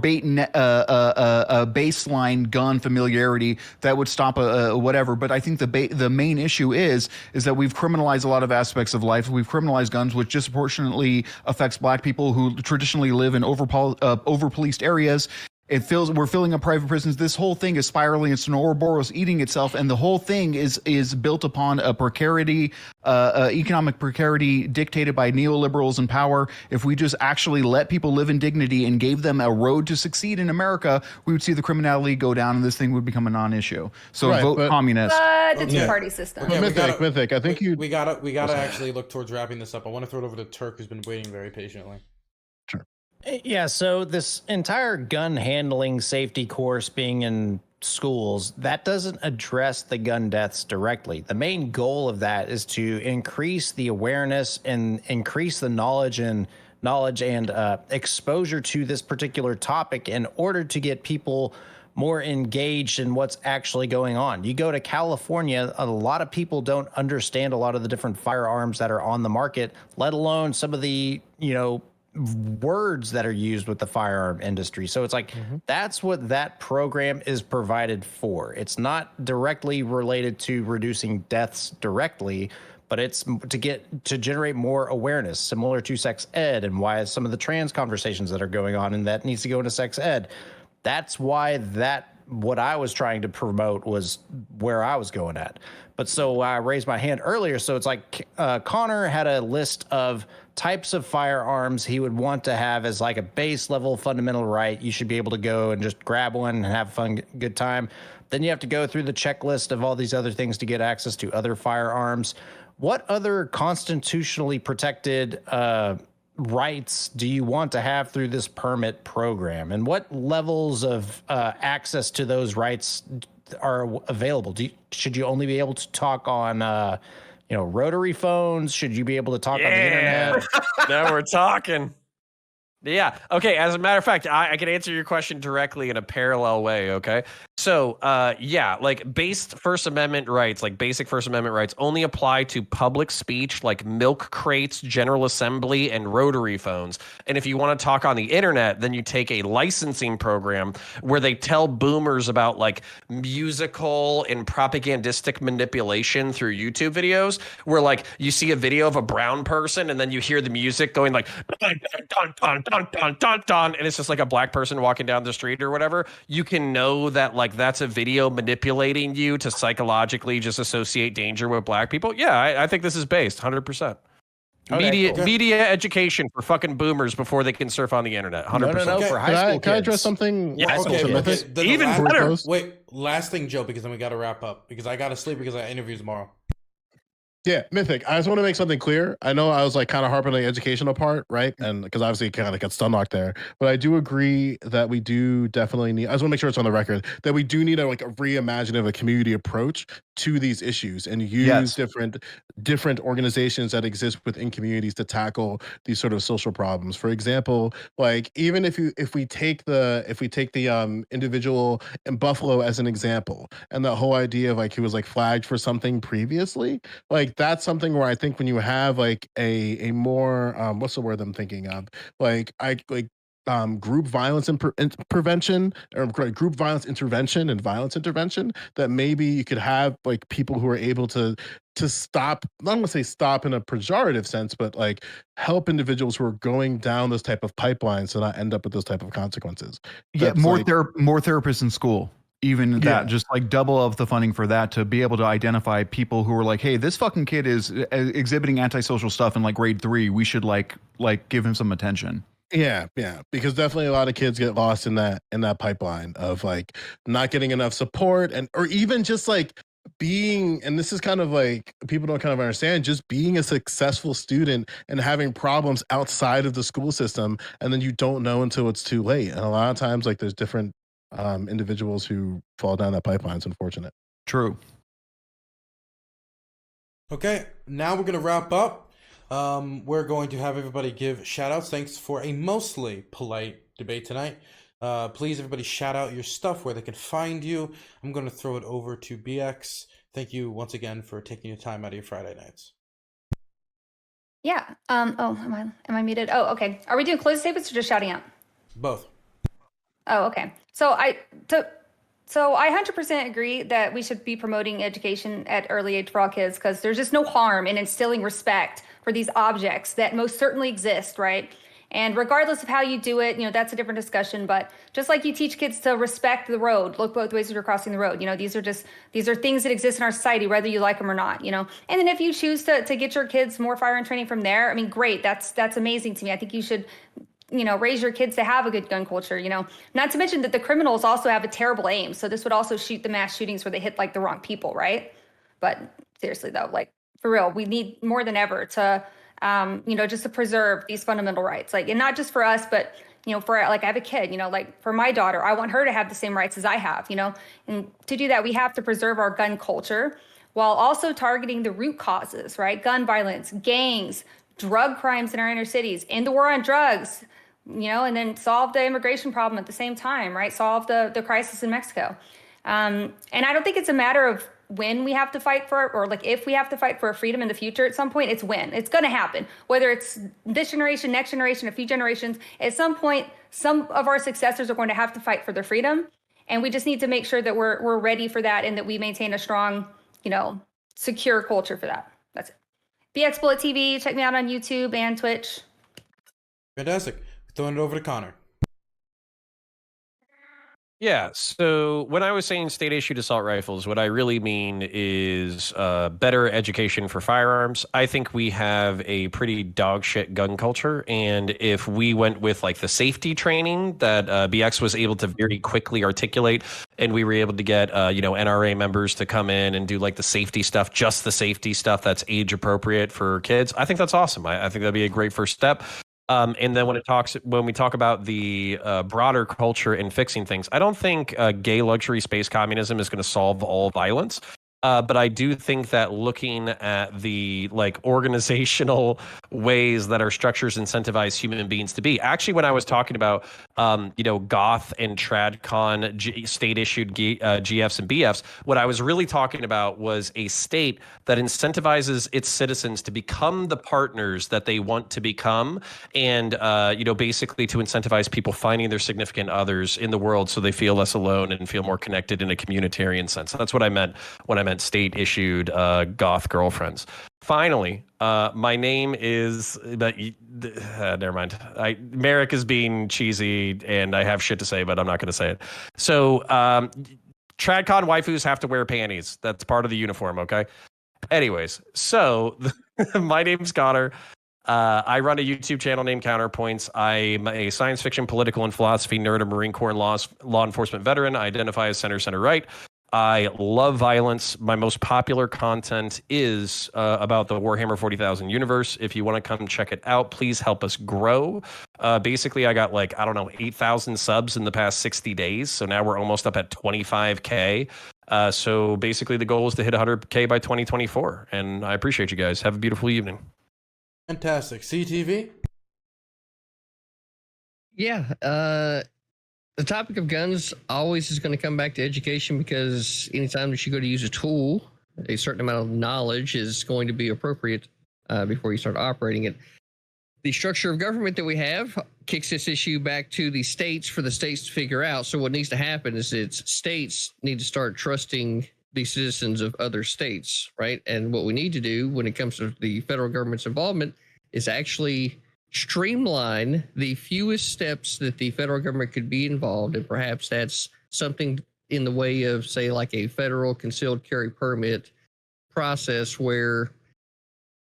baseline gun familiarity that would stop a whatever. But I think the main issue is that we've criminalized a lot of aspects of life. We've criminalized guns, which disproportionately affects Black people who traditionally live in over-policed areas. We're filling up private prisons. This whole thing is spiraling into an Ouroboros eating itself, and the whole thing is built upon a precarity, economic precarity dictated by neoliberals in power. If we just actually let people live in dignity and gave them a road to succeed in America, we would see the criminality go down, and this thing would become a non-issue. So vote communist. But the two-party system. Okay, Mythic, I think we gotta actually look towards wrapping this up. I want to throw it over to Turk, who's been waiting very patiently. Yeah, so this entire gun handling safety course being in schools, that doesn't address the gun deaths directly. The main goal of that is to increase the awareness and increase the knowledge and exposure to this particular topic in order to get people more engaged in what's actually going on. You go to California, a lot of people don't understand a lot of the different firearms that are on the market, let alone some of the, words that are used with the firearm industry. So it's like, that's what that program is provided for. It's not directly related to reducing deaths directly, but it's to generate more awareness, similar to sex ed and why some of the trans conversations that are going on, and that needs to go into sex ed. That's why what I was trying to promote was where I was going at. But so I raised my hand earlier. So it's like Connor had a list of types of firearms he would want to have as like a base level fundamental right. You should be able to go and just grab one and have a fun, good time. Then you have to go through the checklist of all these other things to get access to other firearms. What other constitutionally protected rights do you want to have through this permit program, and what levels of access to those rights are available? Should you only be able to talk on rotary phones? Should you be able to talk on the internet? Now we're talking. Yeah. Okay. As a matter of fact, I can answer your question directly in a parallel way. Okay. So, like basic First Amendment rights only apply to public speech, like milk crates, General Assembly, and rotary phones. And if you want to talk on the internet, then you take a licensing program where they tell boomers about like musical and propagandistic manipulation through YouTube videos, where like you see a video of a brown person and then you hear the music going like dun, dun, dun, dun, dun, dun, dun, and it's just like a black person walking down the street or whatever. You can know that like that's a video manipulating you to psychologically just associate danger with black people. Yeah, I think this is based 100%. Media education for fucking boomers before they can surf on the internet. 100%. No, for high school kids. Can I address something? Yeah, Even better. Wait, last thing, Joe, because then we got to wrap up because I got to sleep because I interview tomorrow. Yeah, Mythic. I just want to make something clear. I know I was like kind of harping on the educational part, right? And because obviously kind of got stunlocked there, but I do agree that we do definitely need. I just want to make sure it's on the record that we do need a reimagining of a community approach to these issues and use different organizations that exist within communities to tackle these sort of social problems. For example, like even if we take the individual in Buffalo as an example, and the whole idea of like he was like flagged for something previously, like that's something where I think when you have like a more what's the word I'm thinking of, group violence and prevention, or group violence intervention and violence intervention, that maybe you could have like people who are able to stop, I don't want to say stop in a pejorative sense, but like help individuals who are going down this type of pipeline to not end up with those type of consequences. Yeah, more therapists in school. Even that, just like double of the funding for that to be able to identify people who are like, hey, this fucking kid is exhibiting antisocial stuff in like grade 3. We should like give him some attention. Yeah, because definitely a lot of kids get lost in that pipeline of like not getting enough support, or even just like being, and this is kind of like people don't kind of understand, just being a successful student and having problems outside of the school system, and then you don't know until it's too late. And a lot of times like there's different individuals who fall down that pipeline. It's unfortunate. True. Okay, now we're going to wrap up. We're going to have everybody give shout outs. Thanks for a mostly polite debate tonight. Please, everybody, shout out your stuff, where they can find you. I'm going to throw it over to BX. Thank you once again for taking your time out of your Friday nights. Yeah. Am I muted? Oh, okay. Are we doing closed statements or just shouting out? Both. Oh, okay. So I 100% agree that we should be promoting education at early age for all kids, because there's just no harm in instilling respect for these objects that most certainly exist, right? And regardless of how you do it, that's a different discussion. But just like you teach kids to respect the road, look both ways as you're crossing the road. These are things that exist in our society, whether you like them or not. And then if you choose to get your kids more firearm training from there, I mean, great. That's amazing to me. I think you should raise your kids to have a good gun culture, not to mention that the criminals also have a terrible aim. So this would also shoot the mass shootings where they hit like the wrong people, right? But seriously though, like for real, we need more than ever to, just to preserve these fundamental rights, like, and not just for us, but, for like, I have a kid, like for my daughter, I want her to have the same rights as I have, and to do that, we have to preserve our gun culture while also targeting the root causes, right? Gun violence, gangs, drug crimes in our inner cities, end the war on drugs, and then solve the immigration problem at the same time, right? Solve the crisis in Mexico. And I don't think it's a matter of when we have to fight for it, or like if we have to fight for a freedom in the future at some point. It's when. It's going to happen. Whether it's this generation, next generation, a few generations, at some point, some of our successors are going to have to fight for their freedom. And we just need to make sure that we're ready for that, and that we maintain a strong, secure culture for that. That's it. BX Bullet TV. Check me out on YouTube and Twitch. Fantastic. Throwing it over to Connor. Yeah, so when I was saying state-issued assault rifles, what I really mean is better education for firearms. I think we have a pretty dog shit gun culture, and if we went with like the safety training that BX was able to very quickly articulate, and we were able to get NRA members to come in and do like the safety stuff, just the safety stuff that's age appropriate for kids, I think that's awesome. I think that'd be a great first step. And then when we talk about the broader culture and fixing things, I don't think gay luxury space communism is going to solve all violence. But I do think that looking at the organizational ways that our structures incentivize human beings to be. Actually, when I was talking about goth and tradcon state issued GFs and BFs, what I was really talking about was a state that incentivizes its citizens to become the partners that they want to become, and basically to incentivize people finding their significant others in the world so they feel less alone and feel more connected in a communitarian sense. That's what I meant when I meant state issued goth girlfriends. Finally, my name is never mind. Merrick is being cheesy and I have shit to say, but I'm not going to say it. So tradcon waifus have to wear panties. That's part of the uniform. Okay. Anyways, so my name's Connor. I run a YouTube channel named Counterpoints. I'm a science fiction, political, and philosophy nerd, a Marine Corps and law enforcement veteran. I identify as center right. I love violence. My most popular content is about the Warhammer 40,000 universe. If you want to come check it out, please help us grow. Basically, I got 8,000 subs in the past 60 days. So now we're almost up at 25K. So basically, the goal is to hit 100K by 2024. And I appreciate you guys. Have a beautiful evening. Fantastic. CTV? Yeah. The topic of guns always is going to come back to education, because anytime that you go to use a tool, a certain amount of knowledge is going to be appropriate before you start operating it. The structure of government that we have kicks this issue back to the states for the states to figure out. So what needs to happen is states need to start trusting the citizens of other states, right? And what we need to do when it comes to the federal government's involvement is actually streamline the fewest steps that the federal government could be involved, and perhaps that's something in the way of, say, like a federal concealed carry permit process, where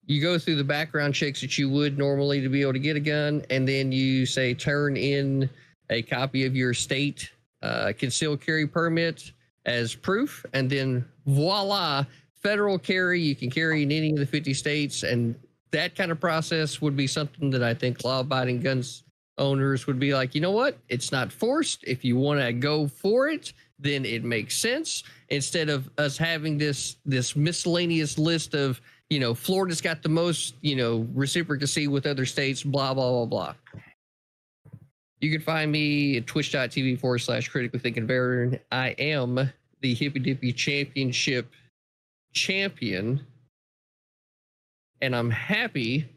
you go through the background checks that you would normally to be able to get a gun, and then you say turn in a copy of your state concealed carry permit as proof, and then voila, federal carry. You can carry in any of the 50 states, and that kind of process would be something that I think law-abiding guns owners would be like, you know what? It's not forced. If you want to go for it, then it makes sense. Instead of us having this miscellaneous list of, Florida's got the most, reciprocacy with other states, blah, blah, blah, blah. You can find me at twitch.tv/critically thinking veteran. I am the Hippy Dippy Championship champion. And I'm happy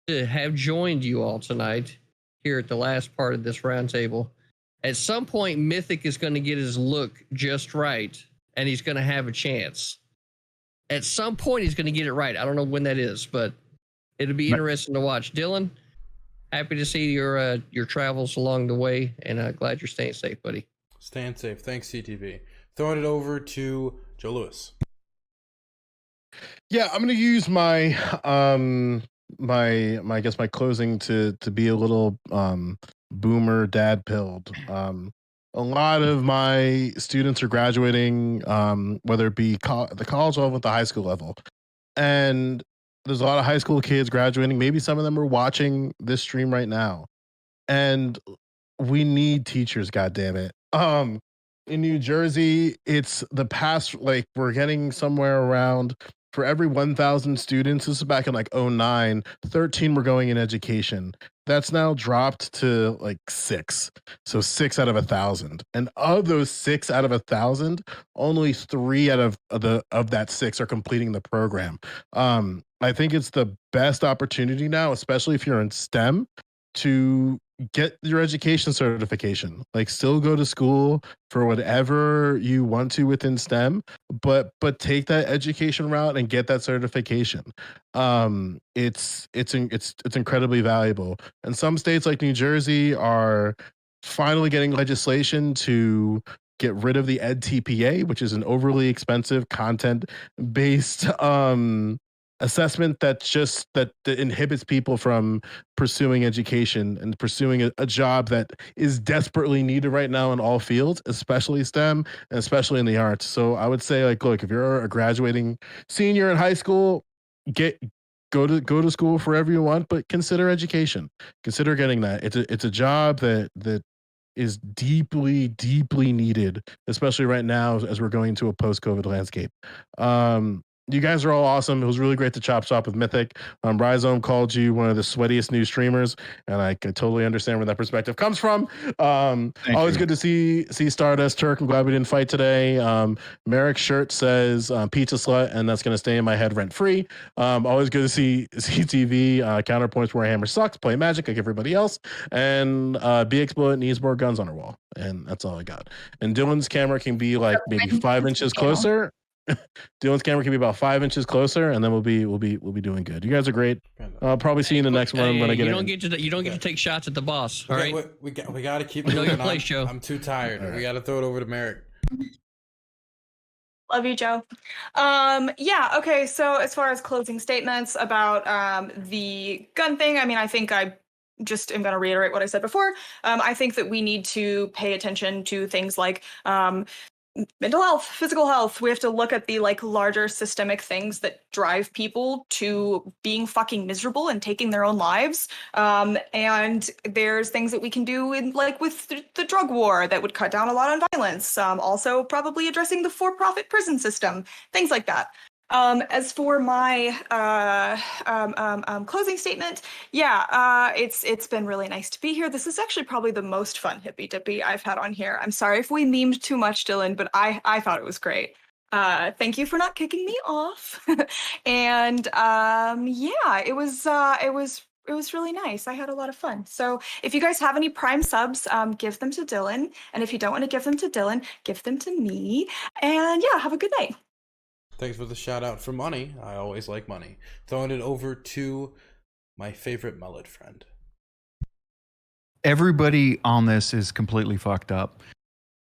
to have joined you all tonight here at the last part of this roundtable. At some point, Mythic is going to get his look just right, and he's going to have a chance. At some point, he's going to get it right. I don't know when that is, but it'll be interesting to watch. Dylan, happy to see your travels along the way, and glad you're staying safe, buddy. Staying safe. Thanks, CTV. Throwing it over to Joe Lewis. Yeah, I'm gonna use my I guess my closing to be a little boomer dad pilled. A lot of my students are graduating, whether it be the college level or the high school level, and there's a lot of high school kids graduating. Maybe some of them are watching this stream right now, and we need teachers. God damn it. In New Jersey, it's the past, we're getting somewhere around, for every 1,000 students, this is back in 2009, 13 were going in education. That's now dropped to 6. So 6 out of 1,000. And of those 6 out of 1,000, only 3 out of that 6 are completing the program. I think it's the best opportunity now, especially if you're in STEM, to get your education certification. Still go to school for whatever you want to within STEM, but take that education route and get that certification. It's incredibly valuable. And some states like New Jersey are finally getting legislation to get rid of the EdTPA, which is an overly expensive content-based assessment that inhibits people from pursuing education and pursuing a job that is desperately needed right now in all fields, especially STEM and especially in the arts. So I would say, look, if you're a graduating senior in high school, get go to school forever you want, but consider education. Consider getting that. It's a job that is deeply, deeply needed, especially right now as we're going into a post-COVID landscape. You guys are all awesome. It was really great to chop shop with Mythic. Rhizome called you one of the sweatiest new streamers, and I can totally understand where that perspective comes from. Always good to see Stardust. Turk, I'm glad we didn't fight today. Merrick's shirt says pizza slut, and that's going to stay in my head rent free. Always good to see TV. Counterpoints Warhammer sucks. Play Magic like everybody else. And BX Bullet needs more guns on her wall, and that's all I got. And Dylan's camera can be like maybe 5 inches closer. Dylan's camera can be about 5 inches closer, and then we'll be doing good. You guys are great. I'll probably see you in the next one when I get in. You don't get to take shots at the boss. All right, we got to keep know your moving. place, Joe. I'm too tired. Right. We got to throw it over to Merrick. Love you, Joe. Yeah, okay, so as far as closing statements about the gun thing, I mean, I think I just am going to reiterate what I said before. I think that we need to pay attention to things like mental health, physical health. We have to look at the like larger systemic things that drive people to being fucking miserable and taking their own lives. And there's things that we can do in like with the drug war that would cut down a lot on violence. Also probably addressing the for-profit prison system, things like that. As for my closing statement, yeah, it's been really nice to be here. This is actually probably the most fun Hippy Dippy I've had on here. I'm sorry if we memed too much, Dylan, but I thought it was great. Thank you for not kicking me off. And yeah, it was really nice. I had a lot of fun. So if you guys have any Prime subs, give them to Dylan. And if you don't want to give them to Dylan, give them to me. And yeah, have a good night. Thanks for the shout out for money. I always like money. Throwing it over to my favorite mullet friend. Everybody on this is completely fucked up.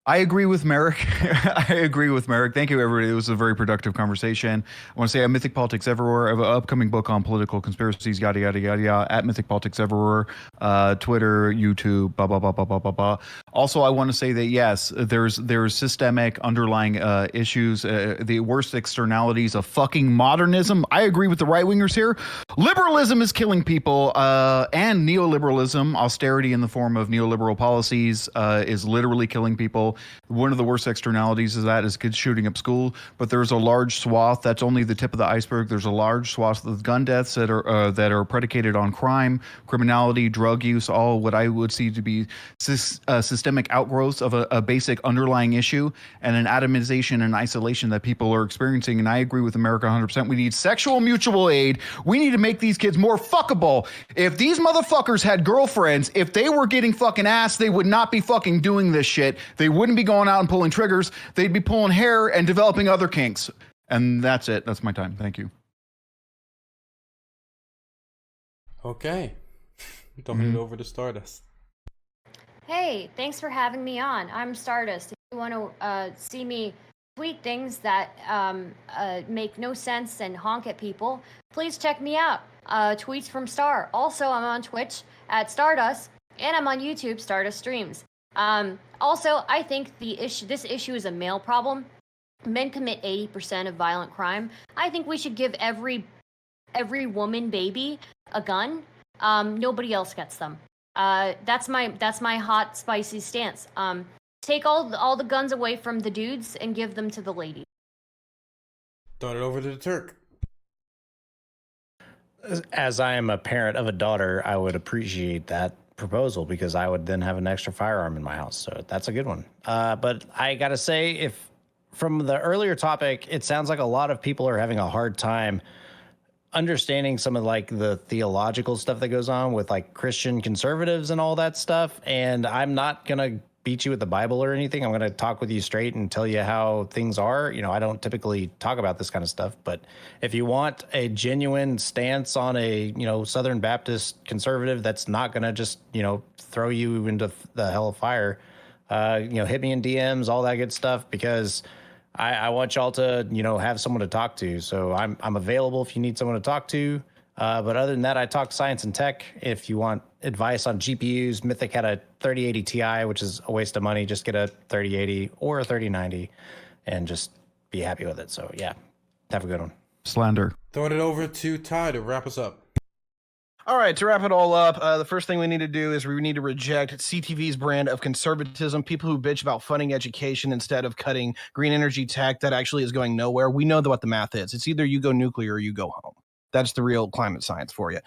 I agree with Merrick. Thank you, everybody. It was a very productive conversation. I want to say I'm Mythic Politics Everywhere. I have an upcoming book on political conspiracies, yada, yada, yada, yada, at Mythic Politics Everywhere, Twitter, YouTube, blah, blah, blah, blah, blah, blah, blah. Also, I want to say that, yes, there's systemic underlying issues, the worst externalities of fucking modernism. I agree with the right-wingers here. Liberalism is killing people, and neoliberalism, austerity in the form of neoliberal policies, is literally killing people. One of the worst externalities of that is kids shooting up school, but there's a large swath, that's only the tip of the iceberg. There's a large swath of gun deaths that are predicated on crime, criminality, drug use, all what I would see to be systemic outgrowths of a basic underlying issue and an atomization and isolation that people are experiencing. And I agree with America 100%. We need sexual mutual aid. We need to make these kids more fuckable. If these motherfuckers had girlfriends, if they were getting fucking ass, they would not be fucking doing this shit. They wouldn't be going out and pulling triggers. They'd be pulling hair and developing other kinks. And that's it. That's my time. Thank you. Okay. Dumping it over to Stardust. Hey, thanks for having me on. I'm Stardust. If you want to see me tweet things that make no sense and honk at people, please check me out. Tweets from Star. Also, I'm on Twitch at Stardust, and I'm on YouTube, Stardust Streams. Also, I think this issue is a male problem. Men commit 80% of violent crime. I think we should give every woman baby a gun. Nobody else gets them. That's my hot, spicy stance. Take all the guns away from the dudes and give them to the ladies. Throw it over to the Turk. As I am a parent of a daughter, I would appreciate that proposal because I would then have an extra firearm in my house. So that's a good one. But I gotta say, if from the earlier topic, it sounds like a lot of people are having a hard time understanding some of like the theological stuff that goes on with like Christian conservatives and all that stuff. And I'm not gonna beat you with the Bible or anything. I'm going to talk with you straight and tell you how things are. You know, I don't typically talk about this kind of stuff, but if you want a genuine stance on a, Southern Baptist conservative that's not going to just, throw you into the hell of fire, hit me in DMs, all that good stuff, because I want y'all to, have someone to talk to. So I'm available if you need someone to talk to. But other than that, I talk science and tech. If you want advice on GPUs, Mythic had a 3080 Ti, which is a waste of money. Just get a 3080 or a 3090 and just be happy with it. So yeah, have a good one. Slander. Throwing it over to Ty to wrap us up. All right, to wrap it all up, the first thing we need to do is we need to reject CTV's brand of conservatism. People who bitch about funding education instead of cutting green energy tech that actually is going nowhere. We know what the math is. It's either you go nuclear or you go home. That's the real climate science for you.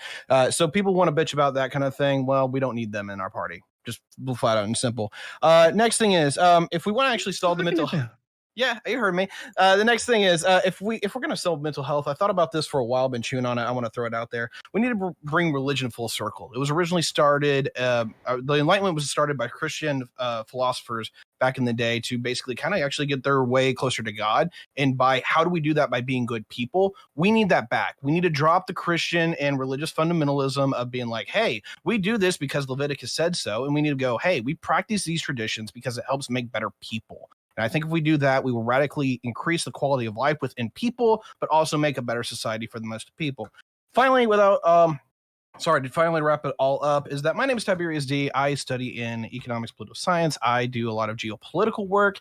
So people want to bitch about that kind of thing. Well, we don't need them in our party. Just flat out and simple. Next thing is, if we want to actually solve the mental health. Yeah, you heard me. The next thing is, if we're going to solve mental health, I thought about this for a while, been chewing on it. I want to throw it out there. We need to bring religion full circle. It was originally started, the Enlightenment was started by Christian philosophers back in the day to basically kind of actually get their way closer to God. And by how do we do that? By being good people. We need that back. We need to drop the Christian and religious fundamentalism of being like, hey, we do this because Leviticus said so. And we need to go, hey, we practice these traditions because it helps make better people. And I think if we do that, we will radically increase the quality of life within people, but also make a better society for the most people. Finally, to finally wrap it all up, is that my name is Tiberius D. I study in economics, political science. I do a lot of geopolitical work.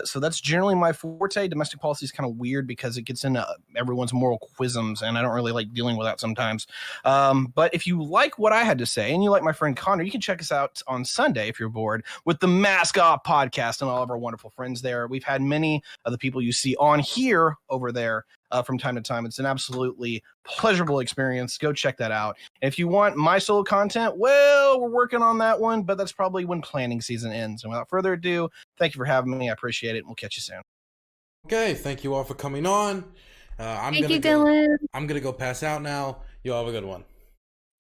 So that's generally my forte. Domestic policy is kind of weird because it gets into everyone's moral quisms, and I don't really like dealing with that sometimes. But if you like what I had to say, and you like my friend Connor, you can check us out on Sunday if you're bored with the Mask Off podcast and all of our wonderful friends there. We've had many of the people you see on here over there from time to time. It's an absolutely pleasurable experience. Go check that out. And if you want my solo content, well, we're working on that one, but that's probably when planning season ends. And without further ado, thank you for having me. I appreciate it. And we'll catch you soon. Okay, thank you all for coming on. Thank you, Dylan. I'm going to go pass out now. You all have a good one.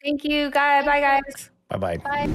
Thank you, guys. Bye, guys. Bye bye. Bye.